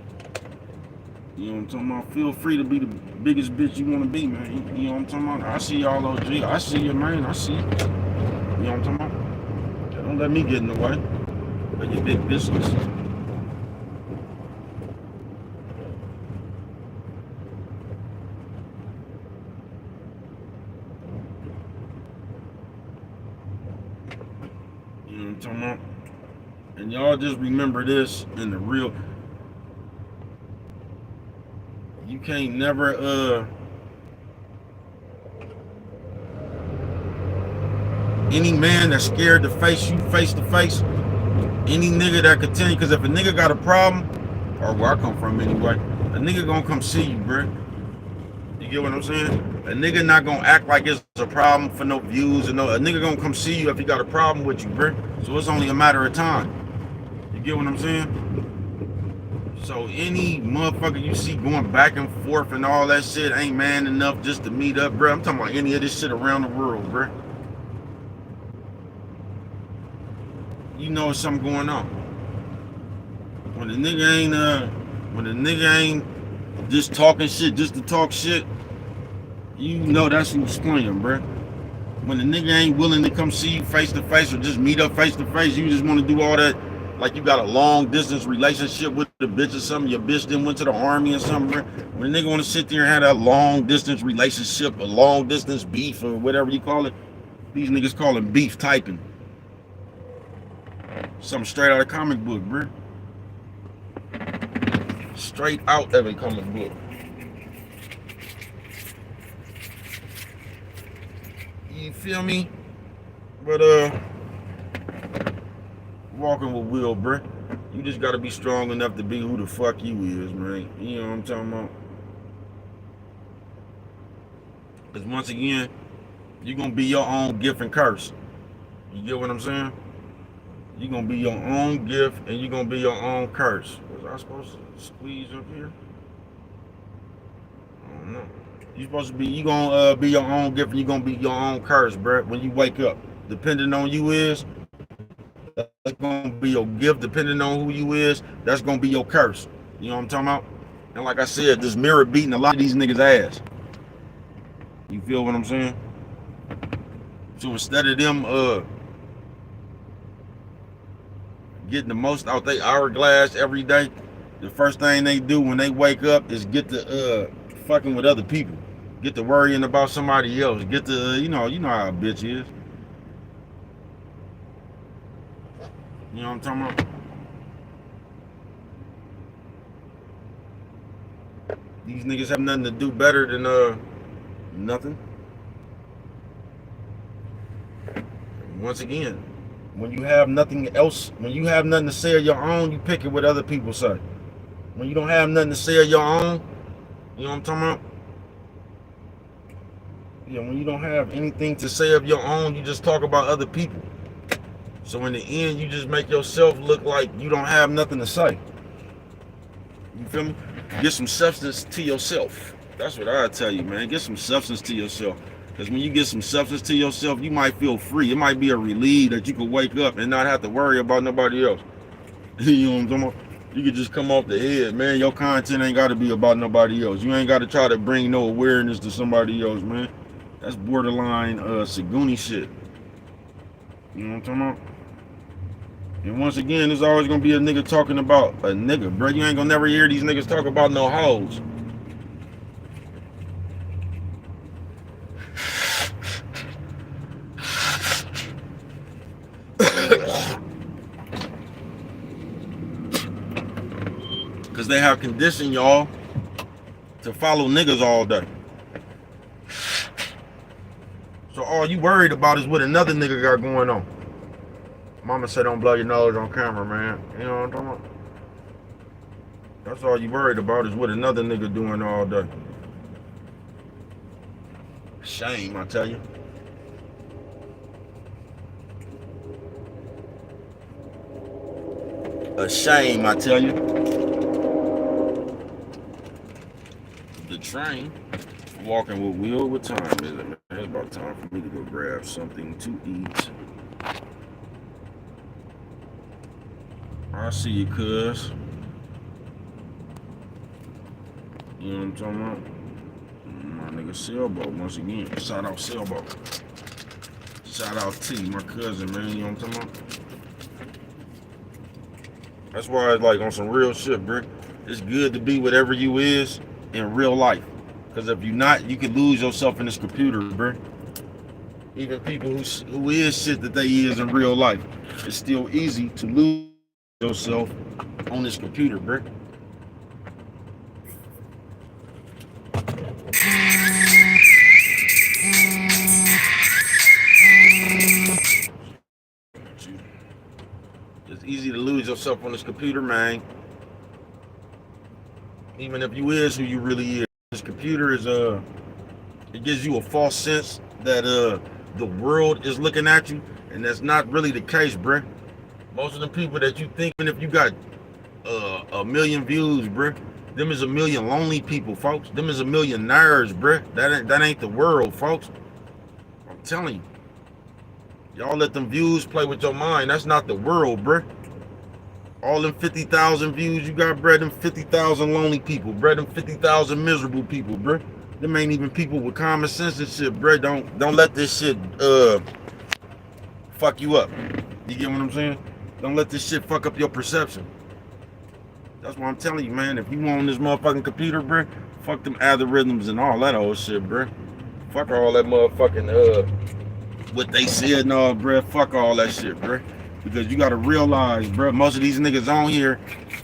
You know what I'm talking about? Feel free to be the biggest bitch you want to be, man. You know what I'm talking about? I see y'all OG. I see you, man. I see you. You know what I'm talking about? Don't let me get in the way of your big business. You know what I'm talking about? And y'all just remember this in the real. You can't never any man that's scared to face you face to face, any nigga that could tell you, because if a nigga got a problem, or where I come from anyway, a nigga gonna come see you, bro. You get what I'm saying? A nigga not gonna act like it's a problem for no views, and no, a nigga gonna come see you if he got a problem with you, bro. So it's only a matter of time. You get what I'm saying? So any motherfucker you see going back and forth and all that shit ain't man enough just to meet up, bro. I'm talking about any of this shit around the world, bro. You know something going on. When the nigga ain't just talking shit just to talk shit, you know that's who's playing, bro. When the nigga ain't willing to come see you face to face or just meet up face to face, you just want to do all that like you got a long distance relationship with the bitch or something. Your bitch then went to the army or something, bro. When a nigga want to sit there and have that long distance relationship, a long distance beef or whatever you call it, these niggas call it beef typing. Something straight out of comic book, bro. Straight out of a comic book. You feel me? But walking with Will, bro. You just gotta be strong enough to be who the fuck you is, man. You know what I'm talking about? Because once again, you're gonna be your own gift and curse. You get what I'm saying? You're gonna be your own gift and you're gonna be your own curse. Was I supposed to squeeze up here? I don't know. You gonna be your own gift and you're gonna be your own curse, bro. When you wake up, depending on you is, that's gonna be your gift. Depending on who you is, that's gonna be your curse. You know what I'm talking about? And like I said, this mirror beating a lot of these niggas' ass. You feel what I'm saying? So instead of them getting the most out their hourglass every day, the first thing they do when they wake up is get to fucking with other people. Get to worrying about somebody else. Get to, you know how a bitch is. You know what I'm talking about? These niggas have nothing to do better than nothing. Once again, when you have nothing else, when you have nothing to say of your own, you pick it what other people say. When you don't have nothing to say of your own, you know what I'm talking about? Yeah, when you don't have anything to say of your own, you just talk about other people. So in the end, you just make yourself look like you don't have nothing to say. You feel me? Get some substance to yourself. That's what I tell you, man. Get some substance to yourself. Because when you get some substance to yourself, you might feel free. It might be a relief that you could wake up and not have to worry about nobody else. You know what I'm talking about? You could just come off the head, man. Your content ain't got to be about nobody else. You ain't got to try to bring no awareness to somebody else, man. That's borderline Saguni shit. You know what I'm talking about? And once again, there's always gonna be a nigga talking about a nigga, bro. You ain't gonna never hear these niggas talk about no hoes. Cause they have conditioned y'all to follow niggas all day. So all you worried about is what another nigga got going on. Mama said don't blow your nose on camera, man. You know what I'm talking about? That's all you worried about is what another nigga doing all day. Shame, I tell you. A shame, I tell you. The train, walking with Will. What time is it, man? It's about time for me to go grab something to eat. I see you, cuz. You know what I'm talking about? My nigga Sailboat, once again. Shout out Sailboat. Shout out T, my cousin, man. You know what I'm talking about? That's why it's like on some real shit, bro. It's good to be whatever you is in real life. Because if you're not, you can lose yourself in this computer, bro. Even people who is shit that they is in real life, it's still easy to lose yourself on this computer, bro. It's easy to lose yourself on this computer, man. Even if you is who you really is. This computer is it gives you a false sense that the world is looking at you, and that's not really the case, bruh. Most of the people that you think, and if you got a million views, bruh, them is a million lonely people, folks. Them is a million nerds, bruh. That ain't the world, folks. I'm telling you. Y'all let them views play with your mind. That's not the world, bruh. All them 50,000 views you got, bruh, them 50,000 lonely people, bruh, them 50,000 miserable people, bruh. Them ain't even people with common sense and shit, bruh. Don't let this shit fuck you up. You get what I'm saying? Don't let this shit fuck up your perception. That's what I'm telling you, man. If you on this motherfucking computer, bruh, fuck them algorithms and all that old shit, bruh. Fuck all that motherfucking what they said and all, bruh. Fuck all that shit, bruh. Because you gotta realize, bro, most of these niggas on here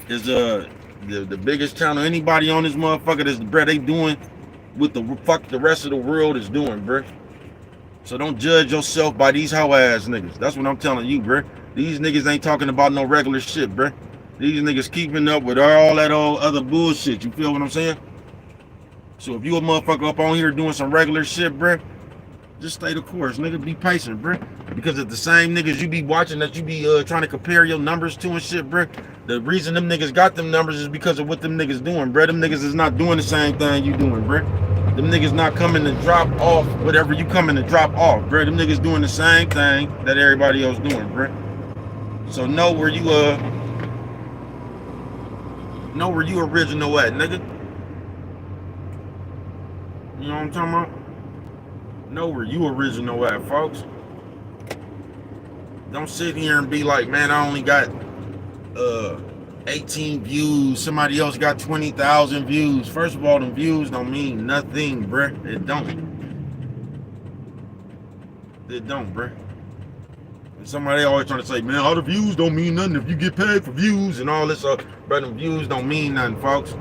is the biggest channel. Anybody on this motherfucker that's, bro, they doing what the fuck the rest of the world is doing, bro. So don't judge yourself by these hoe ass niggas. That's what I'm telling you, bro. These niggas ain't talking about no regular shit, bro. These niggas keeping up with all that old other bullshit. You feel what I'm saying? So if you a motherfucker up on here doing some regular shit, bro, just stay the course, nigga. Be patient, bro. Because if the same niggas you be watching that you be trying to compare your numbers to and shit, bro, the reason them niggas got them numbers is because of what them niggas doing, bro. Them niggas is not doing the same thing you doing, bro. Them niggas not coming to drop off whatever you coming to drop off, bro. Them niggas doing the same thing that everybody else doing, bro. So know where you original at, nigga. You know what I'm talking about? Know where you original at, folks. Don't sit here and be like, man, I only got 18 views. Somebody else got 20,000 views. First of all, them views don't mean nothing, bruh. It don't. It don't, bruh. And somebody always trying to say, man, all the views don't mean nothing if you get paid for views and all this. Bruh, them views don't mean nothing, folks.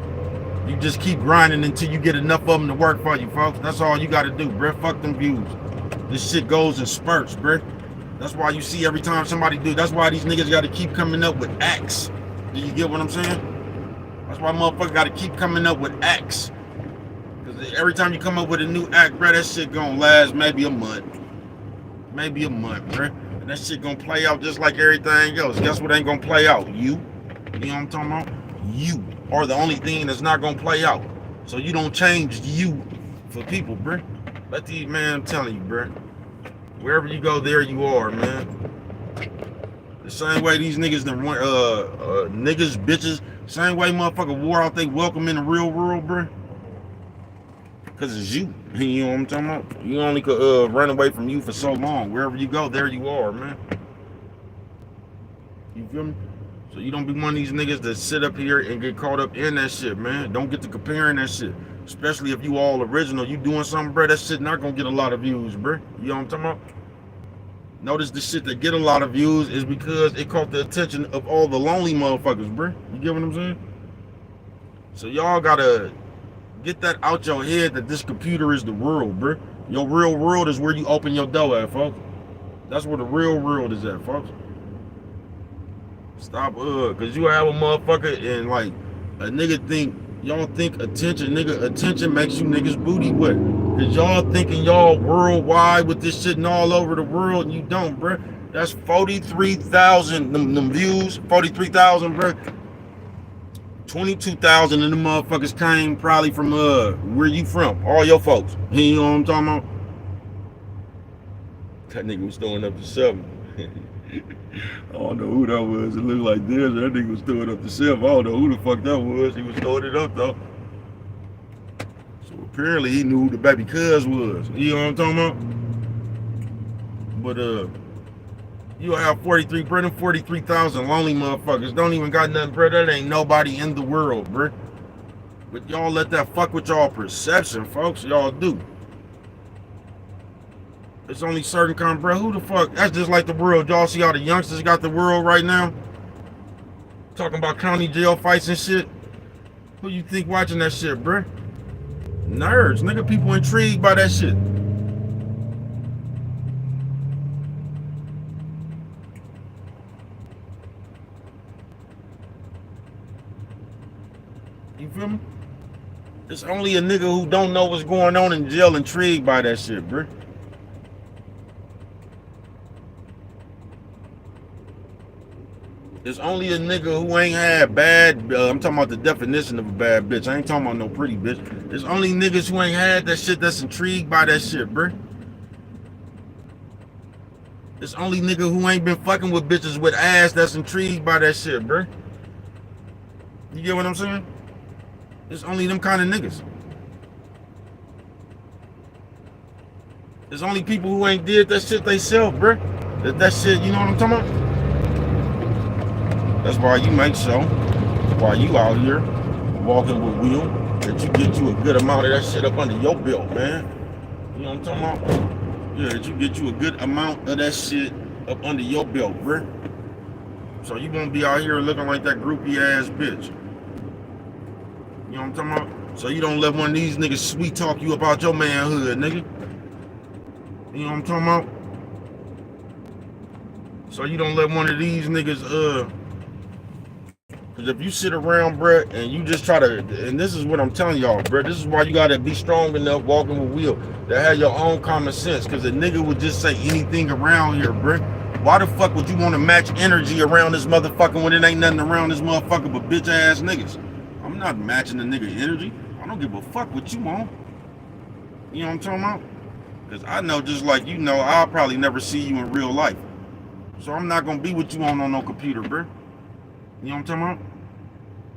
You just keep grinding until you get enough of them to work for you, folks. That's all you got to do, bruh. Fuck them views. This shit goes in spurts, bruh. That's why you see every time somebody do. That's why these niggas got to keep coming up with acts. Do you get what I'm saying? That's why motherfuckers got to keep coming up with acts. Because every time you come up with a new act, bruh, that shit gonna last maybe a month. Maybe a month, bruh. And that shit gonna play out just like everything else. Guess what ain't gonna play out? You. You know what I'm talking about? You are the only thing that's not gonna play out. So you don't change you for people, bruh. Let these, man, I'm telling you, bruh. Wherever you go, there you are, man. The same way these niggas, niggas, bitches, same way motherfucker wore out they welcome in the real world, bruh. Cause it's you. You know what I'm talking about? You only could run away from you for so long. Wherever you go, there you are, man. You feel me? So you don't be one of these niggas that sit up here and get caught up in that shit, man. Don't get to comparing that shit. Especially if you all original. You doing something, bro, that shit not gonna get a lot of views, bro. You know what I'm talking about? Notice the shit that get a lot of views is because it caught the attention of all the lonely motherfuckers, bro. You get what I'm saying? So y'all gotta get that out your head that this computer is the world, bro. Your real world is where you open your door at, folks. That's where the real world is at, folks. Stop, cause you have a motherfucker and like a nigga think, y'all think attention, nigga, attention makes you niggas booty wet. Cause y'all thinking y'all worldwide with this shit and all over the world and you don't, bro. That's 43,000 them views, 43,000, bro. 22,000 of them motherfuckers came probably from where you from, all your folks. You know what I'm talking about? That nigga was throwing up to 7. I don't know who that was. It looked like this. That nigga was throwing up the 7. I don't know who the fuck that was. He was throwing it up though. So apparently he knew who the baby cuz was. You know what I'm talking about? But you have 43, bro. 43,000 lonely motherfuckers don't even got nothing, bro. That ain't nobody in the world, bro. But y'all let that fuck with y'all perception, folks. Y'all do. It's only certain kind, bro. Who the fuck? That's just like the world. Y'all see how the youngsters got the world right now? Talking about county jail fights and shit. Who you think watching that shit, bro? Nerds, nigga. People intrigued by that shit. You feel me? It's only a nigga who don't know what's going on in jail intrigued by that shit, bro. It's only a nigga who ain't had bad, I'm talking about the definition of a bad bitch. I ain't talking about no pretty bitch. There's only niggas who ain't had that shit that's intrigued by that shit, bro. It's only nigga who ain't been fucking with bitches with ass that's intrigued by that shit, bro. You get what I'm saying? It's only them kind of niggas. There's only people who ain't did that shit they self, bro. That shit, you know what I'm talking about? That's why you make sure, while you out here walking with Will, that you get you a good amount of that shit up under your belt, man. You know what I'm talking about? Yeah, that you get you a good amount of that shit up under your belt, bro. So you won't be out here looking like that groupie ass bitch. You know what I'm talking about? So you don't let one of these niggas sweet talk you about your manhood, nigga. You know what I'm talking about? So you don't let one of these niggas, because if you sit around, bruh, and you just try to, and this is what I'm telling y'all, bruh, this is why you gotta be strong enough walking with Will to have your own common sense, because a nigga would just say anything around here, bruh. Why the fuck would you want to match energy around this motherfucker when it ain't nothing around this motherfucker but bitch ass niggas? I'm not matching the nigga energy. I don't give a fuck what you want. You know what I'm talking about? Because I know, just like you know, I'll probably never see you in real life. So I'm not gonna be with you on no computer, bruh. You know what I'm talking about?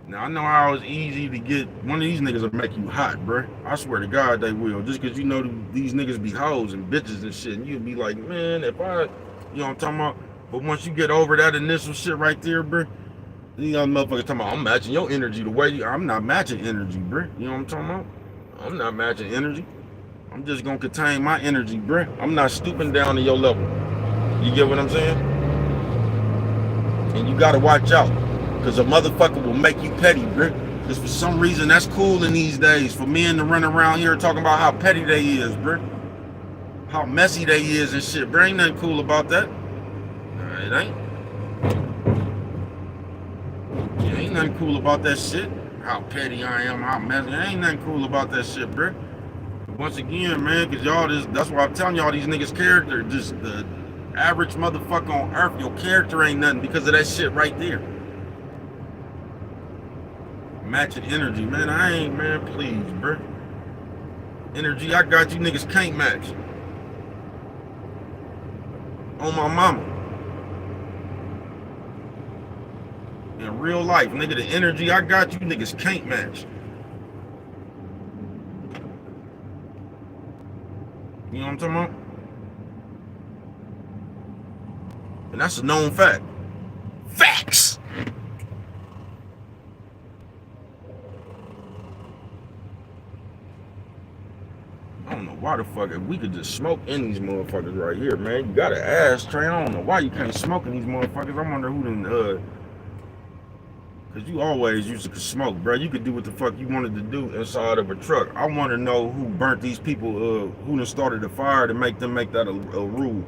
Now, I know how it's easy to get, one of these niggas will make you hot, bruh. I swear to God they will. Just because you know these niggas be hoes and bitches and shit, and you'll be like, man, if I, you know what I'm talking about? But once you get over that initial shit right there, bruh, these young motherfuckers talking about, I'm matching your energy the way you, I'm not matching energy, bruh. You know what I'm talking about? I'm not matching energy. I'm just gonna contain my energy, bruh. I'm not stooping down to your level. You get what I'm saying? And you gotta watch out. Because a motherfucker will make you petty, bro. Because for some reason, that's cool in these days. For men to run around here talking about how petty they is, bro. How messy they is and shit, bro. Ain't nothing cool about that. It ain't. Yeah, ain't nothing cool about that shit. How petty I am, how messy. Ain't nothing cool about that shit, bro. Once again, man, because y'all just, that's why I'm telling y'all these niggas' character, just the average motherfucker on earth, your character ain't nothing because of that shit right there. Matching energy, man. I ain't, man, please, bro. Energy I got you niggas can't match. On my mama. In real life, nigga, the energy I got you niggas can't match. You know what I'm talking about? And that's a known fact. Facts! I don't know why the fuck, if we could just smoke in these motherfuckers right here, man. You gotta ask, Trey. I don't know why you can't smoke in these motherfuckers. I wonder who done, cause you always used to smoke, bro. You could do what the fuck you wanted to do inside of a truck. I want to know who burnt these people, who done started the fire to make them make that a rule.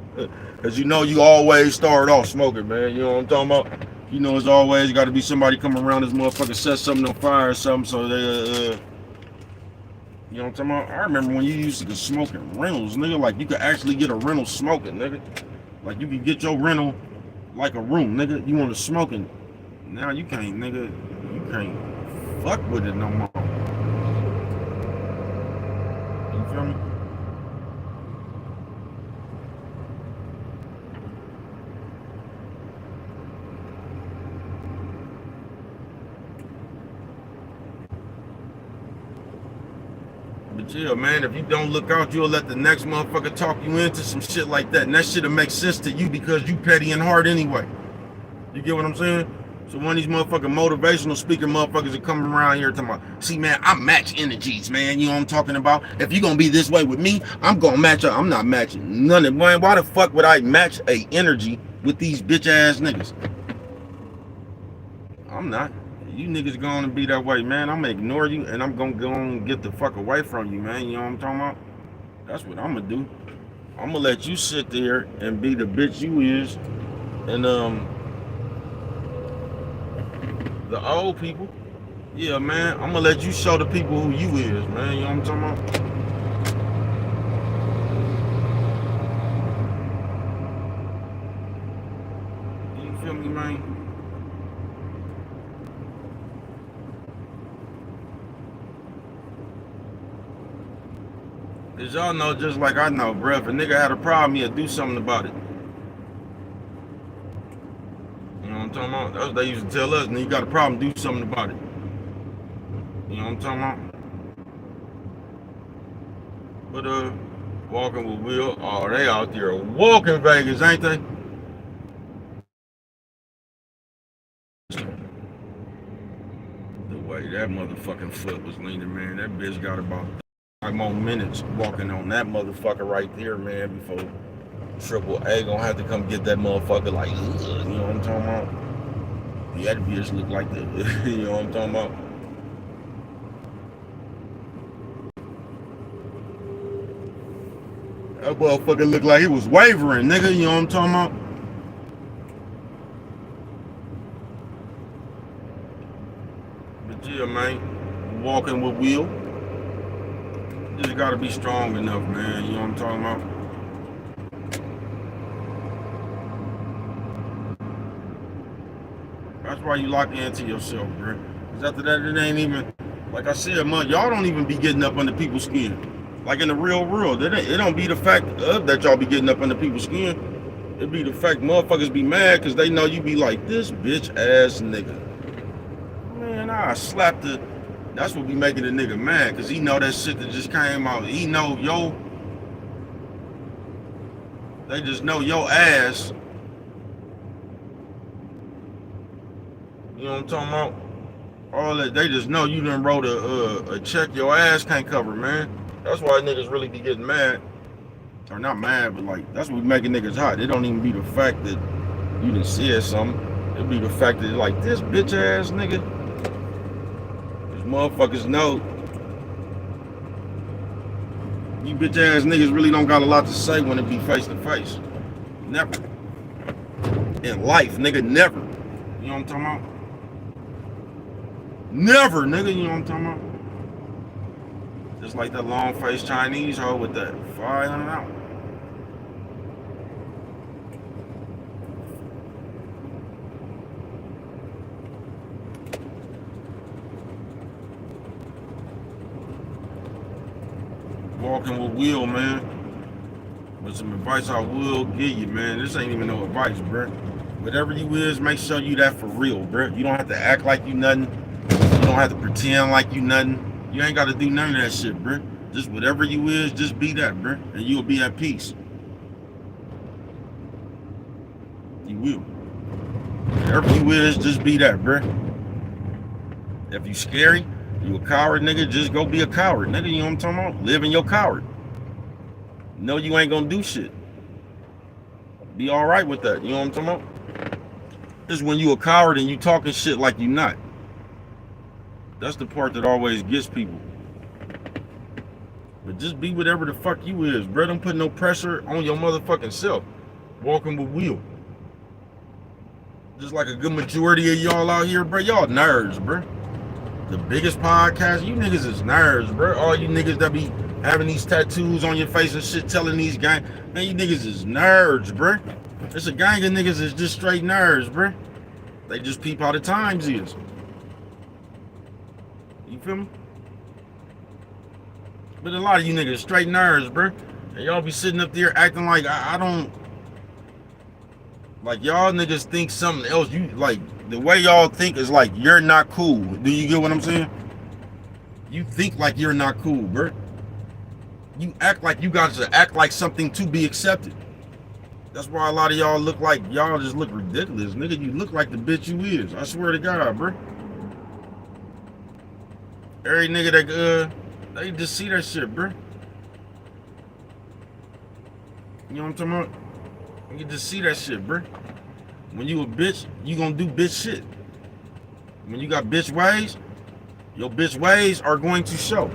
Cause you know you always start off smoking, man. You know what I'm talking about? You know it's always got to be somebody coming around this motherfucker, set something on fire or something, so they, you know what I'm talking about? I remember when you used to get smoking rentals, nigga. Like you could actually get a rental smoking, nigga. Like you could get your rental like a room, nigga. You want to smoking. Now you can't, nigga. You can't fuck with it no more. You feel me? But yeah, man, if you don't look out, you'll let the next motherfucker talk you into some shit like that. And that shit'll make sense to you because you petty and hard anyway. You get what I'm saying? So one of these motherfucking motivational speaker motherfuckers are coming around here talking about, see, man, I match energies, man. You know what I'm talking about? If you're gonna be this way with me, I'm gonna match up. I'm not matching none of it. Man, why the fuck would I match a energy with these bitch ass niggas? I'm not. You niggas gonna be that way, man. I'm gonna ignore you and I'm gonna go and get the fuck away from you, man. You know what I'm talking about? That's what I'm gonna do. I'm gonna let you sit there and be the bitch you is, and the old people, yeah, man, I'm gonna let you show the people who you is, man. You know what I'm talking about? You feel me, man? Cause y'all know just like I know, bruh, if a nigga had a problem, he'd do something about it. You know what I'm talking about? That's what they used to tell us. And you got a problem, do something about it. You know what I'm talking about? But walking with Will, oh, they out there walking Vegas, ain't they? The way that motherfucking foot was leaning, man, that bitch got about 5 more minutes walking on that motherfucker right there, man, before Triple A gonna have to come get that motherfucker like, you know what I'm talking about? Yeah, that bitch look like that, you know what I'm talking about? That motherfucker looked like he was wavering, nigga, you know what I'm talking about? But yeah, man, walking with Will. Just gotta be strong enough, man, you know what I'm talking about? That's why you lock into yourself, bro. Because after that, it ain't even, like I said, man, y'all don't even be getting up under people's skin. Like in the real world, it don't be the fact that y'all be getting up under people's skin. It be the fact motherfuckers be mad because they know you be like, this bitch ass nigga. Man, I slapped the, that's what be making a nigga mad because he know that shit that just came out. He know, yo, they just know your ass. You know what I'm talking about? All that, they just know you done wrote a check your ass can't cover, man. That's why niggas really be getting mad. Or not mad, but like, that's what be making niggas hot. It don't even be the fact that you done said something. It be the fact that like, this bitch ass nigga. These motherfuckers know. You bitch ass niggas really don't got a lot to say when it be face to face. Never. In life, nigga, never. You know what I'm talking about? Never, nigga, you know what I'm talking about? Just like that long-faced Chinese hoe with that 500 out. Walking with Will, man. But some advice I will give you, man. This ain't even no advice, bruh. Whatever you is, make sure you that for real, bruh. You don't have to act like you nothing. You don't have to pretend like you nothing. You ain't got to do none of that shit, bruh. Just whatever you is, just be that, bro, and you'll be at peace. You will. Whatever you is, just be that, bro. If you scary, you a coward, nigga, just go be a coward, nigga. You know what I'm talking about? Live in your coward. No, you ain't gonna do shit. Be all right with that. You know what I'm talking about? This is when you a coward and you talking shit like you not. That's the part that always gets people. But just be whatever the fuck you is, bro. Don't put no pressure on your motherfucking self. Walking with will. Just like a good majority of y'all out here, bro. Y'all nerds, bro. The biggest podcast, you niggas is nerds, bro. All you niggas that be having these tattoos on your face and shit, telling these guys, man, you niggas is nerds, bro. It's a gang of niggas that's just straight nerds, bro. They just peep how the times is. You feel me? But a lot of you niggas straight nerds, bro. And y'all be sitting up there acting like I don't. Like y'all niggas think something else. You like the way y'all think is like you're not cool. Do you get what I'm saying? You think like you're not cool, bro. You act like you got to act like something to be accepted. That's why a lot of y'all look like y'all just look ridiculous, nigga. You look like the bitch you is. I swear to God, bro. Every nigga that they just see that shit, bro. You know what I'm talking about? You can just see that shit, bro. When you a bitch, you gonna do bitch shit. When you got bitch ways, your bitch ways are going to show.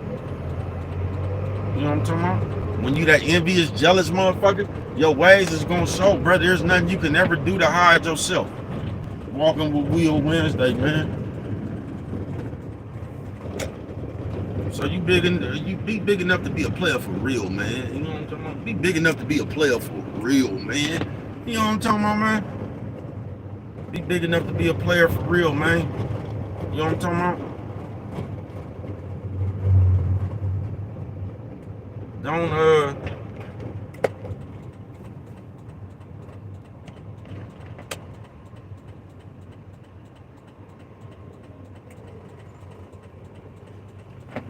You know what I'm talking about? When you that envious, jealous motherfucker, your ways is gonna show, bro. There's nothing you can ever do to hide yourself. Walking with Will Wednesday, man. So you be big enough to be a player for real, man. You know what I'm talking about? Be big enough to be a player for real, man. You know what I'm talking about, man? Be big enough to be a player for real, man. You know what I'm talking about?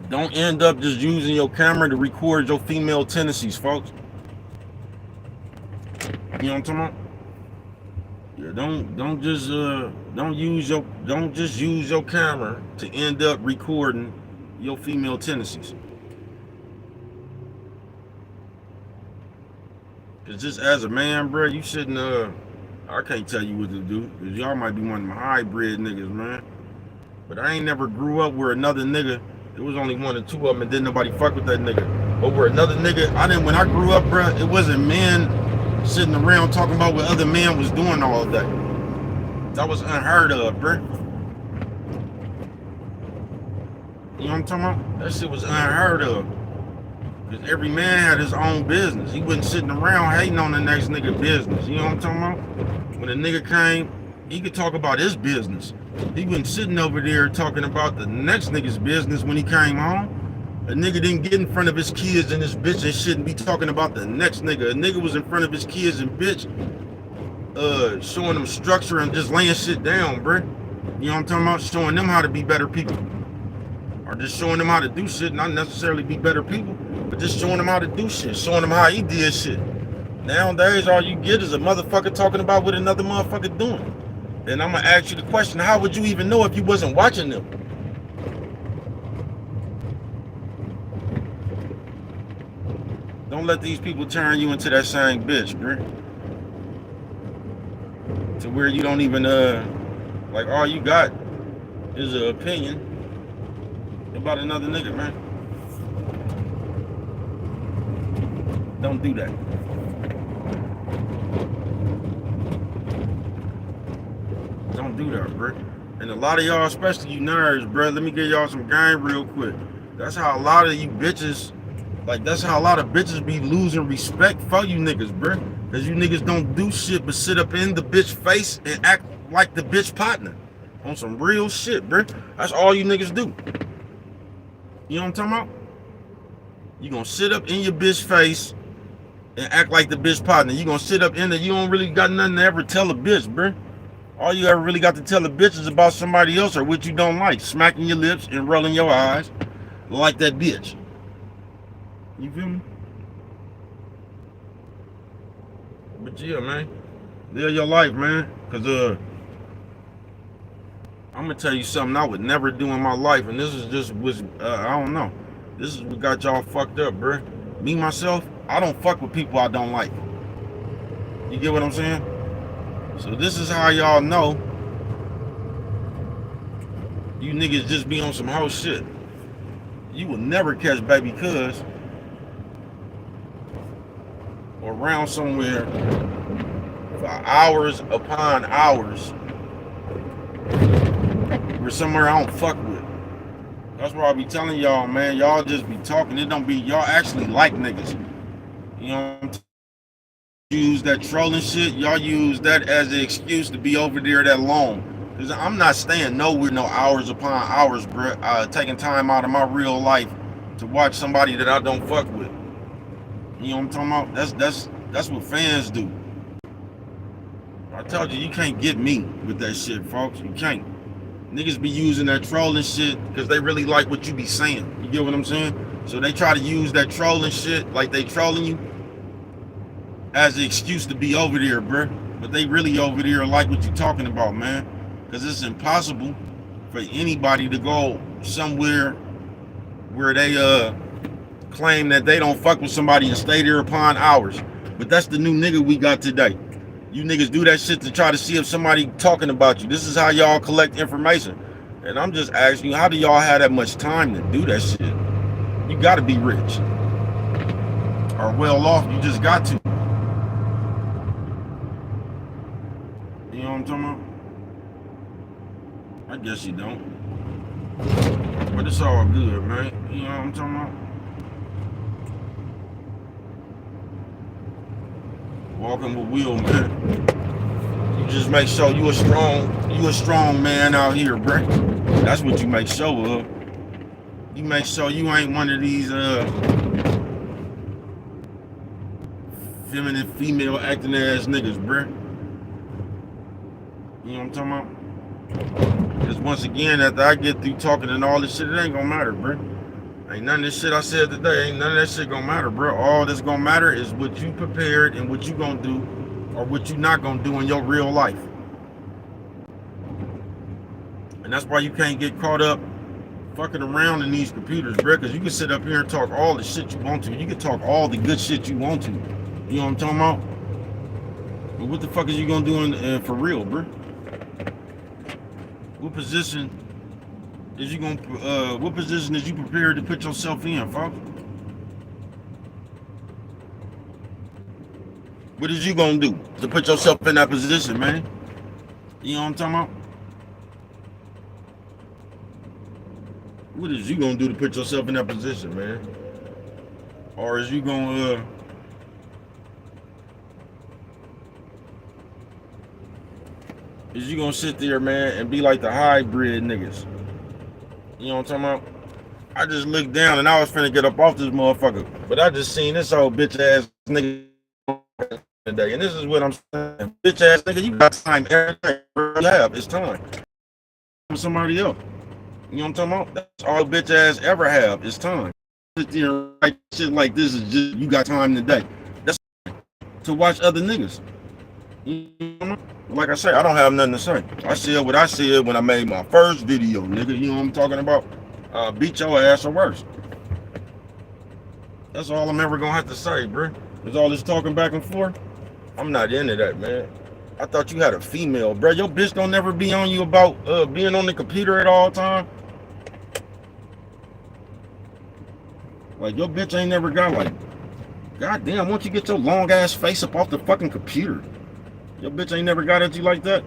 Don't end up just using your camera to record your female tendencies, folks. You know what I'm talking about? Yeah, don't just use your camera to end up recording your female tendencies. Cause just as a man, bro, you shouldn't I can't tell you what to do, cause y'all might be one of my hybrid niggas, man. But I ain't never grew up where another nigga, it was only one or two of them, and then nobody fuck with that nigga. But where another nigga, when I grew up, bro, it wasn't men sitting around talking about what other men was doing all day. That was unheard of, bro. You know what I'm talking about? That shit was unheard of. Because every man had his own business. He wasn't sitting around hating on the next nigga business. You know what I'm talking about? When a nigga came, he could talk about his business. He wasn't sitting over there talking about the next nigga's business when he came home. A nigga didn't get in front of his kids and his bitch and shouldn't be talking about the next nigga. A nigga was in front of his kids and bitch, showing them structure and just laying shit down, bruh. You know what I'm talking about? Showing them how to be better people. Or just showing them how to do shit, not necessarily be better people, but just showing them how to do shit, showing them how he did shit. Nowadays, all you get is a motherfucker talking about what another motherfucker doing. And I'm gonna ask you the question, how would you even know if you wasn't watching them? Don't let these people turn you into that same bitch, bro. To where you don't even, like all you got is an opinion about another nigga, man. Don't do that. Don't do that, bro. And a lot of y'all, especially you nerds, bro, let me give y'all some game real quick. That's how a lot of you bitches, that's how a lot of bitches be losing respect for you niggas, bro. Because you niggas don't do shit but sit up in the bitch face and act like the bitch partner. On some real shit, bro. That's all you niggas do. You know what I'm talking about? You gonna sit up in your bitch face and act like the bitch partner. You gonna sit up in there, you don't really got nothing to ever tell a bitch, bro. All you ever really got to tell a bitch is about somebody else or what you don't like. Smacking your lips and rolling your eyes like that bitch. You feel me? But yeah, man. Live your life, man. Cause I'm gonna tell you something I would never do in my life, and this is just was I don't know. This is what got y'all fucked up, bruh. Me myself, I don't fuck with people I don't like. You get what I'm saying? So this is how y'all know you niggas just be on some hoe shit. You will never catch baby cuz around somewhere for hours upon hours or somewhere I don't fuck with. That's why I be telling y'all, man, y'all just be talking. It don't be, y'all actually like niggas. You know what I'm saying? Use that trolling shit, y'all use that as an excuse to be over there that long. Cause I'm not staying nowhere no hours upon hours, bro. Taking time out of my real life to watch somebody that I don't fuck with. You know what I'm talking about? That's what fans do. I told you can't get me with that shit, folks. You can't. Niggas be using that trolling shit because they really like what you be saying. You get what I'm saying? So they try to use that trolling shit like they trolling you as an excuse to be over there, bruh. But they really over there like what you talking about, man. Because it's impossible for anybody to go somewhere where they claim that they don't fuck with somebody and stay there upon hours. But that's the new nigga we got today. You niggas do that shit to try to see if somebody talking about you. This is how y'all collect information. And I'm just asking you, how do y'all have that much time to do that shit? You gotta be rich. Or well off, you just got to. You know what I'm talking about? I guess you don't. But it's all good, man. You know what I'm talking about? Walking with Will, man. You just make sure you a strong man out here, bruh. That's what you make sure of. You make sure you ain't one of these feminine, female acting ass niggas, bruh. You know what I'm talking about? Because once again, after I get through talking and all this shit, it ain't gonna matter, bruh. Ain't none of this shit I said today, ain't none of that shit gonna matter, bro. All that's gonna matter is what you prepared and what you gonna do or what you not gonna do in your real life. And that's why you can't get caught up fucking around in these computers, bro, because you can sit up here and talk all the shit you want to. You can talk all the good shit you want to. You know what I'm talking about? But what the fuck is you gonna do for real, bro? What position is you gonna what position is you prepared to put yourself in, folks? What is you gonna do to put yourself in that position, man? You know what I'm talking about? What is you gonna do to put yourself in that position, man? Or is you gonna sit there, man, and be like the hybrid niggas? You know what I'm talking about? I just looked down and I was finna get up off this motherfucker, but I just seen this old bitch ass nigga today, and this is what I'm saying. Bitch ass nigga, you got time every day you have. It's time for somebody else. You know what I'm talking about? That's all bitch ass ever have. It's time. Sit there and write shit like this is just you got time today. That's to watch other niggas. You know? Like I say, I don't have nothing to say. I said what I said when I made my first video, nigga. You know what I'm talking about? Beat your ass or worse. That's all I'm ever gonna have to say, bro. There's all this talking back and forth. I'm not into that, man. I thought you had a female, bro. Your bitch don't never be on you about being on the computer at all time. Like your bitch ain't never got like, goddamn, why don't you get your long ass face up off the fucking computer? Your bitch ain't never got at you like that.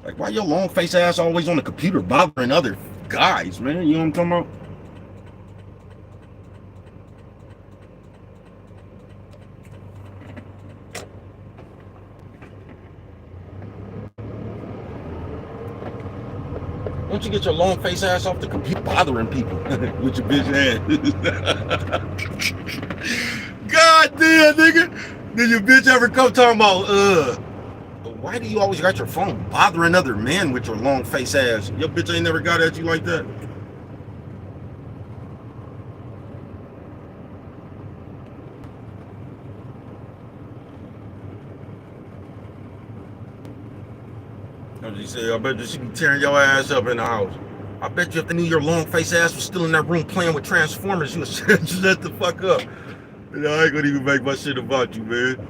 Like, why your long face ass always on the computer bothering other guys, man? You know what I'm talking about? Why don't you get your long face ass off the computer bothering people with your bitch ass? God damn, nigga. Did your bitch ever come talking about, why do you always got your phone bothering other men with your long face ass? Your bitch ain't never got at you like that. As he said, I bet you she be tearing your ass up in the house. I bet you if they knew your long face ass was still in that room playing with Transformers, you would shut the fuck up. You know, I ain't gonna even make my shit about you, man.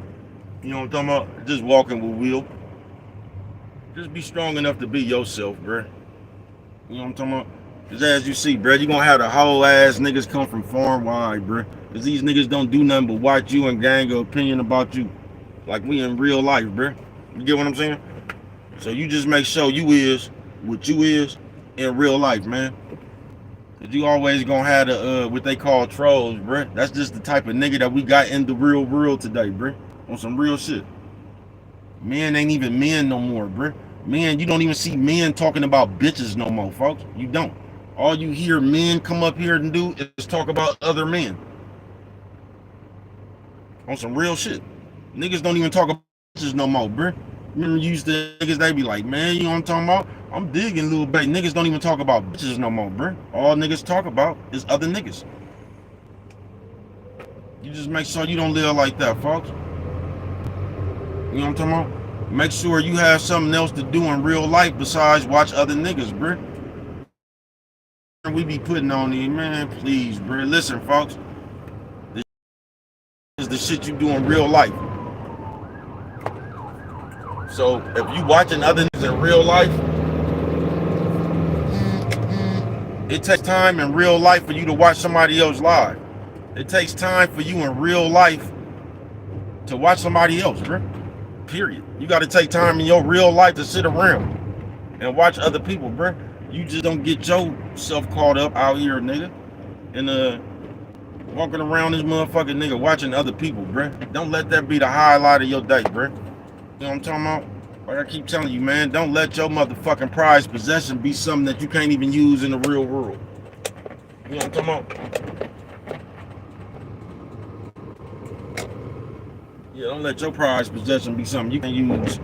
You know what I'm talking about? Just walking with Will. Just be strong enough to be yourself, bro. You know what I'm talking about? Cause as you see, bro, you gonna have the whole ass niggas come from far and wide, bro. Cause these niggas don't do nothing but watch you and gang an opinion about you. Like we in real life, bro. You get what I'm saying? So you just make sure you is what you is in real life, man. Cause you always gonna have the what they call trolls, bruh. That's just the type of nigga that we got in the real world today, bruh. On some real shit. Men ain't even men no more, bruh. Men, you don't even see men talking about bitches no more, folks. You don't. All you hear men come up here and do is talk about other men. On some real shit. Niggas don't even talk about bitches no more, bruh. Remember you used to niggas, they be like, man, you know what I'm talking about? I'm digging little baby. Niggas don't even talk about bitches no more, bruh. All niggas talk about is other niggas. You just make sure you don't live like that, folks. You know what I'm talking about? Make sure you have something else to do in real life besides watch other niggas, bruh. We be putting on these, man, please, bruh. Listen, folks. This is the shit you do in real life. So if you watching other niggas in real life, it takes time in real life for you to watch somebody else live. It takes time for you in real life to watch somebody else, bro. Period. You got to take time in your real life to sit around and watch other people, bro. You just don't get yourself caught up out here, nigga, and walking around this motherfucking nigga watching other people, bro. Don't let that be the highlight of your day, bro. You know what I'm talking about? Like I keep telling you, man, don't let your motherfucking prized possession be something that you can't even use in the real world. You know what I'm talking about? Yeah, don't let your prized possession be something you can use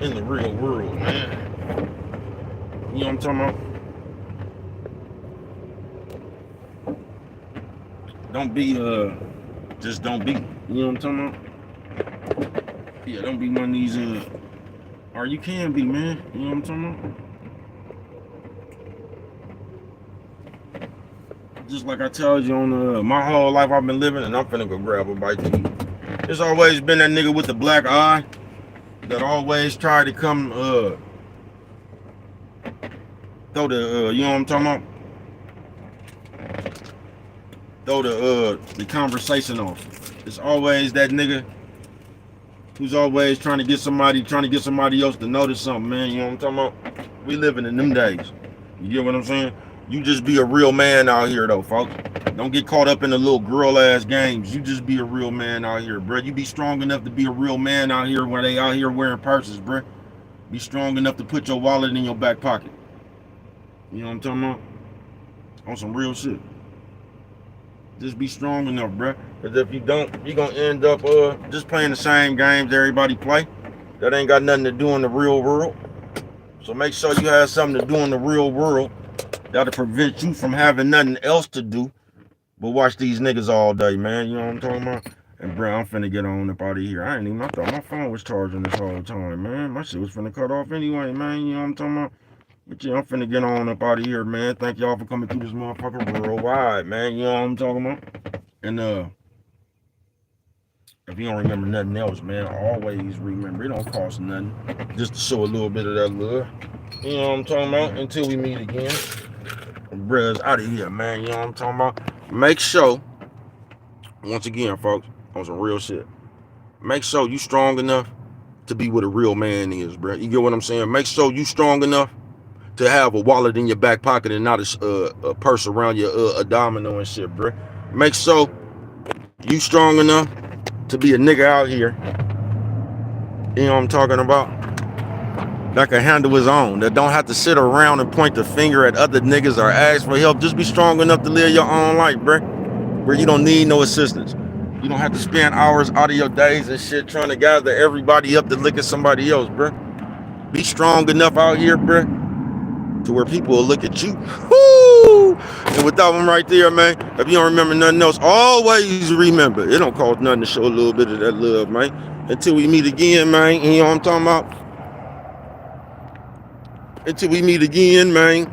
in the real world, man. You know what I'm talking about? Don't be, just don't be. You know what I'm talking about? Yeah, don't be one of these, or you can be, man. You know what I'm talking about? Just like I told you on my whole life I've been living, and I'm finna go grab a bite to eat. There's always been that nigga with the black eye that always tried to come, throw the, you know what I'm talking about? Throw the conversation off. It's always that nigga who's always trying to get somebody else to notice something, man. You know what I'm talking about? We living in them days. You get what I'm saying? You just be a real man out here, though, folks. Don't get caught up in the little girl-ass games. You just be a real man out here, bro. You be strong enough to be a real man out here when they out here wearing purses, bro. Be strong enough to put your wallet in your back pocket. You know what I'm talking about? On some real shit. Just be strong enough, bro. Because if you don't, you're going to end up just playing the same games everybody play. That ain't got nothing to do in the real world. So make sure you have something to do in the real world that'll prevent you from having nothing else to do but watch these niggas all day, man. You know what I'm talking about? And bro, I'm finna get on up out of here. I thought my phone was charging this whole time, man. My shit was finna cut off anyway, man. You know what I'm talking about? But yeah, I'm finna get on up out of here, man. Thank y'all for coming through this motherfucker worldwide, man. You know what I'm talking about? And if you don't remember nothing else, man, always remember it don't cost nothing. Just to show a little bit of that love. You know what I'm talking about? Until we meet again. Bruh's out of here, man. You know what I'm talking about? Make sure, once again, folks, on some real shit. Make sure you strong enough to be what a real man is, bro. You get what I'm saying? Make sure you strong enough to have a wallet in your back pocket and not a purse around your abdominal and shit, bro. Make sure you strong enough to be a nigga out here. You know what I'm talking about? That can handle his own. That don't have to sit around and point the finger at other niggas or ask for help. Just be strong enough to live your own life, bro. Where you don't need no assistance. You don't have to spend hours out of your days and shit trying to gather everybody up to look at somebody else, bro. Be strong enough out here, bro, to where people will look at you. Woo! And with that one right there, man, if you don't remember nothing else, always remember, it don't cost nothing to show a little bit of that love, man. Until we meet again, man, you know what I'm talking about? Until we meet again, man.